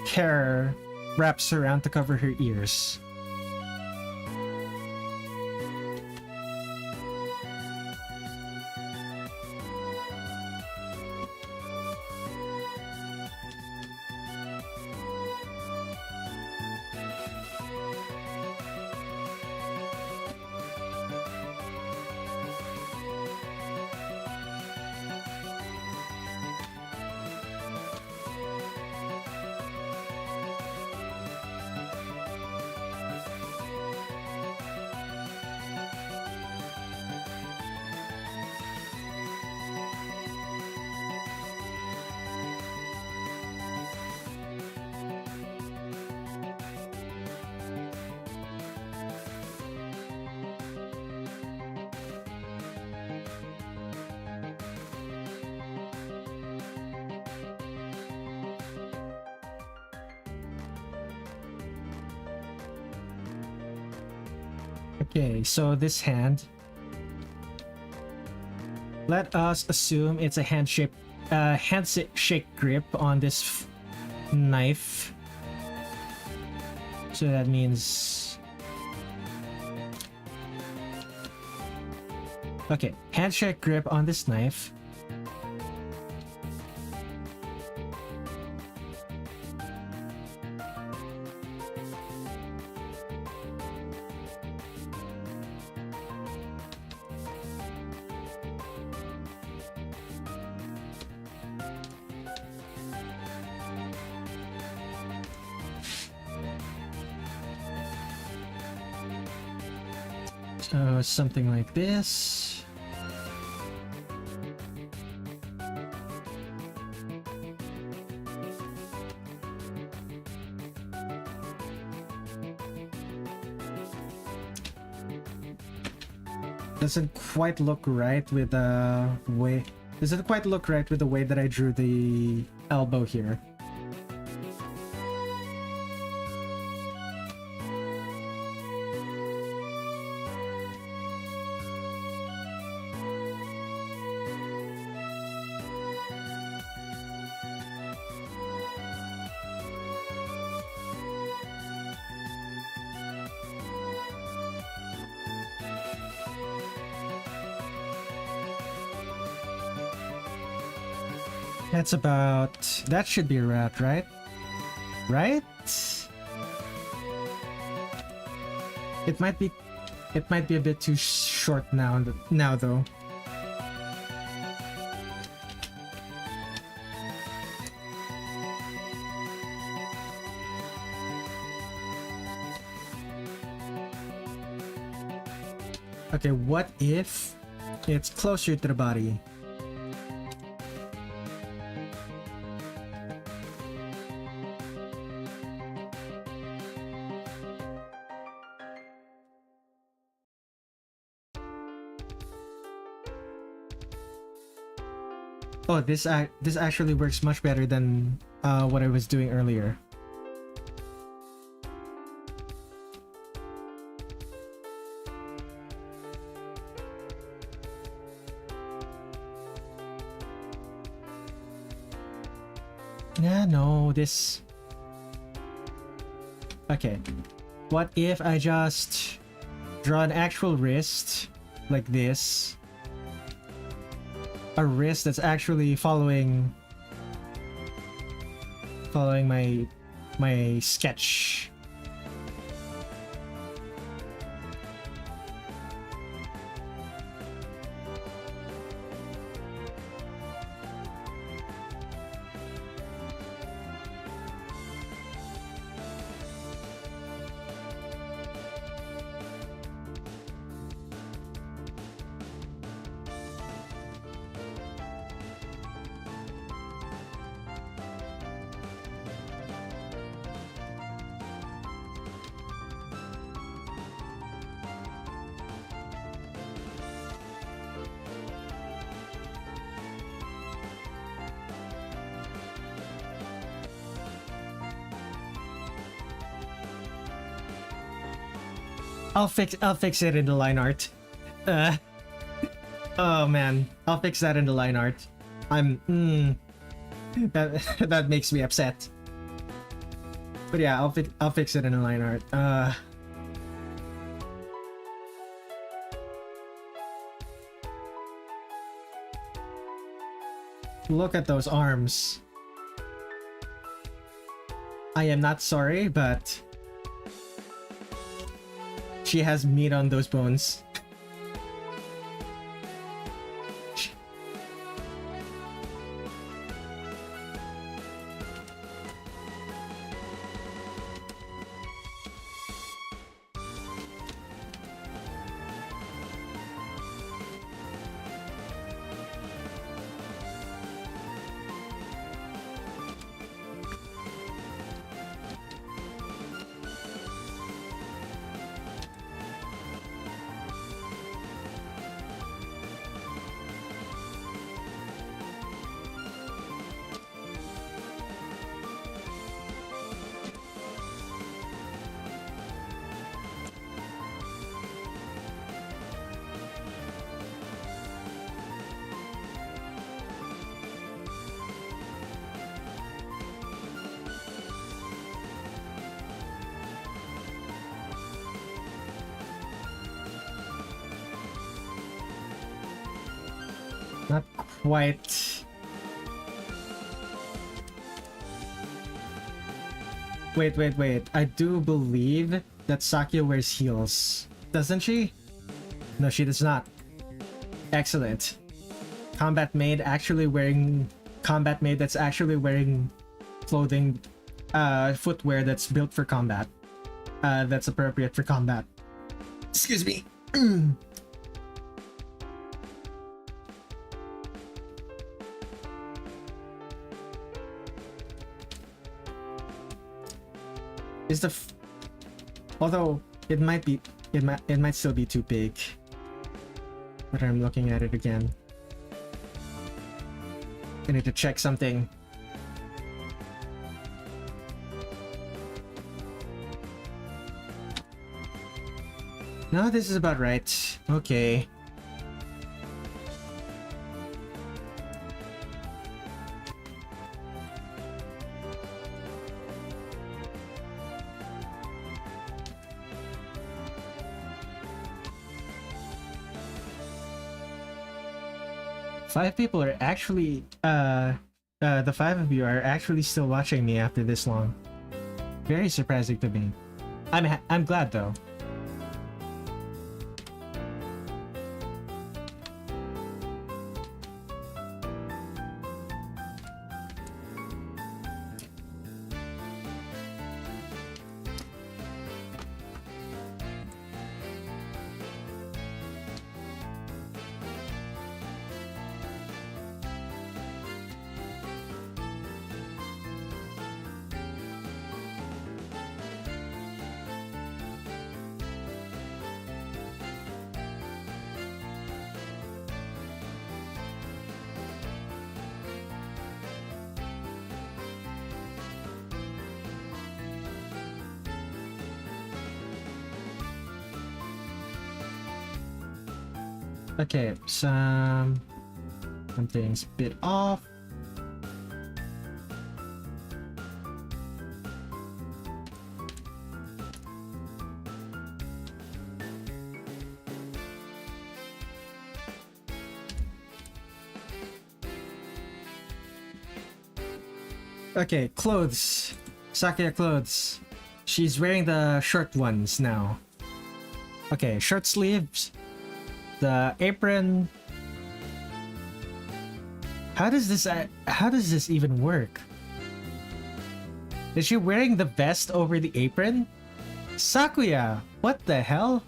hair wraps around to cover her ears. Okay, so this hand. Let us assume it's a handshake grip on this knife. So that means... Okay, handshake grip on this knife. So something like this. Doesn't quite look right with the way. Doesn't quite look right with the way that I drew the elbow here. That's about... That should be a rat, right? Right? It might be a bit too short now though. Okay, what if it's closer to the body? Oh, this actually works much better than what I was doing earlier. Yeah, no, this... Okay. What if I just draw an actual wrist like this? A wrist that's actually following my sketch. I'll fix it in the line art. Oh man, I'll fix that in the line art. That makes me upset. But yeah, I'll fix it in the line art. Look at those arms. I am not sorry, but she has meat on those bones. Not quite. Wait. I do believe that Sakuya wears heels. Doesn't she? No, she does not. Excellent. Combat maid that's actually wearing clothing, footwear that's built for combat. That's appropriate for combat. Excuse me. Although it might still be too big. But I'm looking at it again. I need to check something. No, this is about right. Okay. Five people are actually, the five of you are actually still watching me after this long. Very surprising to me. I'm glad though. Okay, something's a bit off. Okay, clothes. Sakuya clothes. She's wearing the short ones now. Okay, short sleeves. The apron. How does this even work? Is she wearing the vest over the apron? Sakuya, what the hell?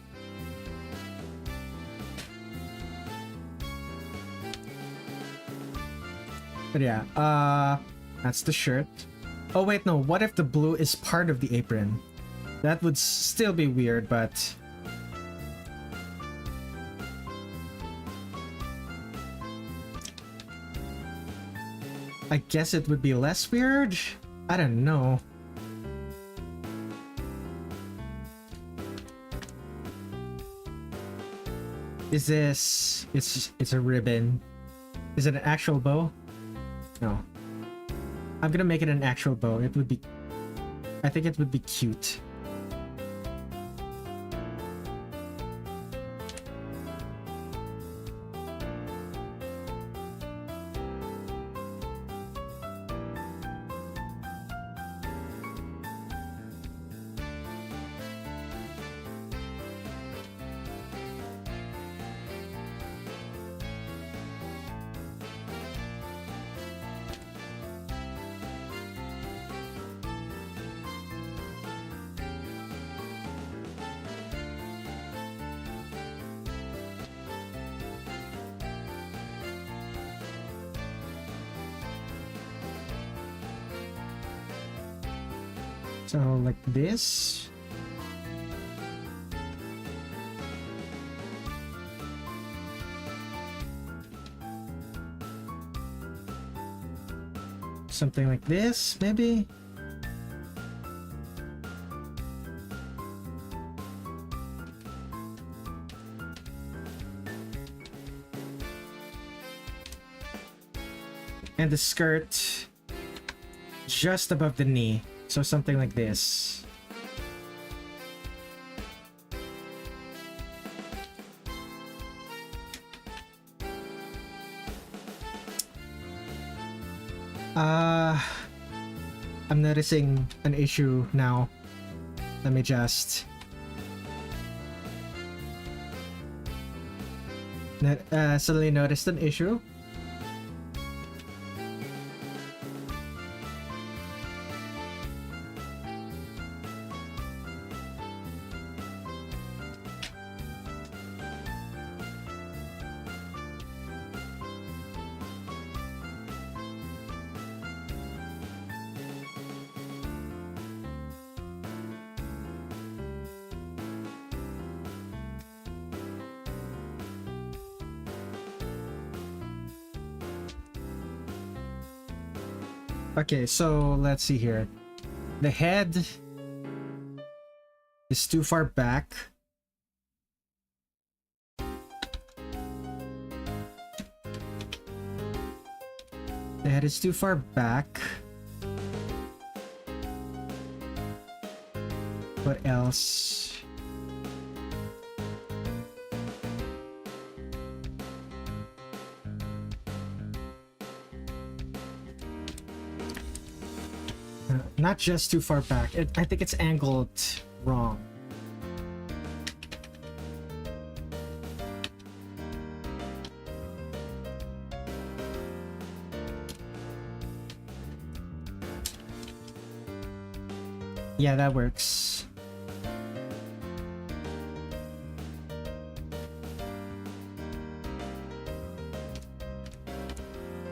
But yeah, that's the shirt. Oh wait, no, what if the blue is part of the apron? That would still be weird, but... I guess it would be less weird? I don't know. Is this... It's a ribbon. Is it an actual bow? No. I'm gonna make it an actual bow. It would be... I think it would be cute. So, like this. Something like this, maybe? And the skirt just above the knee. So something like this. Uh, I'm noticing an issue now. Let me just... suddenly noticed an issue. Okay, so let's see here. The head is too far back. The head is too far back. What else? Not just too far back. I think it's angled wrong. Yeah, that works.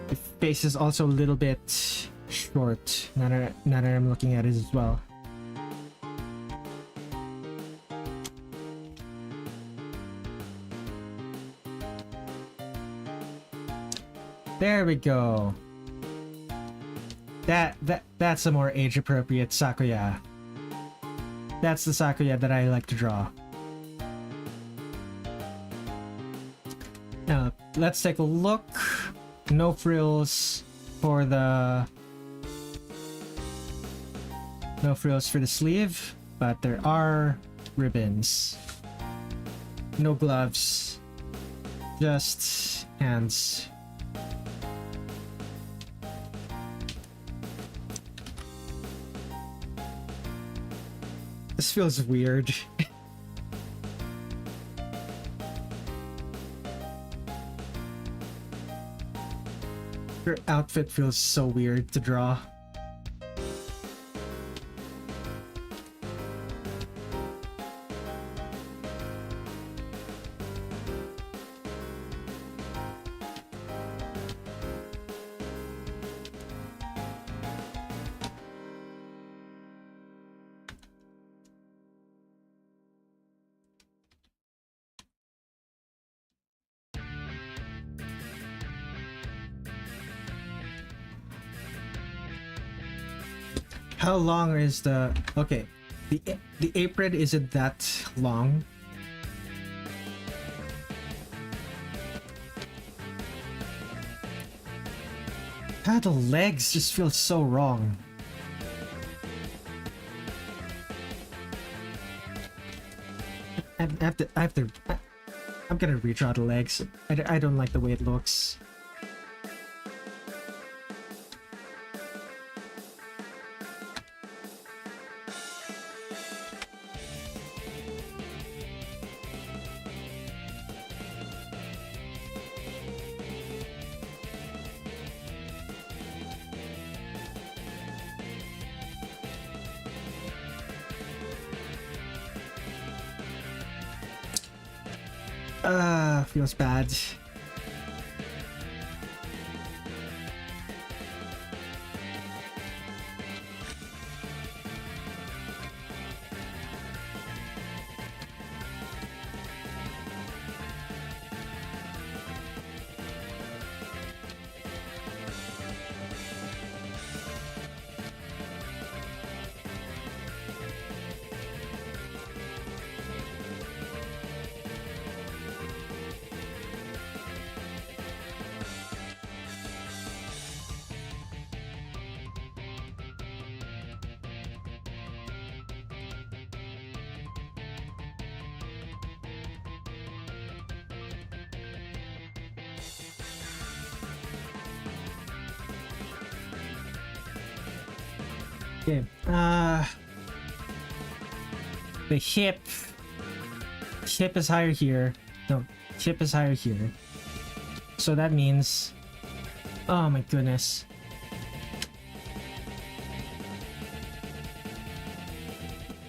The face is also a little bit short, now that I'm looking at it as well. There we go. That's a more age-appropriate Sakuya. That's the Sakuya that I like to draw. Now, let's take a look. No frills for the... No frills for the sleeve, but there are ribbons. No gloves. Just hands. This feels weird. Your outfit feels so weird to draw. How long is the... Okay, the apron isn't that long. The legs just feel so wrong. I'm gonna redraw the legs. I don't like the way it looks. Feels bad. Okay. The hip is higher here. No, hip is higher here. So that means, oh my goodness.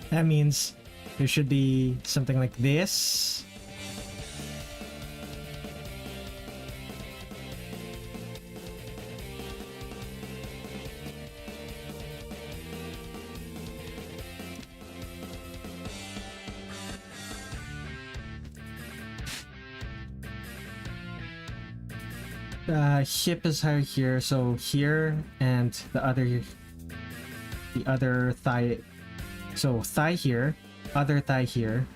That means there should be something like this. Hip is higher here, so here and the other thigh. So thigh here, other thigh here.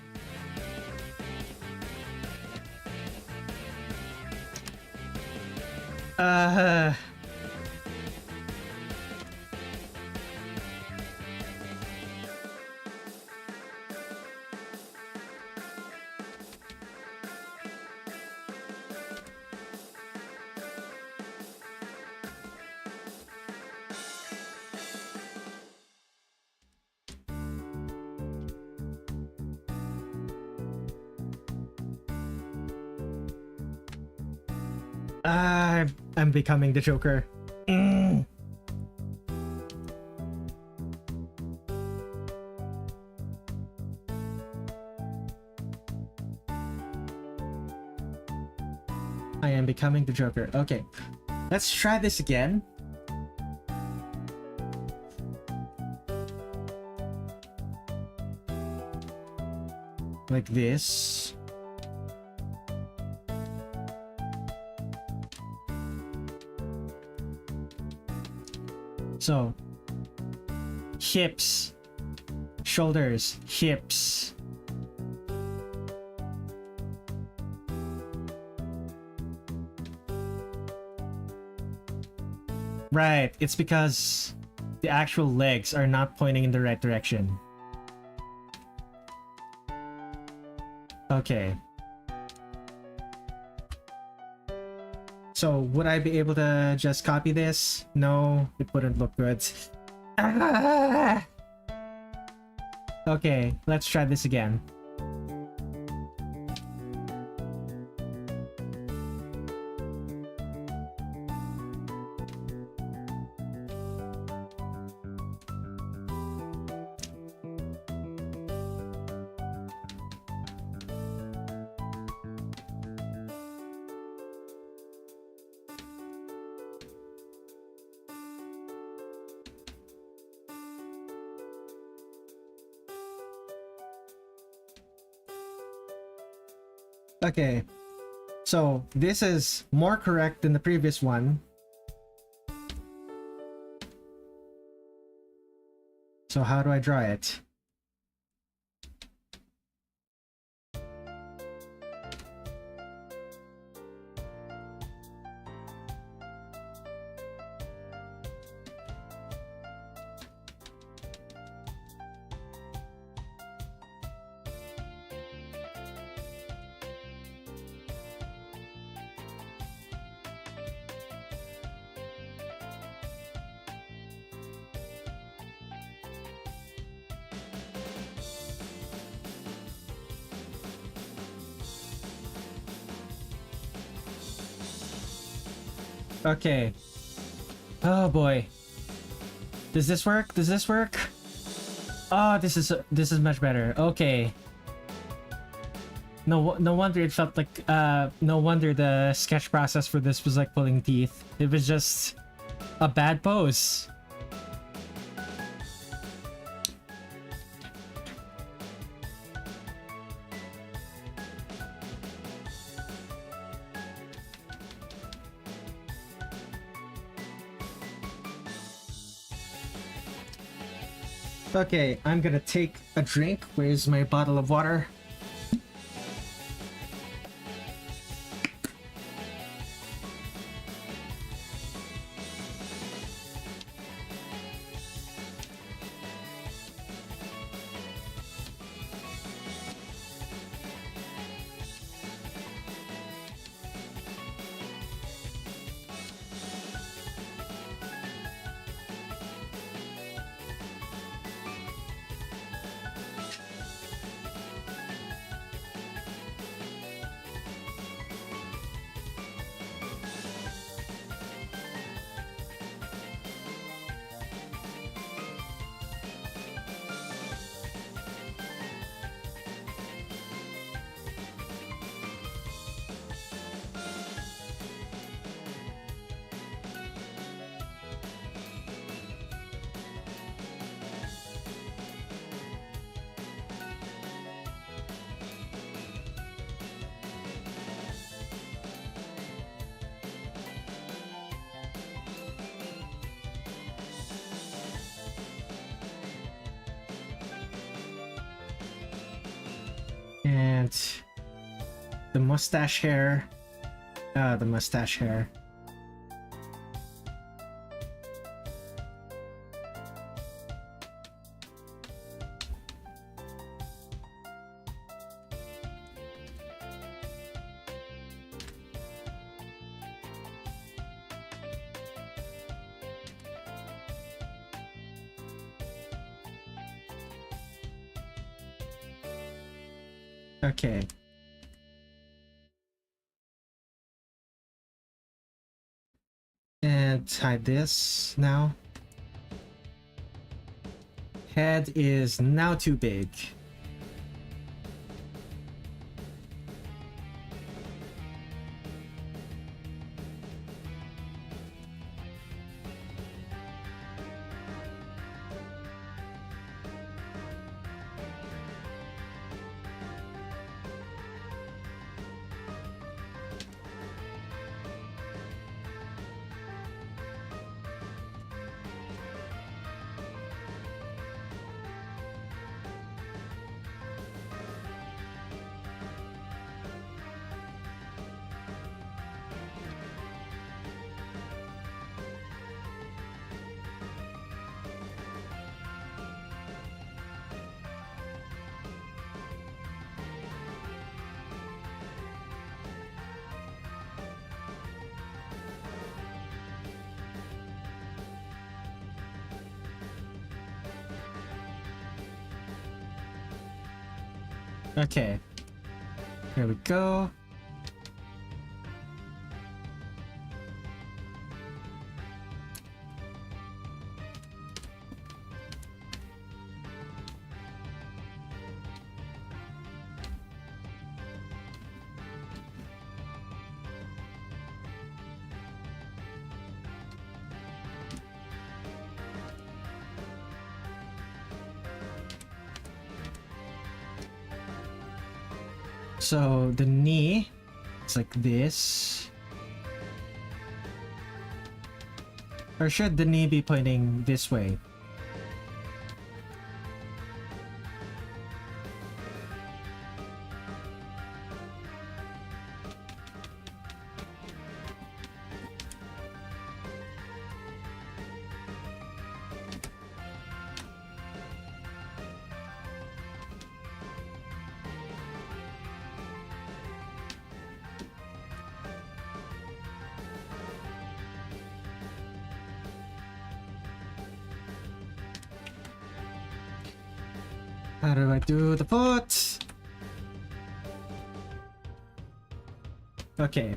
I'm becoming the Joker. I am becoming the Joker. Okay, let's try this again. Like this. So, hips, shoulders, hips. Right, it's because the actual legs are not pointing in the right direction. Okay. So, would I be able to just copy this? No, it wouldn't look good. Ah! Okay, let's try this again. Okay, so this is more correct than the previous one. So how do I draw it? Okay. Oh boy. Does this work? Does this work? Oh, this is much better. Okay. No wonder it felt like no wonder the sketch process for this was like pulling teeth. It was just a bad pose. Okay, I'm gonna take a drink. Where's my bottle of water? And the mustache hair. The mustache hair. Okay. And hide this now. Head is now too big. Okay, here we go. So the knee is like this. Or should the knee be pointing this way? How do I do the foot? Okay,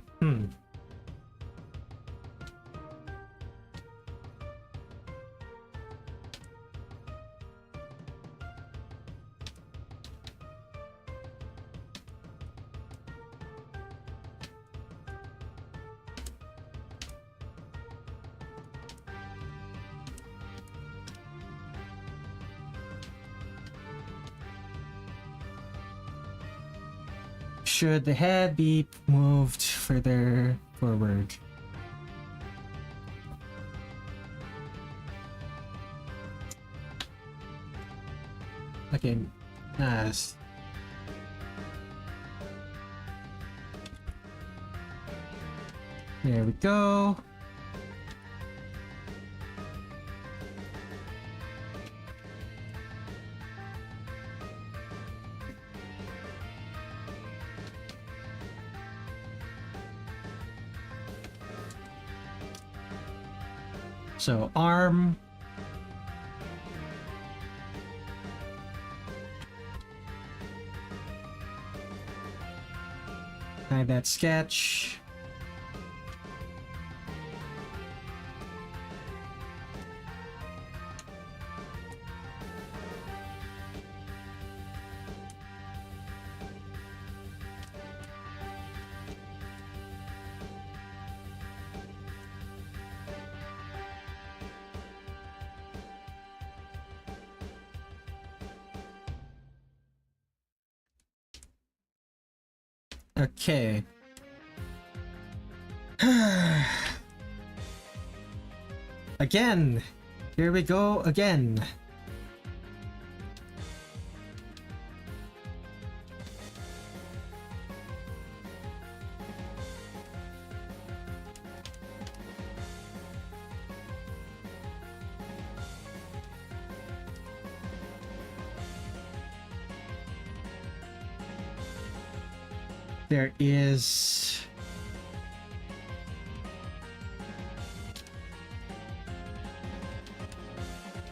Should the head be moved further forward? Okay, nice. There we go. So arm. Hide that sketch. Okay. Again. Here we go again. there is...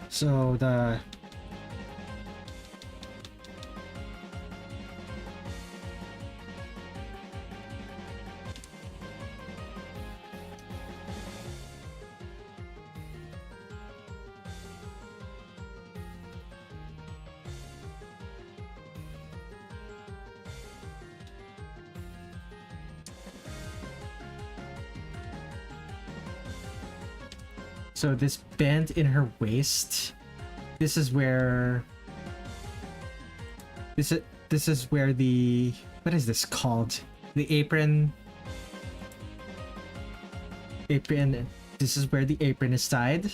So the... So this band in her waist, this is where this is where the, what is this called? The apron. This is where the apron is tied.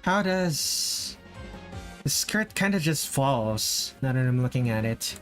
How does the skirt kind of just falls now that I'm looking at it?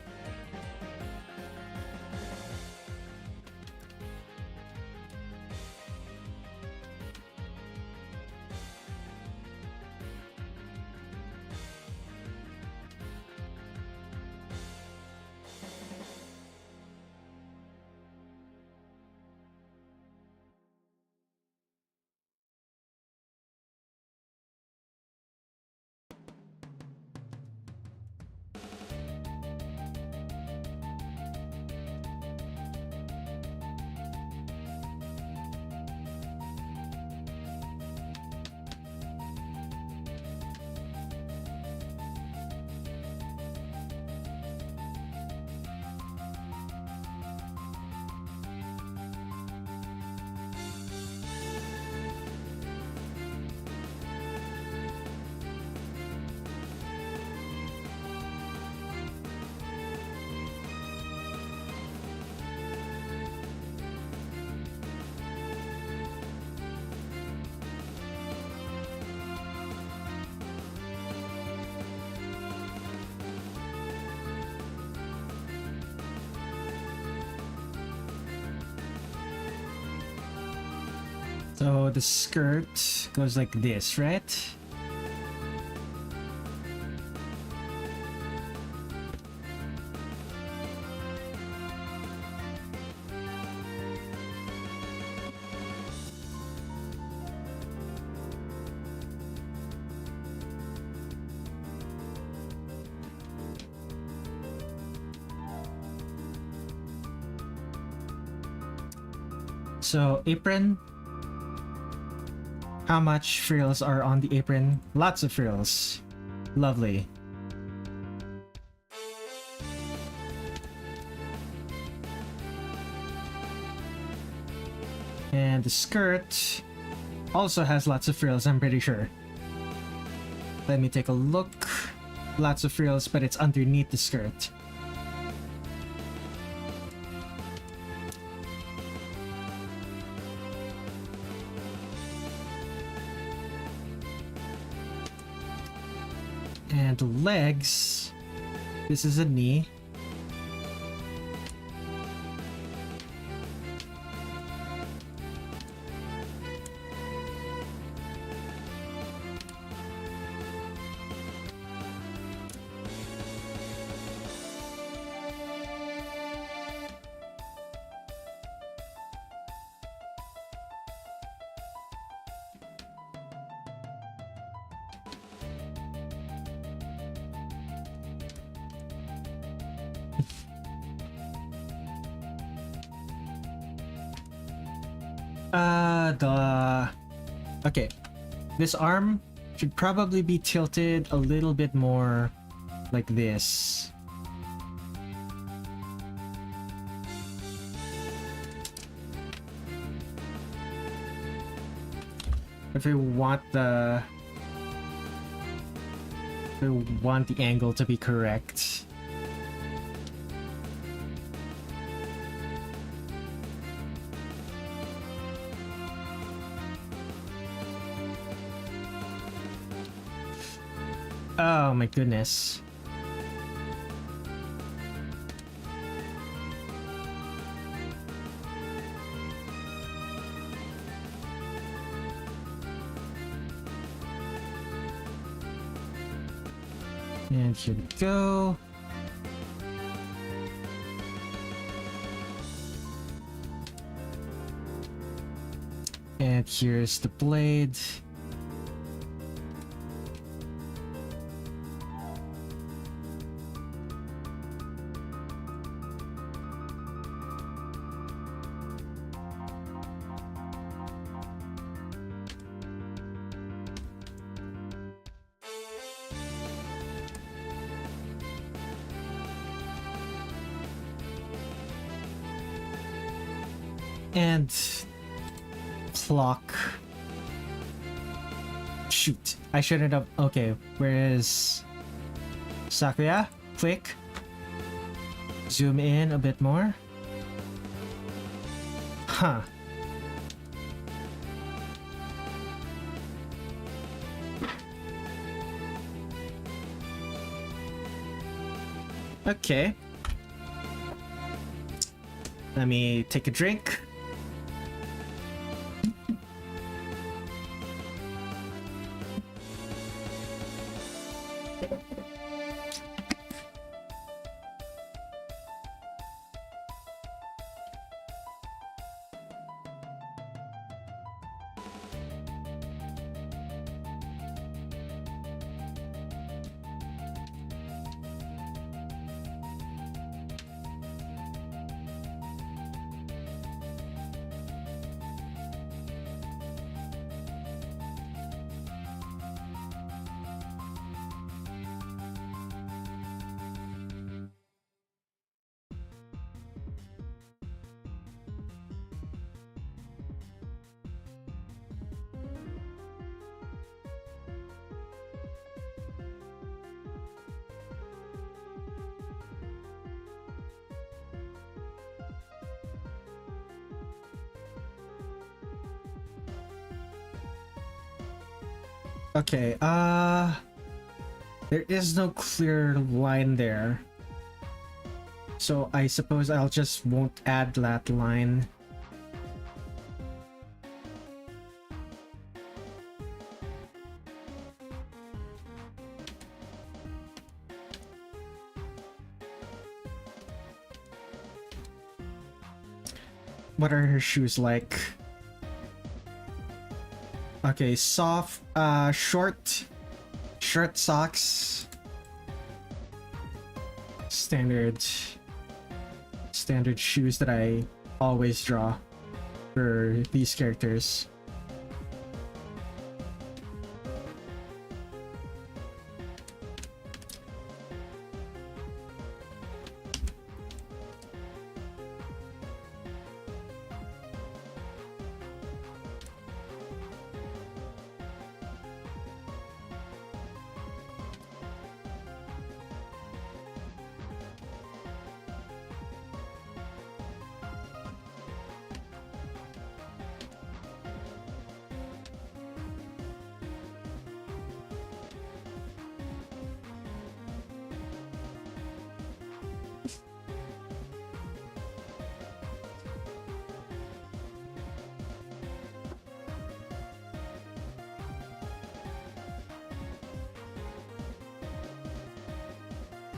So the skirt goes like this, right? So apron. How much frills are on the apron? Lots of frills. Lovely. And the skirt also has lots of frills, I'm pretty sure. Let me take a look. Lots of frills, but it's underneath the skirt. And legs, this is a knee. Okay, this arm should probably be tilted a little bit more like this. If we want the angle to be correct. Oh my goodness. And here we go. And here's the blade. And clock. Shoot, I shouldn't have. Okay, where is Sakuya? Quick. Zoom in a bit more. Huh. Okay. Let me take a drink. Okay, there is no clear line there. So I suppose I'll just won't add that line. What are her shoes like? Okay, soft, short socks. Standard shoes that I always draw for these characters.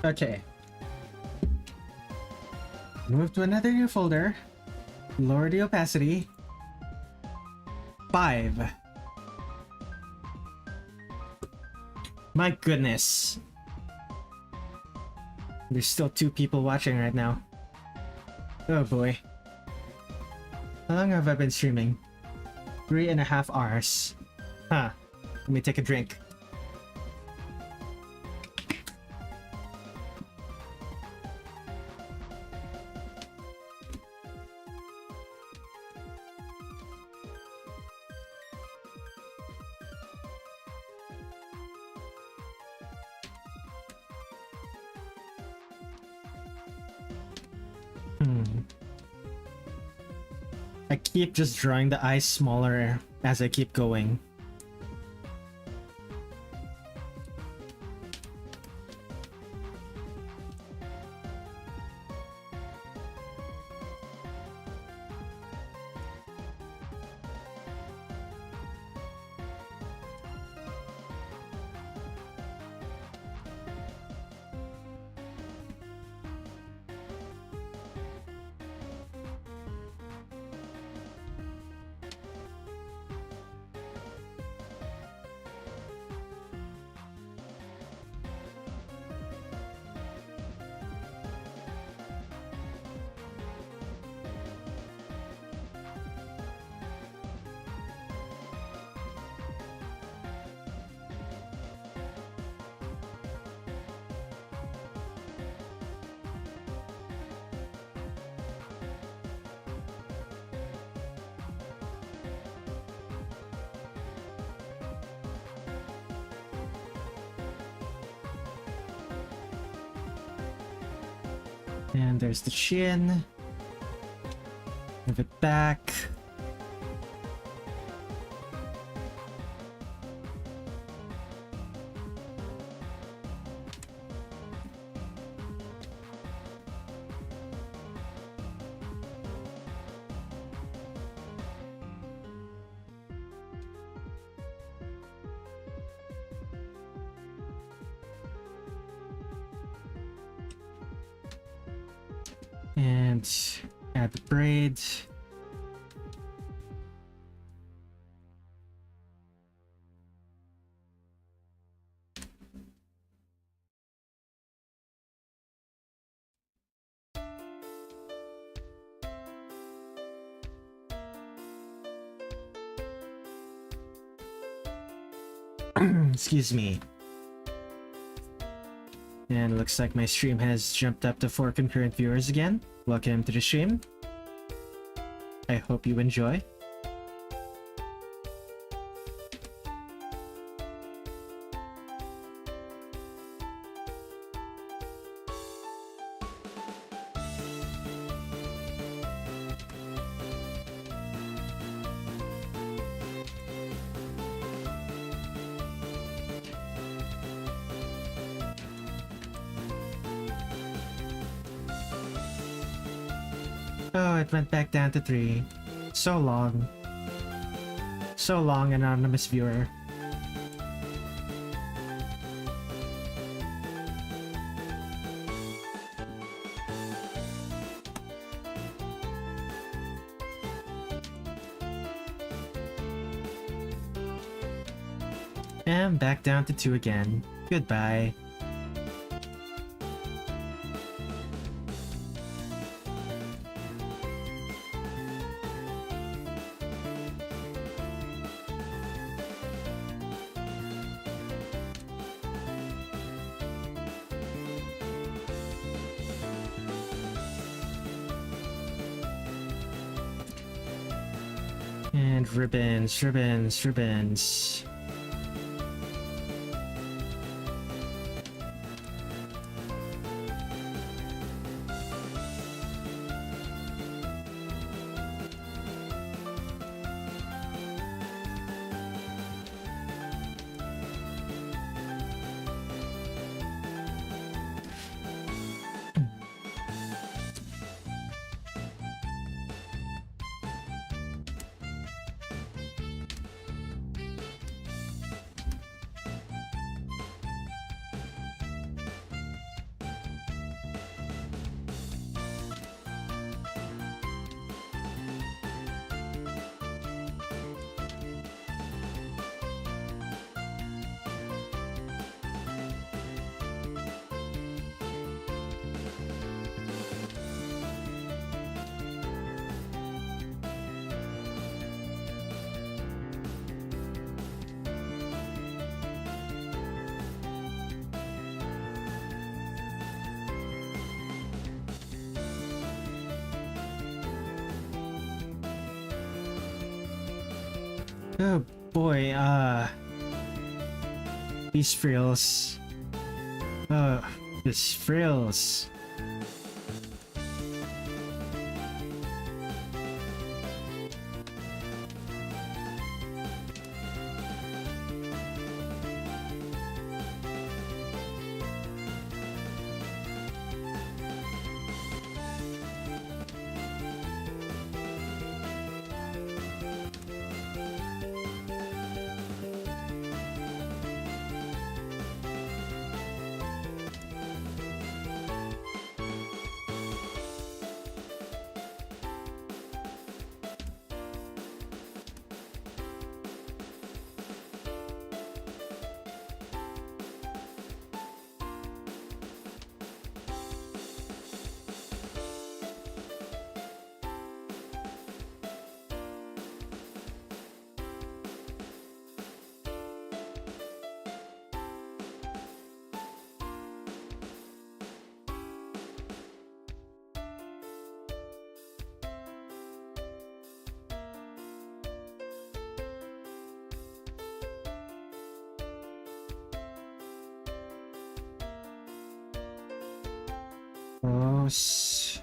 Okay. Move to another new folder. Lower the opacity. 5. My goodness. There's still 2 people watching right now. Oh boy. How long have I been streaming? 3.5 hours. Huh. Let me take a drink. I keep just drawing the eyes smaller as I keep going. And there's the chin. Move it back. And add the braids. Excuse me. And it looks like my stream has jumped up to 4 concurrent viewers again. Welcome to the stream. I hope you enjoy. Oh, it went back down to 3. So long. So long, anonymous viewer. And back down to 2 again. Goodbye. And ribbons, ribbons, ribbons. Oh boy, these frills. These frills. Oh. house.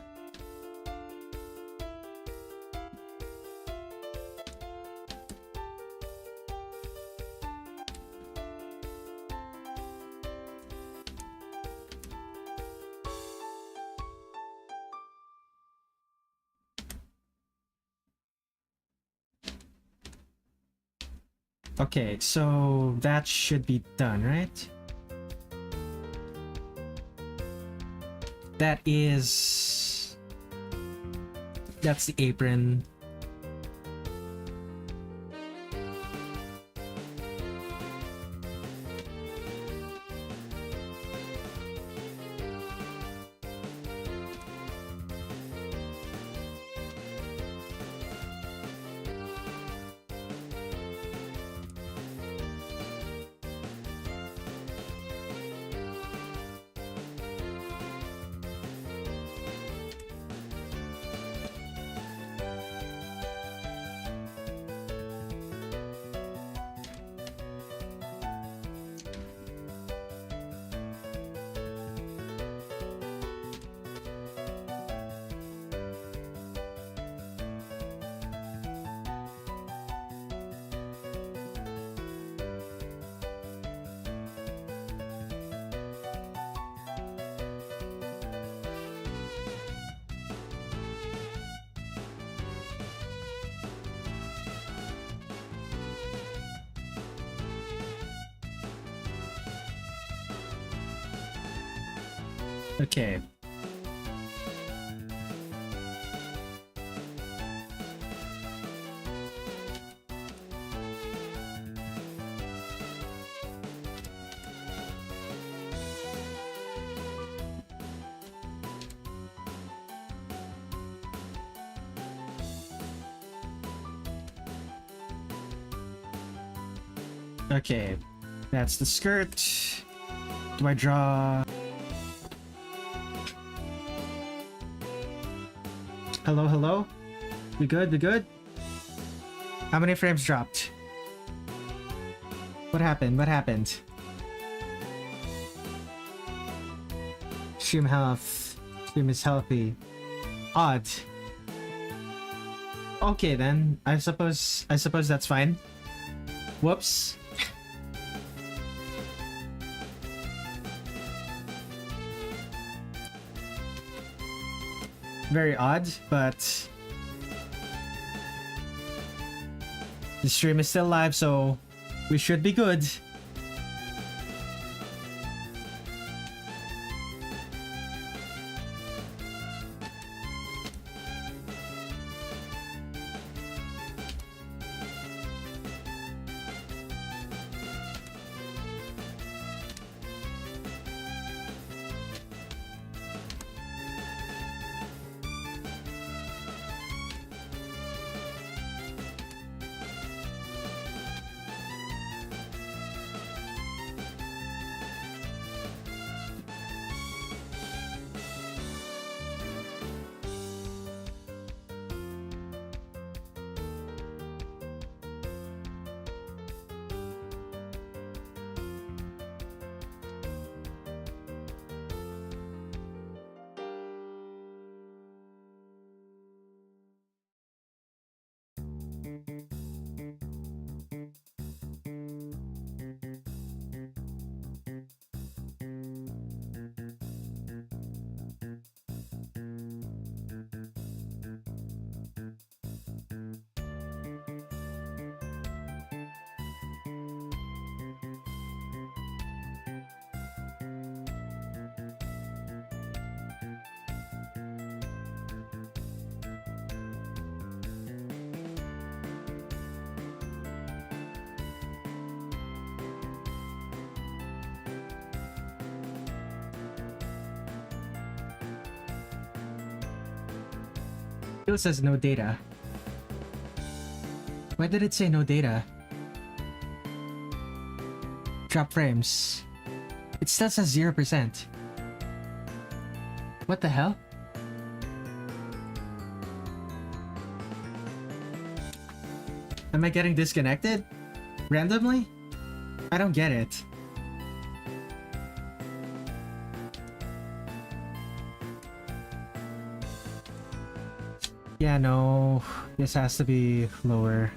Okay, so that should be done, right? That's the apron. Okay. Okay, that's the skirt. Do I draw? Hello, hello? We good? We good? How many frames dropped? What happened? What happened? Stream health. Stream is healthy. Odd. Okay then. I suppose that's fine. Whoops. Very odd, but the stream is still live, so we should be good. Still says no data. Why did it say no data? Drop frames. It still says 0%. What the hell? Am I getting disconnected? Randomly? I don't get it. Yeah, no. This has to be lower.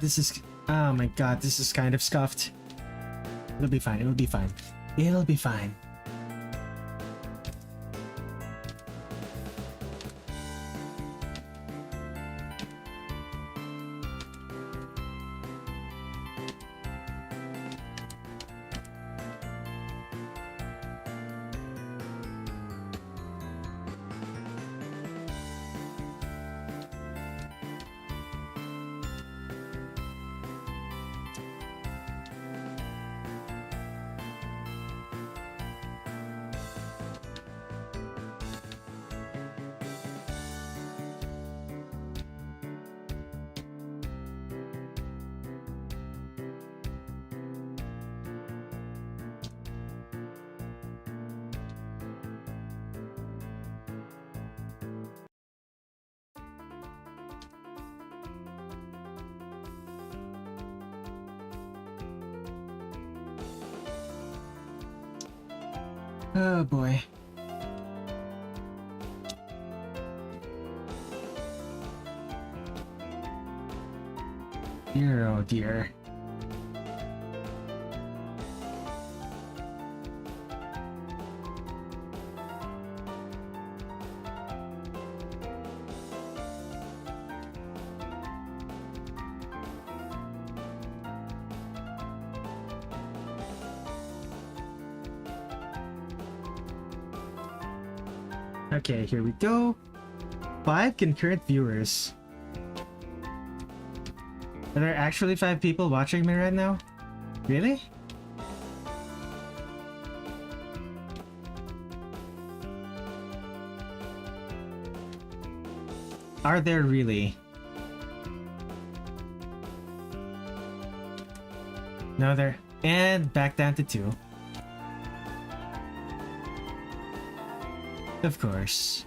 This is... Oh my god, this is kind of scuffed. It'll be fine, it'll be fine. It'll be fine. Oh boy. Dear, oh dear. Okay, here we go. 5 concurrent viewers. Are there actually 5 people watching me right now? Really? Are there really? No, there. And back down to 2. Of course.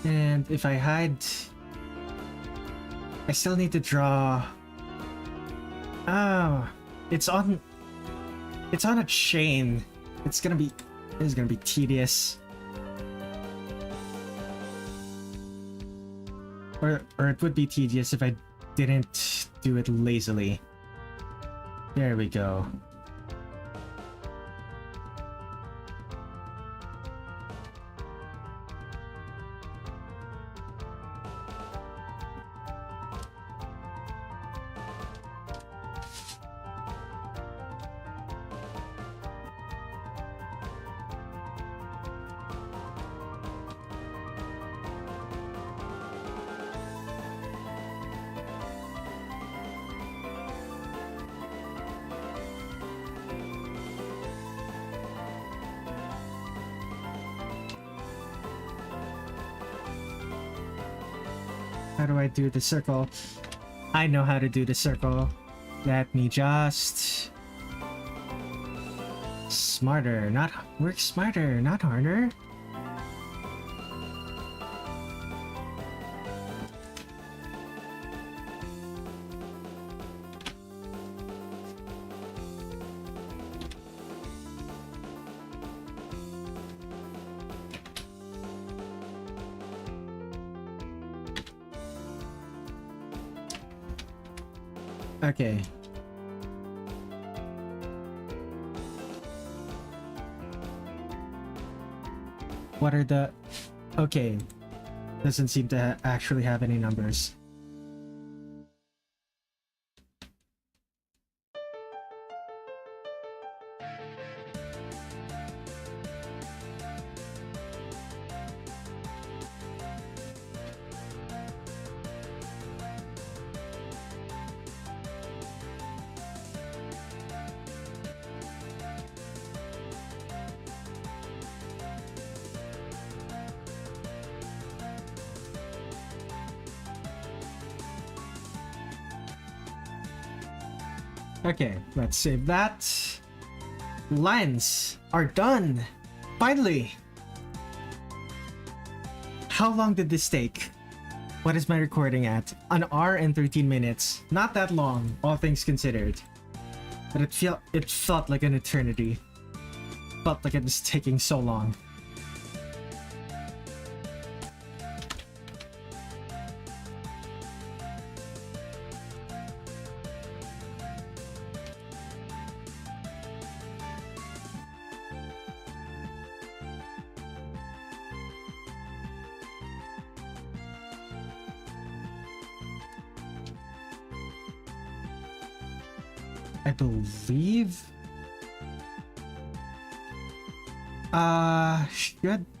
And if I hide... I still need to draw... Oh, it's on a chain. This is gonna be tedious. Or it would be tedious if I didn't do it lazily. There we go. How do I do the circle? I know how to do the circle. Let me just... Work smarter, not harder. Okay. What are the... Okay. Doesn't seem to actually have any numbers. Okay, let's save that. Lines are done! Finally! How long did this take? What is my recording at? An hour and 13 minutes. Not that long, all things considered. But it felt like an eternity. Felt like it was taking so long. I believe...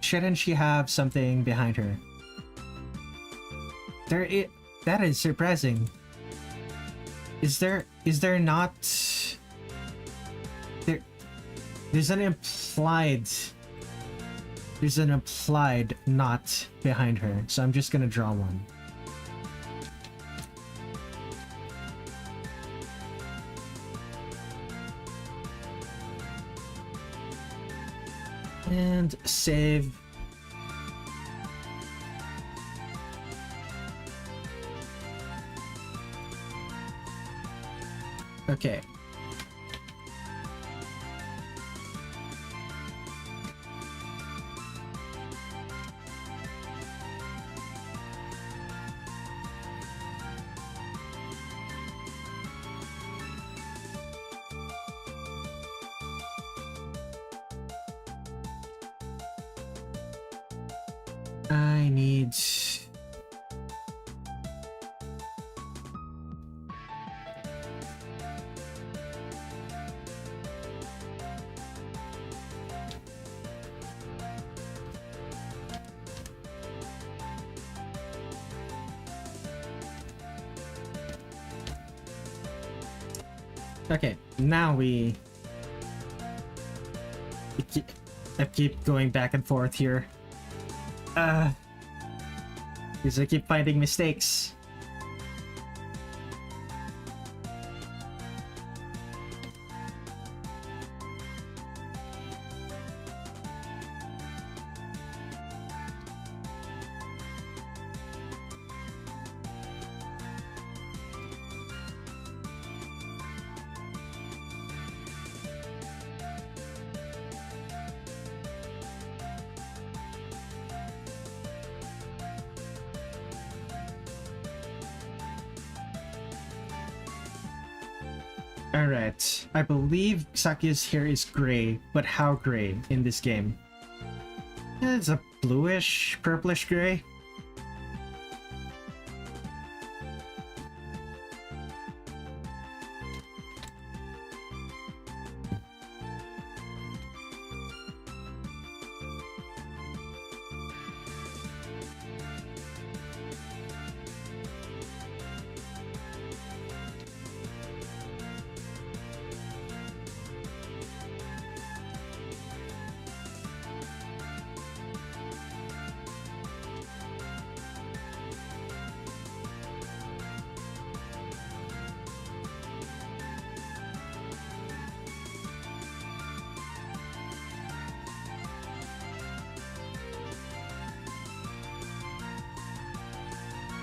shouldn't she have something behind her? That is surprising. Is there not... There's an implied knot behind her, so I'm just gonna draw one. And save. Okay. I need... Okay, now I keep going back and forth here. Because I keep finding mistakes. Alright, I believe Sakuya's hair is gray, but how gray in this game? It's a bluish, purplish gray.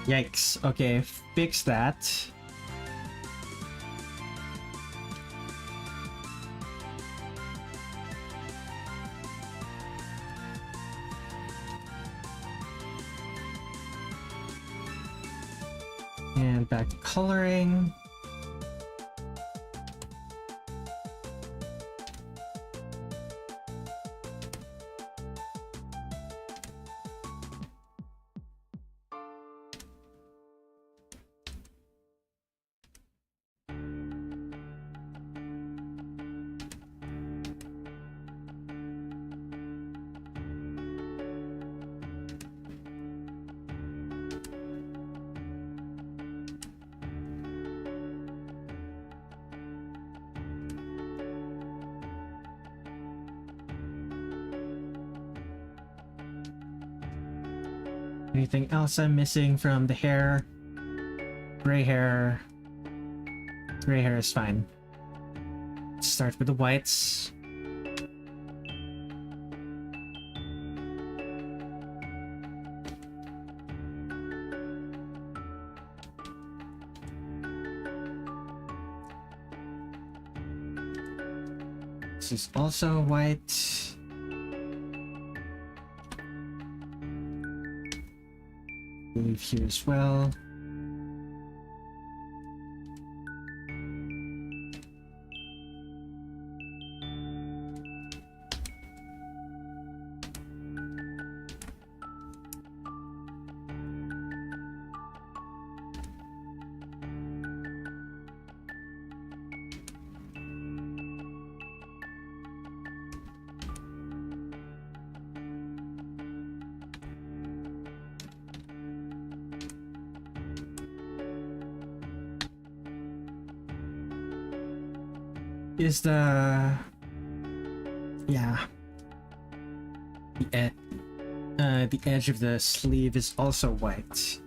Yikes. Okay, fix that. And back to coloring. Anything else I'm missing from the hair? Gray hair. Gray hair is fine. Start with the whites. This is also white. Leave here as well. Is the the edge of the sleeve is also white.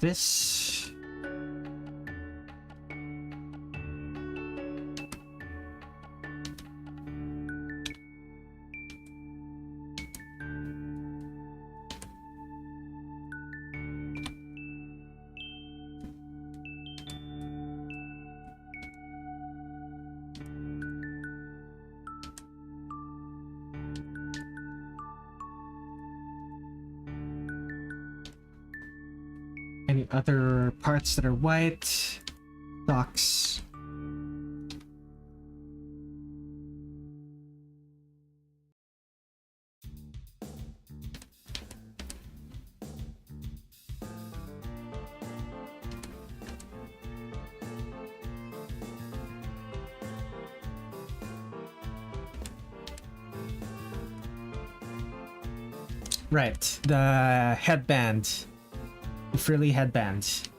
This. Any other parts that are white? Socks. Right, the headband. The frilly headband.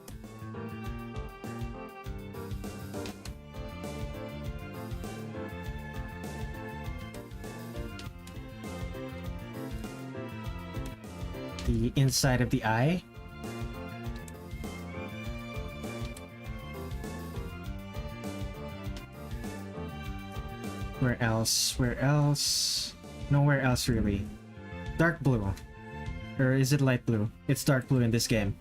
The inside of the eye. Where else? Where else? Nowhere else really. Dark blue. Or is it light blue? It's dark blue in this game.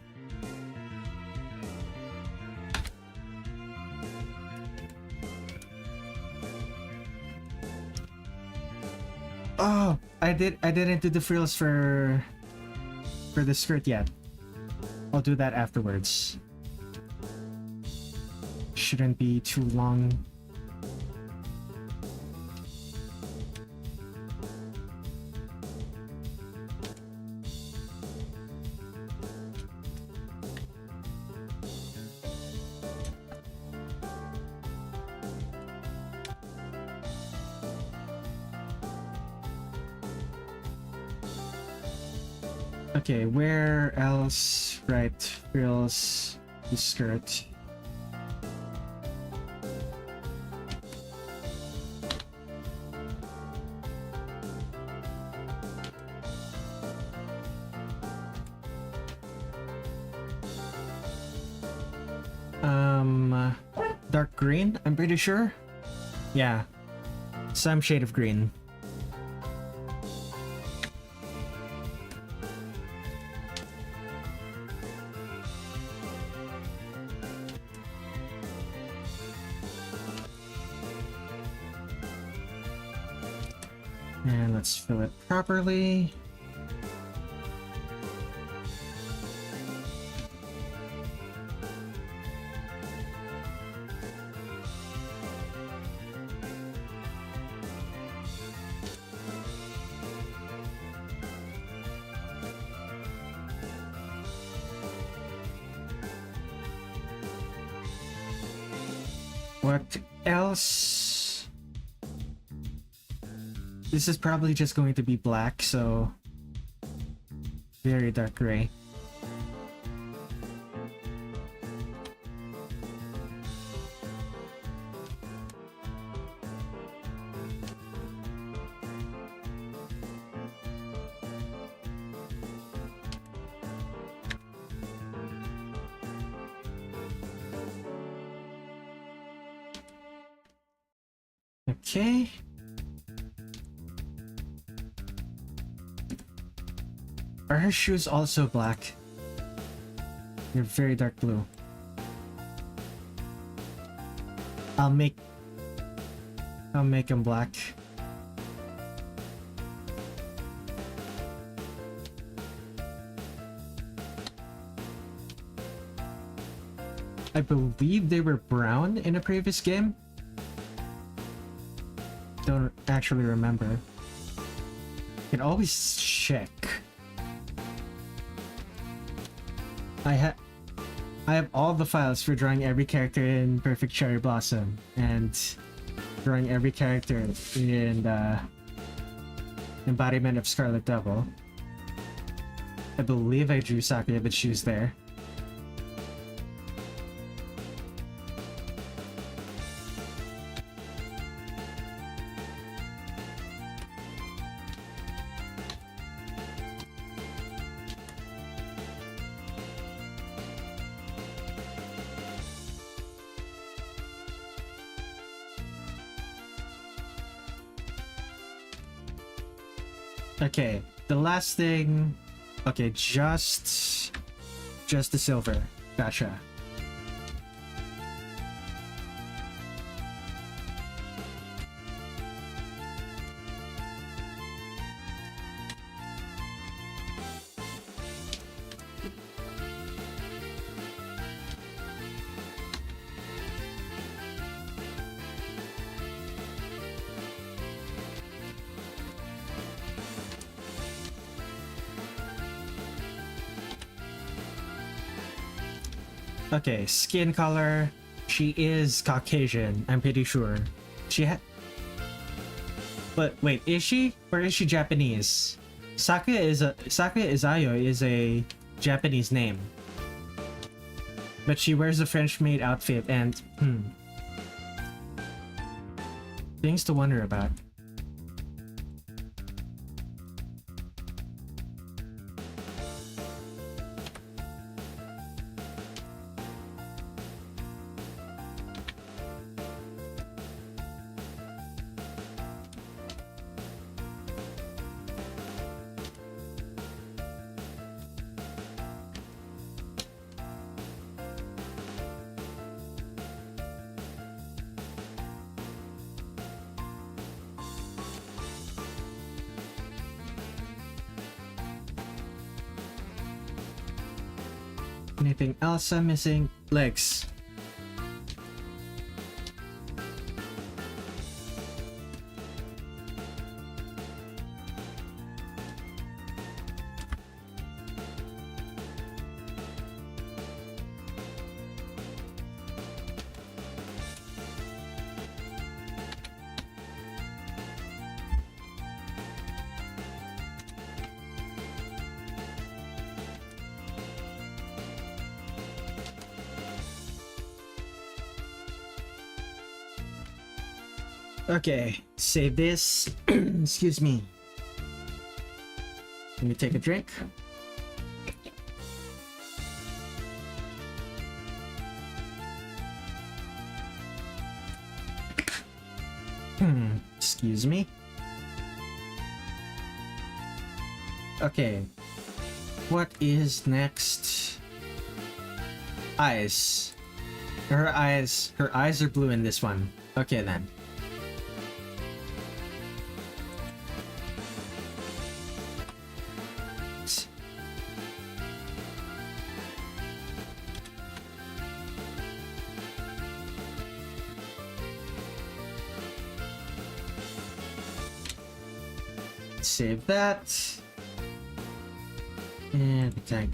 Oh, I didn't do the frills for the skirt yet. I'll do that afterwards. Shouldn't be too long. Okay, where else? Right, frills, the skirt. Dark green, I'm pretty sure. Yeah, some shade of green. And let's fill it properly. What else? This is probably just going to be black, so very dark gray. Okay. Are her shoes also black? They're very dark blue. I'll make them black. I believe they were brown in a previous game. Don't actually remember. Can always check. I have all the files for drawing every character in Perfect Cherry Blossom and drawing every character in the embodiment of Scarlet Devil. I believe I drew Sakuya with shoes there. Okay, the last thing. Okay, just the silver. Gotcha. Okay, skin color. She is Caucasian, I'm pretty sure. But wait, is she? Or is she Japanese? Sakuya Izayoi is a Japanese name. But she wears a French-made outfit and... things to wonder about. Anything else I'm missing? Legs. Okay, save this. Excuse me. Let me take a drink. Excuse me. Okay. What is next? Eyes. Her eyes are blue in this one. Okay then. Save that. And attack.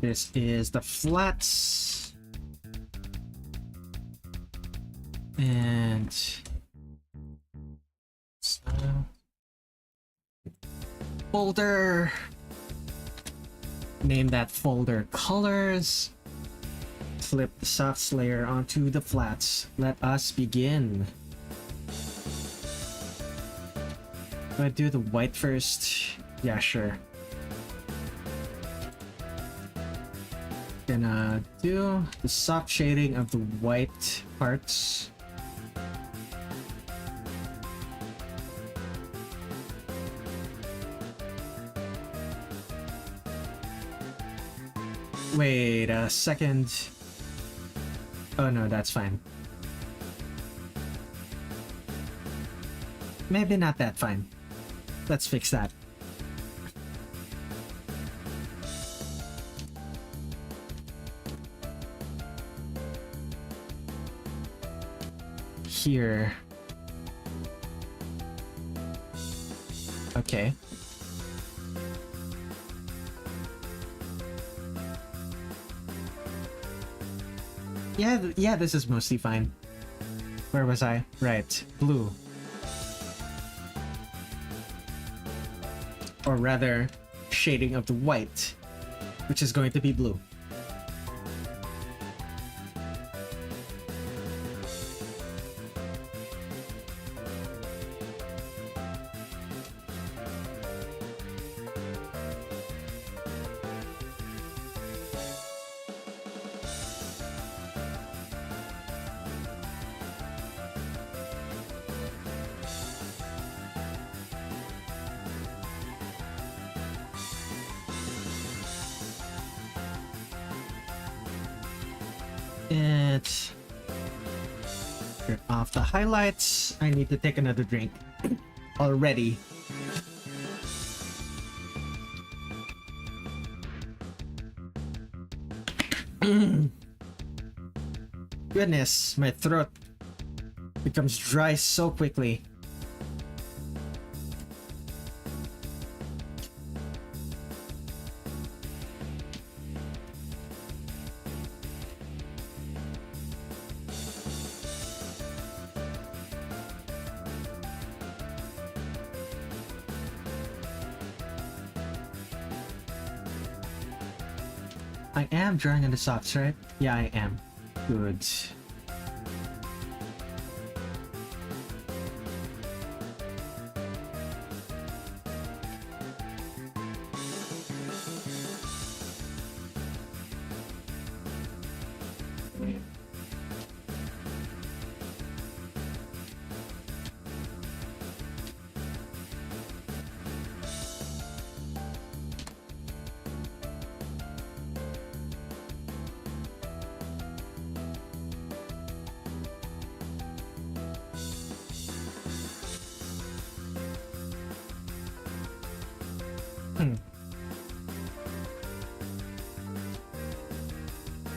This is the flats. And folder. Name that folder colors. Flip the softs layer onto the flats. Let us begin. Do I do the white first? Yeah, sure. Gonna do the soft shading of the white parts. Wait a second. Oh no, that's fine. Maybe not that fine. Let's fix that. Here. Okay. Yeah, this is mostly fine. Where was I? Right, blue. Or rather, shading of the white, which is going to be blue. Turn off the highlights. I need to take another drink already. Goodness, my throat becomes dry so quickly. I am drawing on the socks, right? Yeah, I am. Good.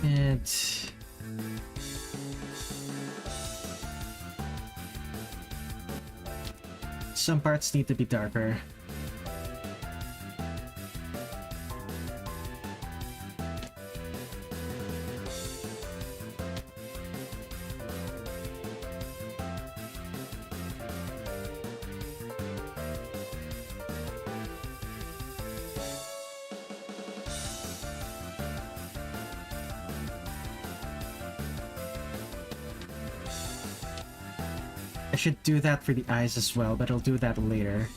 And some parts need to be darker. I should do that for the eyes as well, but I'll do that later.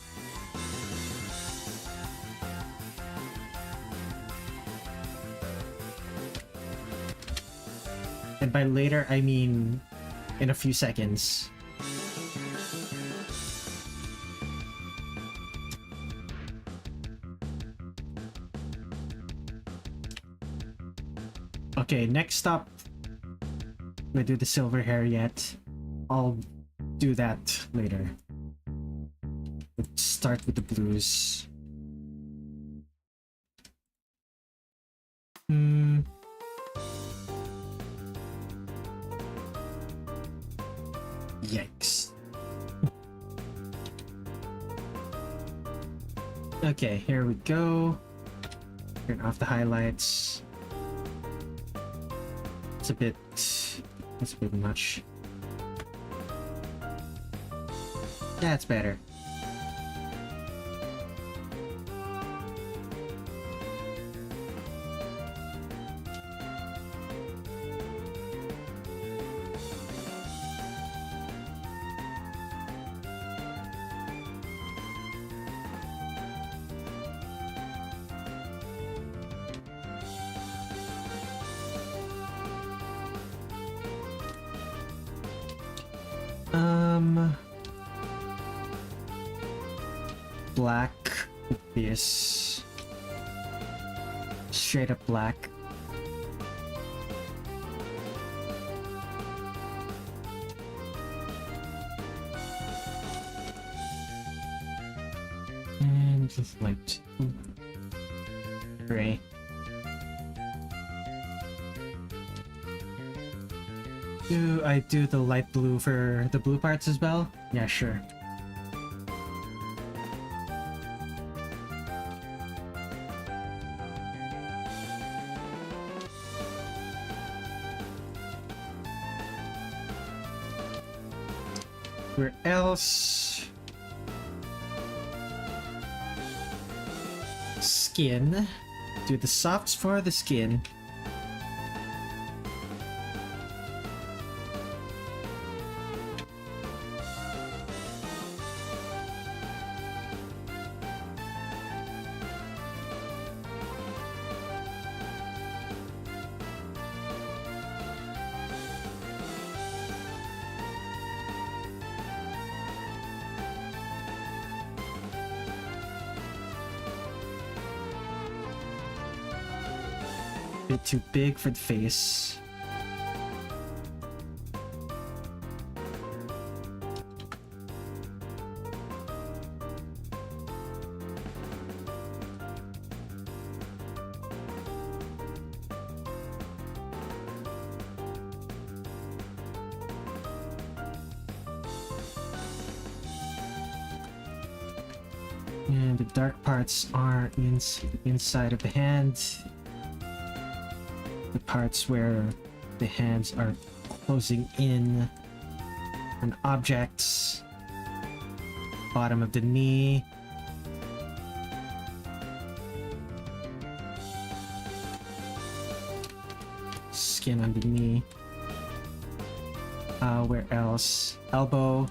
And by later, I mean in a few seconds. Okay, next up, we do the silver hair yet. I'll do that later. Let's start with the blues. Yikes. Okay, here we go. Turn off the highlights. It's a bit much. That's better. Black with this. Straight up black. And just like gray. Do I do the light blue for the blue parts as well? Yeah, sure. Where else? Skin. Do the softs for the skin. Bit too big for the face. And the dark parts are inside of the hand. The parts where the hands are closing in on objects. Bottom of the knee. Skin on the knee. Where else? Elbow.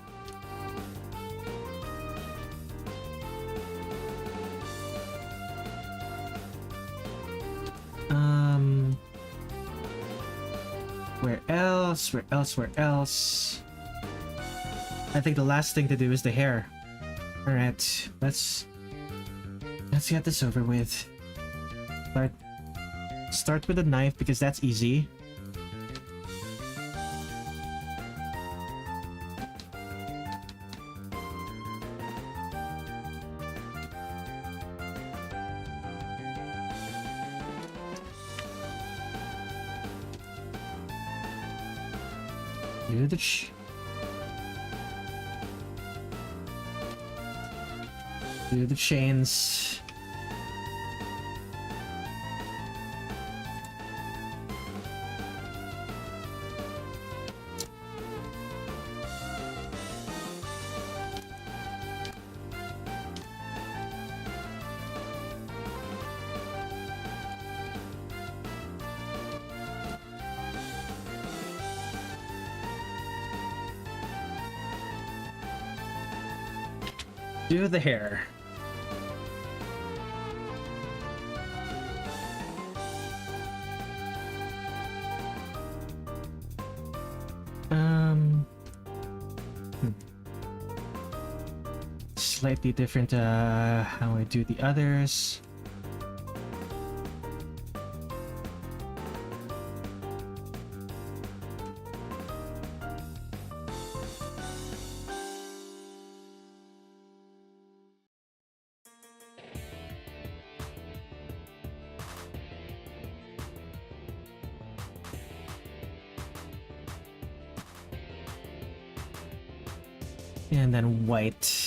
Where else? I think the last thing to do is the hair. Alright, let's get this over with. Start with a knife because that's easy. Do the chains. Do the hair. Slightly different how I do the others. And then white.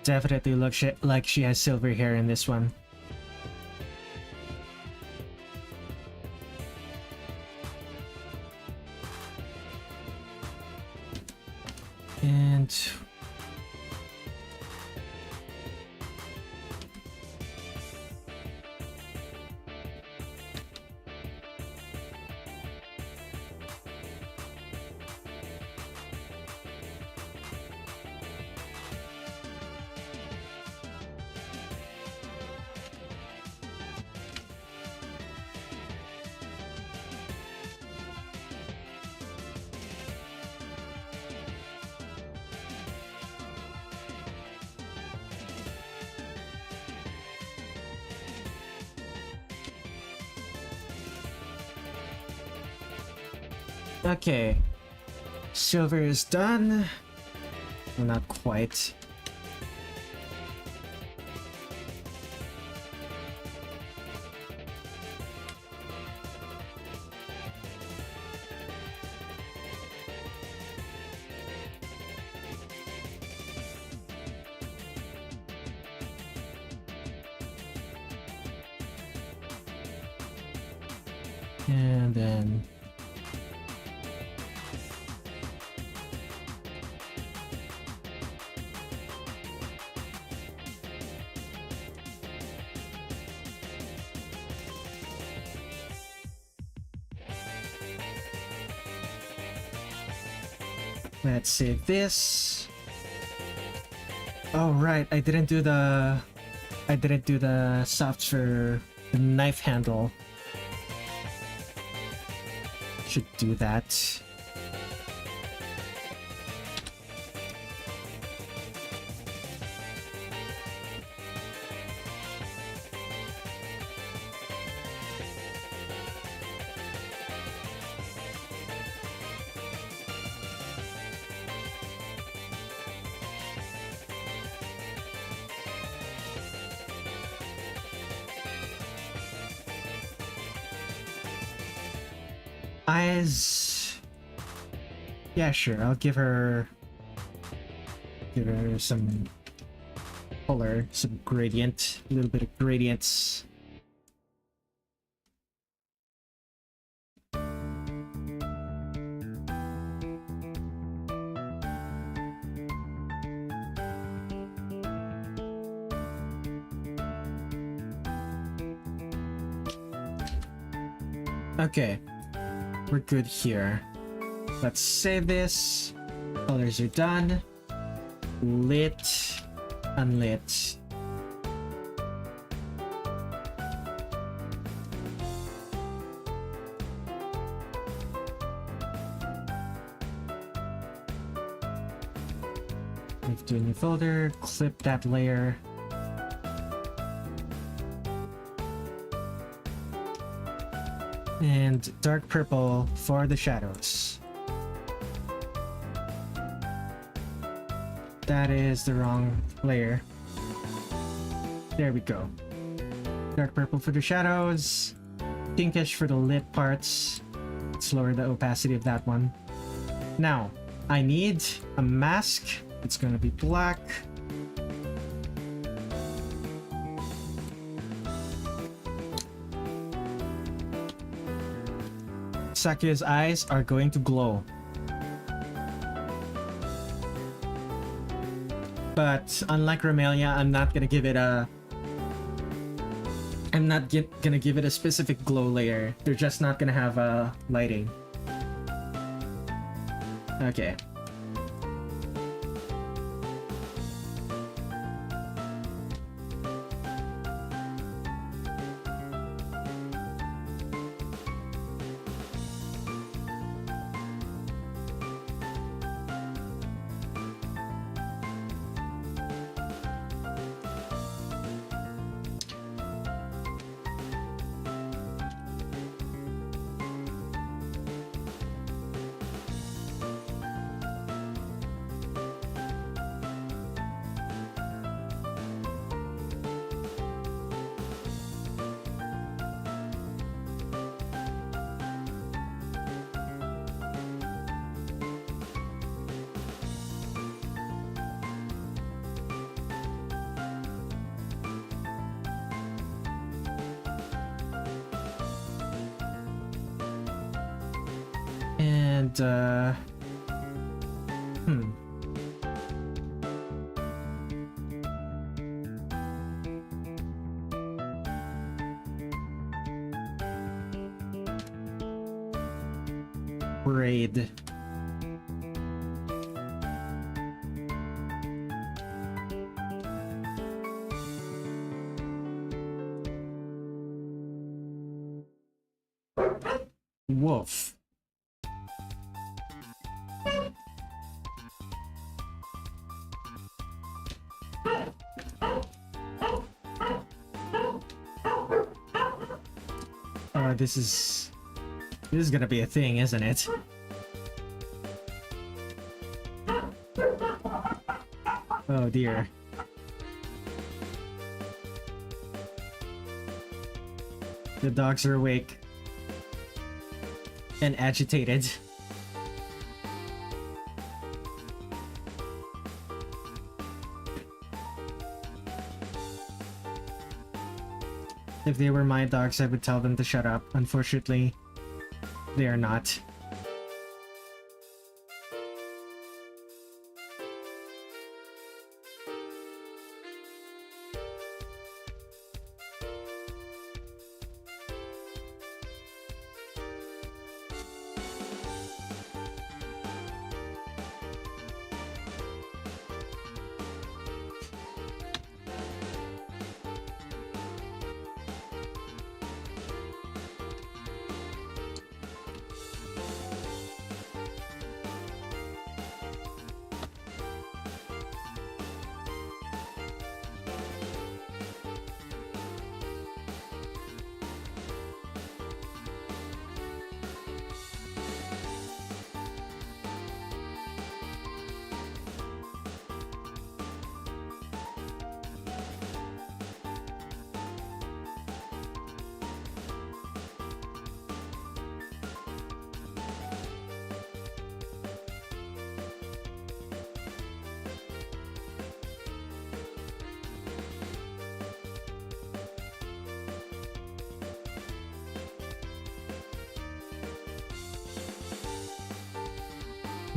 Definitely looks like she has silver hair in this one. And Okay. Silver is done. Well, not quite. And then let's save this. Oh right, I didn't do the softs for the knife handle. Should do that. Eyes. Yeah, sure. I'll give her some color, some gradient, a little bit of gradients. Okay. We're good here. Let's save this. Colors are done. Lit. Unlit. Move to a new folder. Clip that layer. And dark purple for the shadows. That is the wrong layer. There we go. Dark purple for the shadows. Pinkish for the lit parts. Let's lower the opacity of that one. Now, I need a mask. It's gonna be black. Sakuya's eyes are going to glow. But unlike Remilia, I'm not gonna give it a gonna give it a specific glow layer. They're just not gonna have lighting. Okay. And Friede. Wolf. This is gonna be a thing, isn't it? Oh dear. The dogs are awake and agitated. If they were my dogs, I would tell them to shut up. Unfortunately, they are not.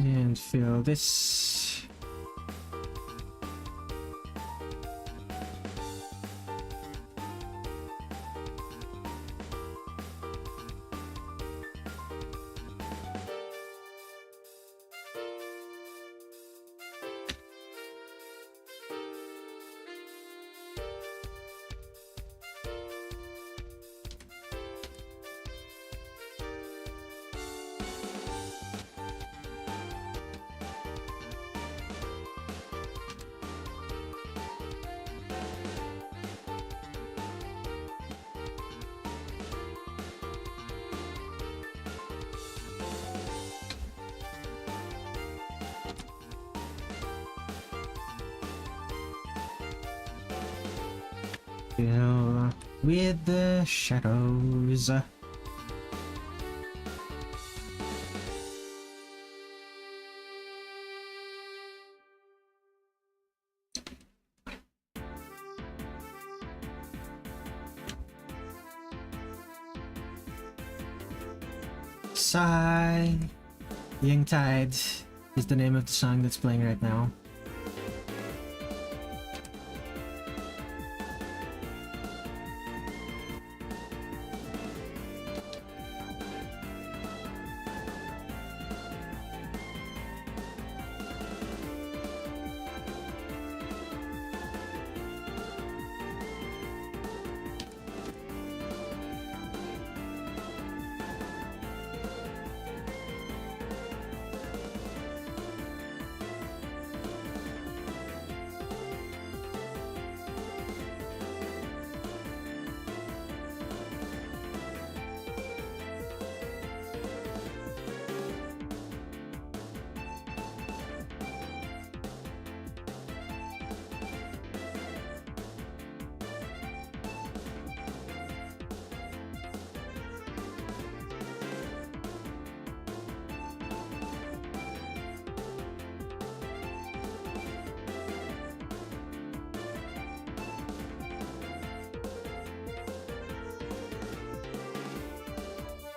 And fill this. Fill with the shadows. Sigh. Young Tide is the name of the song that's playing right now.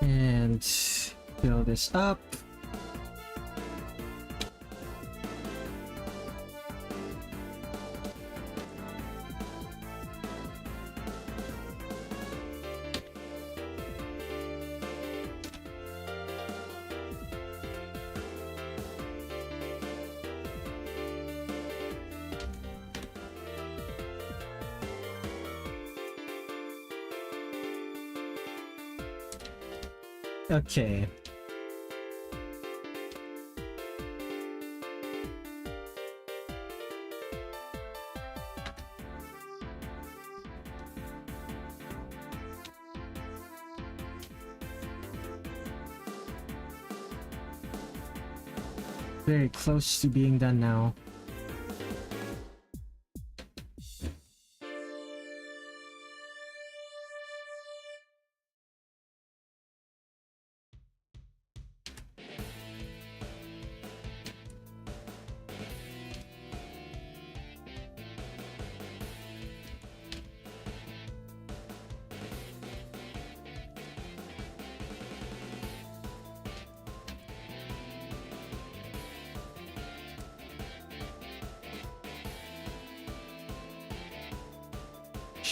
And fill this up. Okay. Very close to being done now.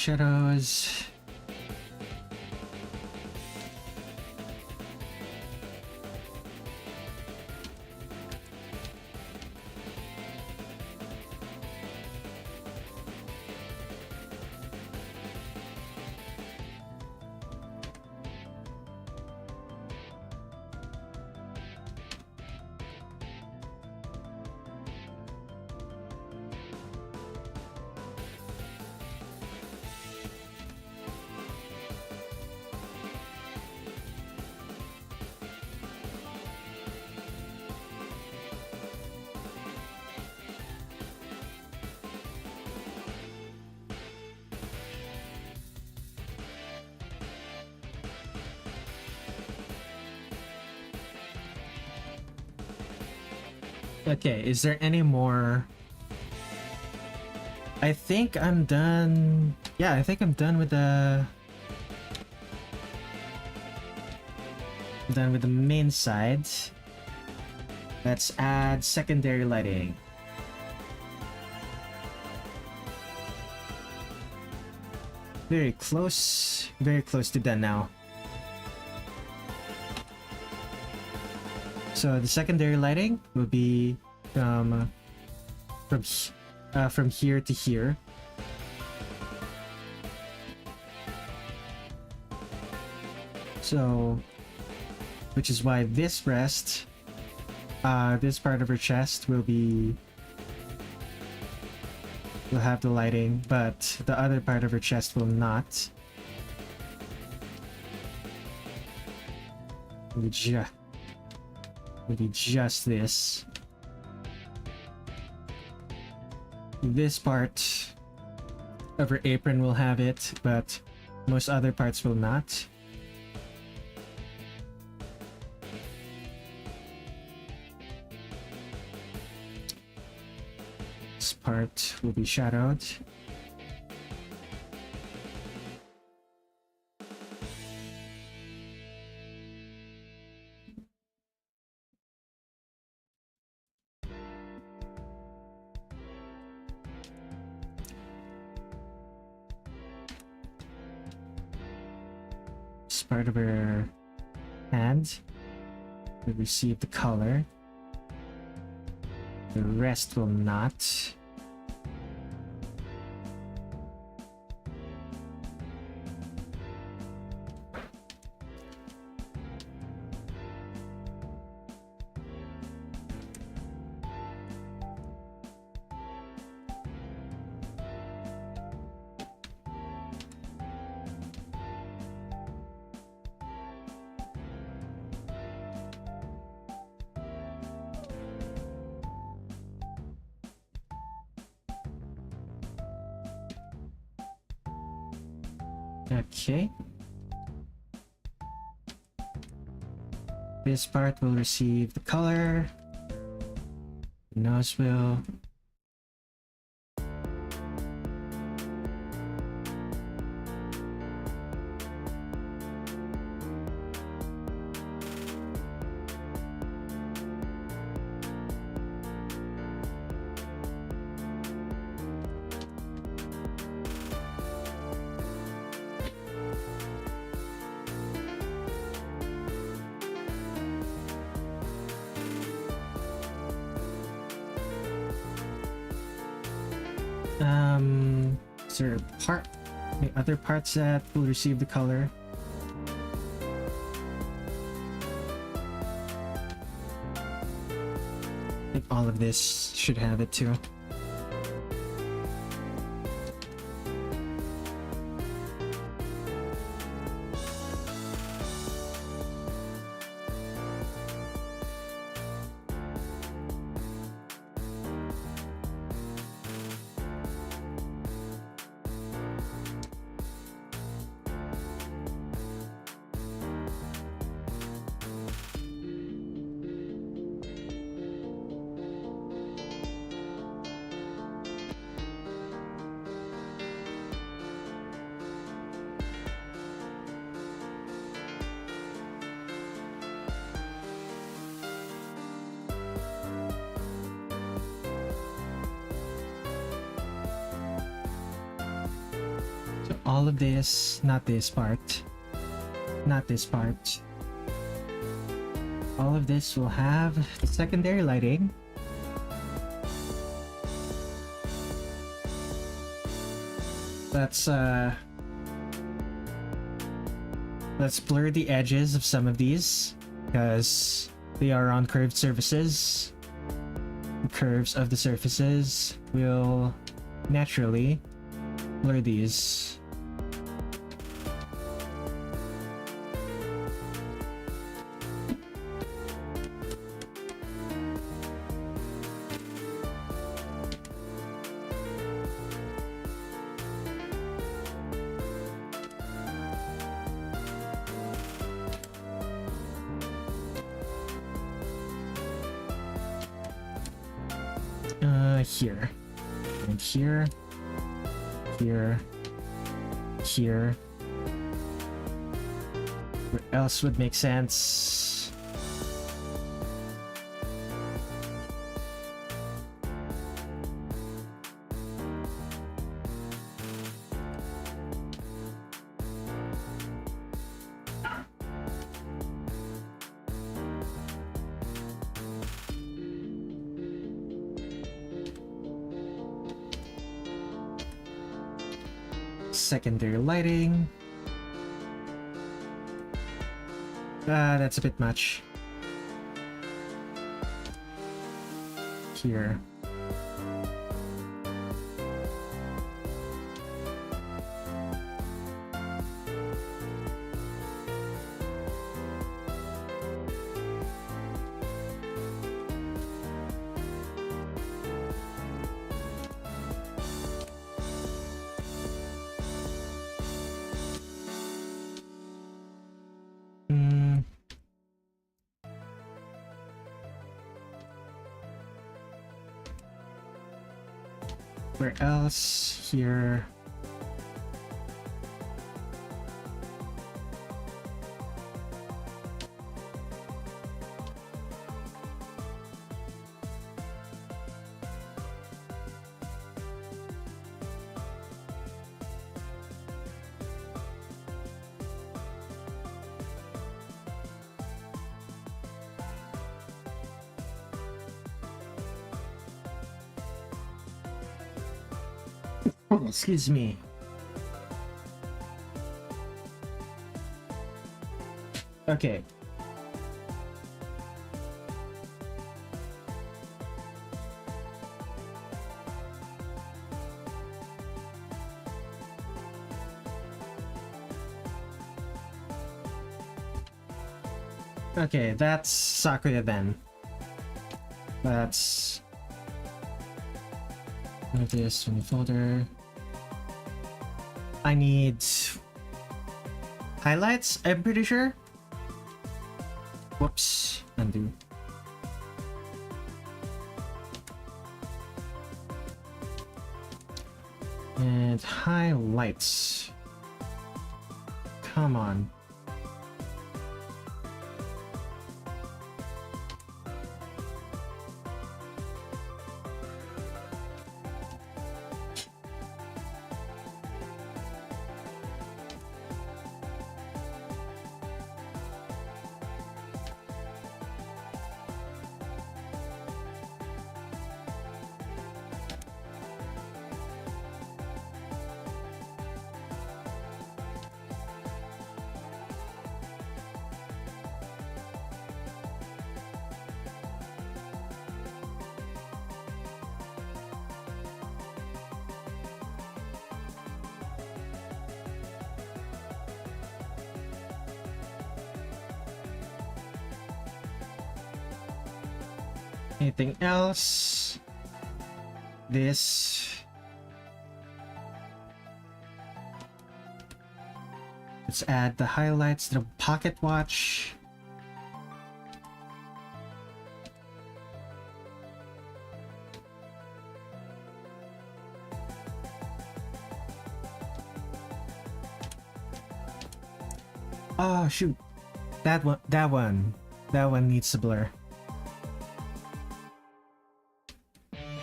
shadows. Okay, is there any more? I think I'm done. Yeah, I think I'm done with the main side. Let's add secondary lighting. Very close to done now. So the secondary lighting will be from here to here. So, which is why this rest, this part of her chest will have the lighting, but the other part of her chest will not. Will be just this. This part of her apron will have it, but most other parts will not. This part will be shadowed. Part of her hand will receive the color. The rest will not. Okay. This part will receive the color. The nose will. Is there other parts that will receive the color? I think all of this should have it too. All of this, not this part. Not this part. All of this will have secondary lighting. Let's blur the edges of some of these because they are on curved surfaces. The curves of the surfaces will naturally blur these. Here and here, here, here. Where else would make sense? Secondary lighting. That's a bit much. Here. Where else? Here. Excuse me. Okay. Okay, that's Sakuya then. Let's move this in the folder. I need highlights, I'm pretty sure. Whoops, undo. And highlights. Come on. Anything else? This. Let's add the highlights to the pocket watch. Oh shoot. That one needs to blur.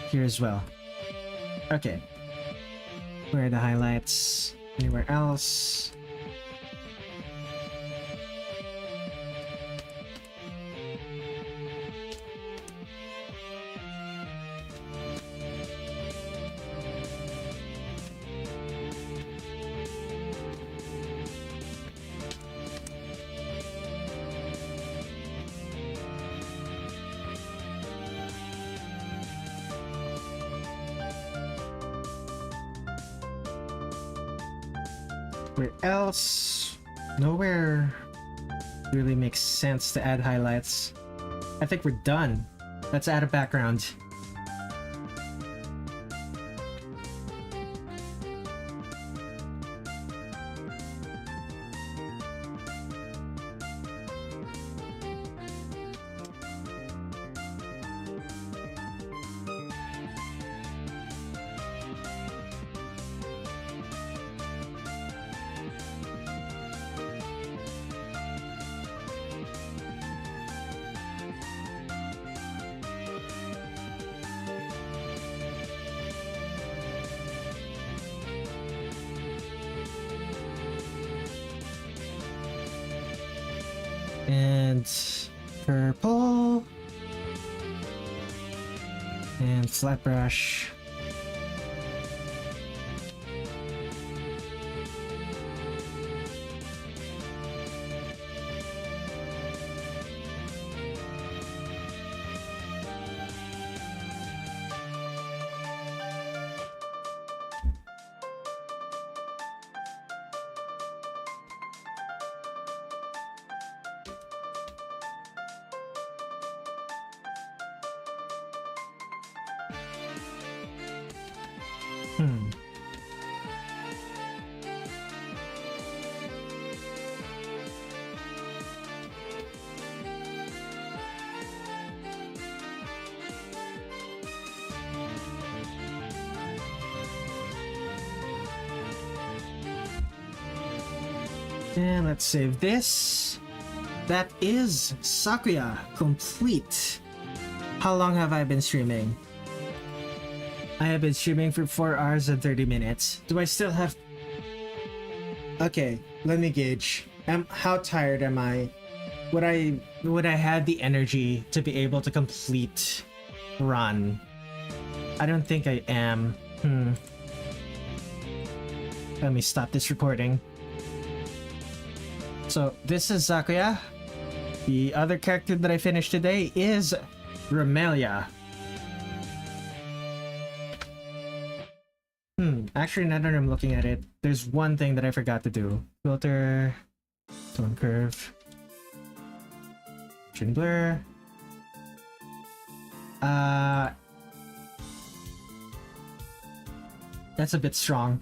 Here as well. Okay. Where are the highlights? Anywhere else? Where else? Nowhere really makes sense to add highlights. I think we're done. Let's add a background. And purple. And flat brush. And let's save this. That is Sakuya complete. How long have I been streaming? I have been streaming for 4 hours and 30 minutes. Do I still have... Okay, let me gauge. How tired am I? Would I have the energy to be able to complete run? I don't think I am. Let me stop this recording. So this is Sakuya. The other character that I finished today is Remilia. Actually, now that I'm looking at it, there's one thing that I forgot to do. Filter, tone curve, chin blur. That's a bit strong.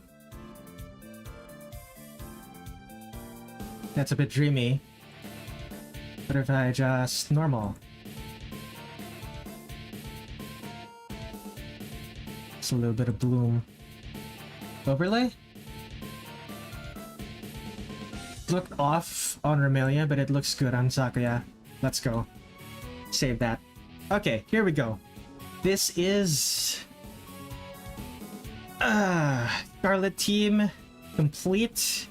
That's a bit dreamy. But if I just normal? Just a little bit of bloom. Overlay? Looked off on Remilia, but it looks good on Sakuya. Let's go. Save that. Okay, here we go. This is... Scarlet Team complete.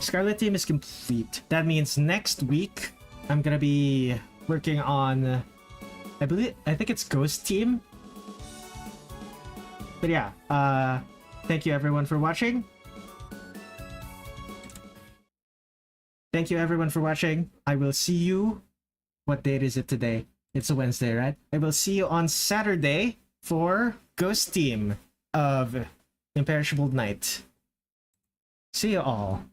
Scarlet Team is complete. That means next week I'm gonna be working on... I think it's Ghost Team. But yeah, thank you everyone for watching. Thank you everyone for watching. I will see you... What date is it today? It's a Wednesday, right? I will see you on Saturday for Ghost Team of Imperishable Night. See you all.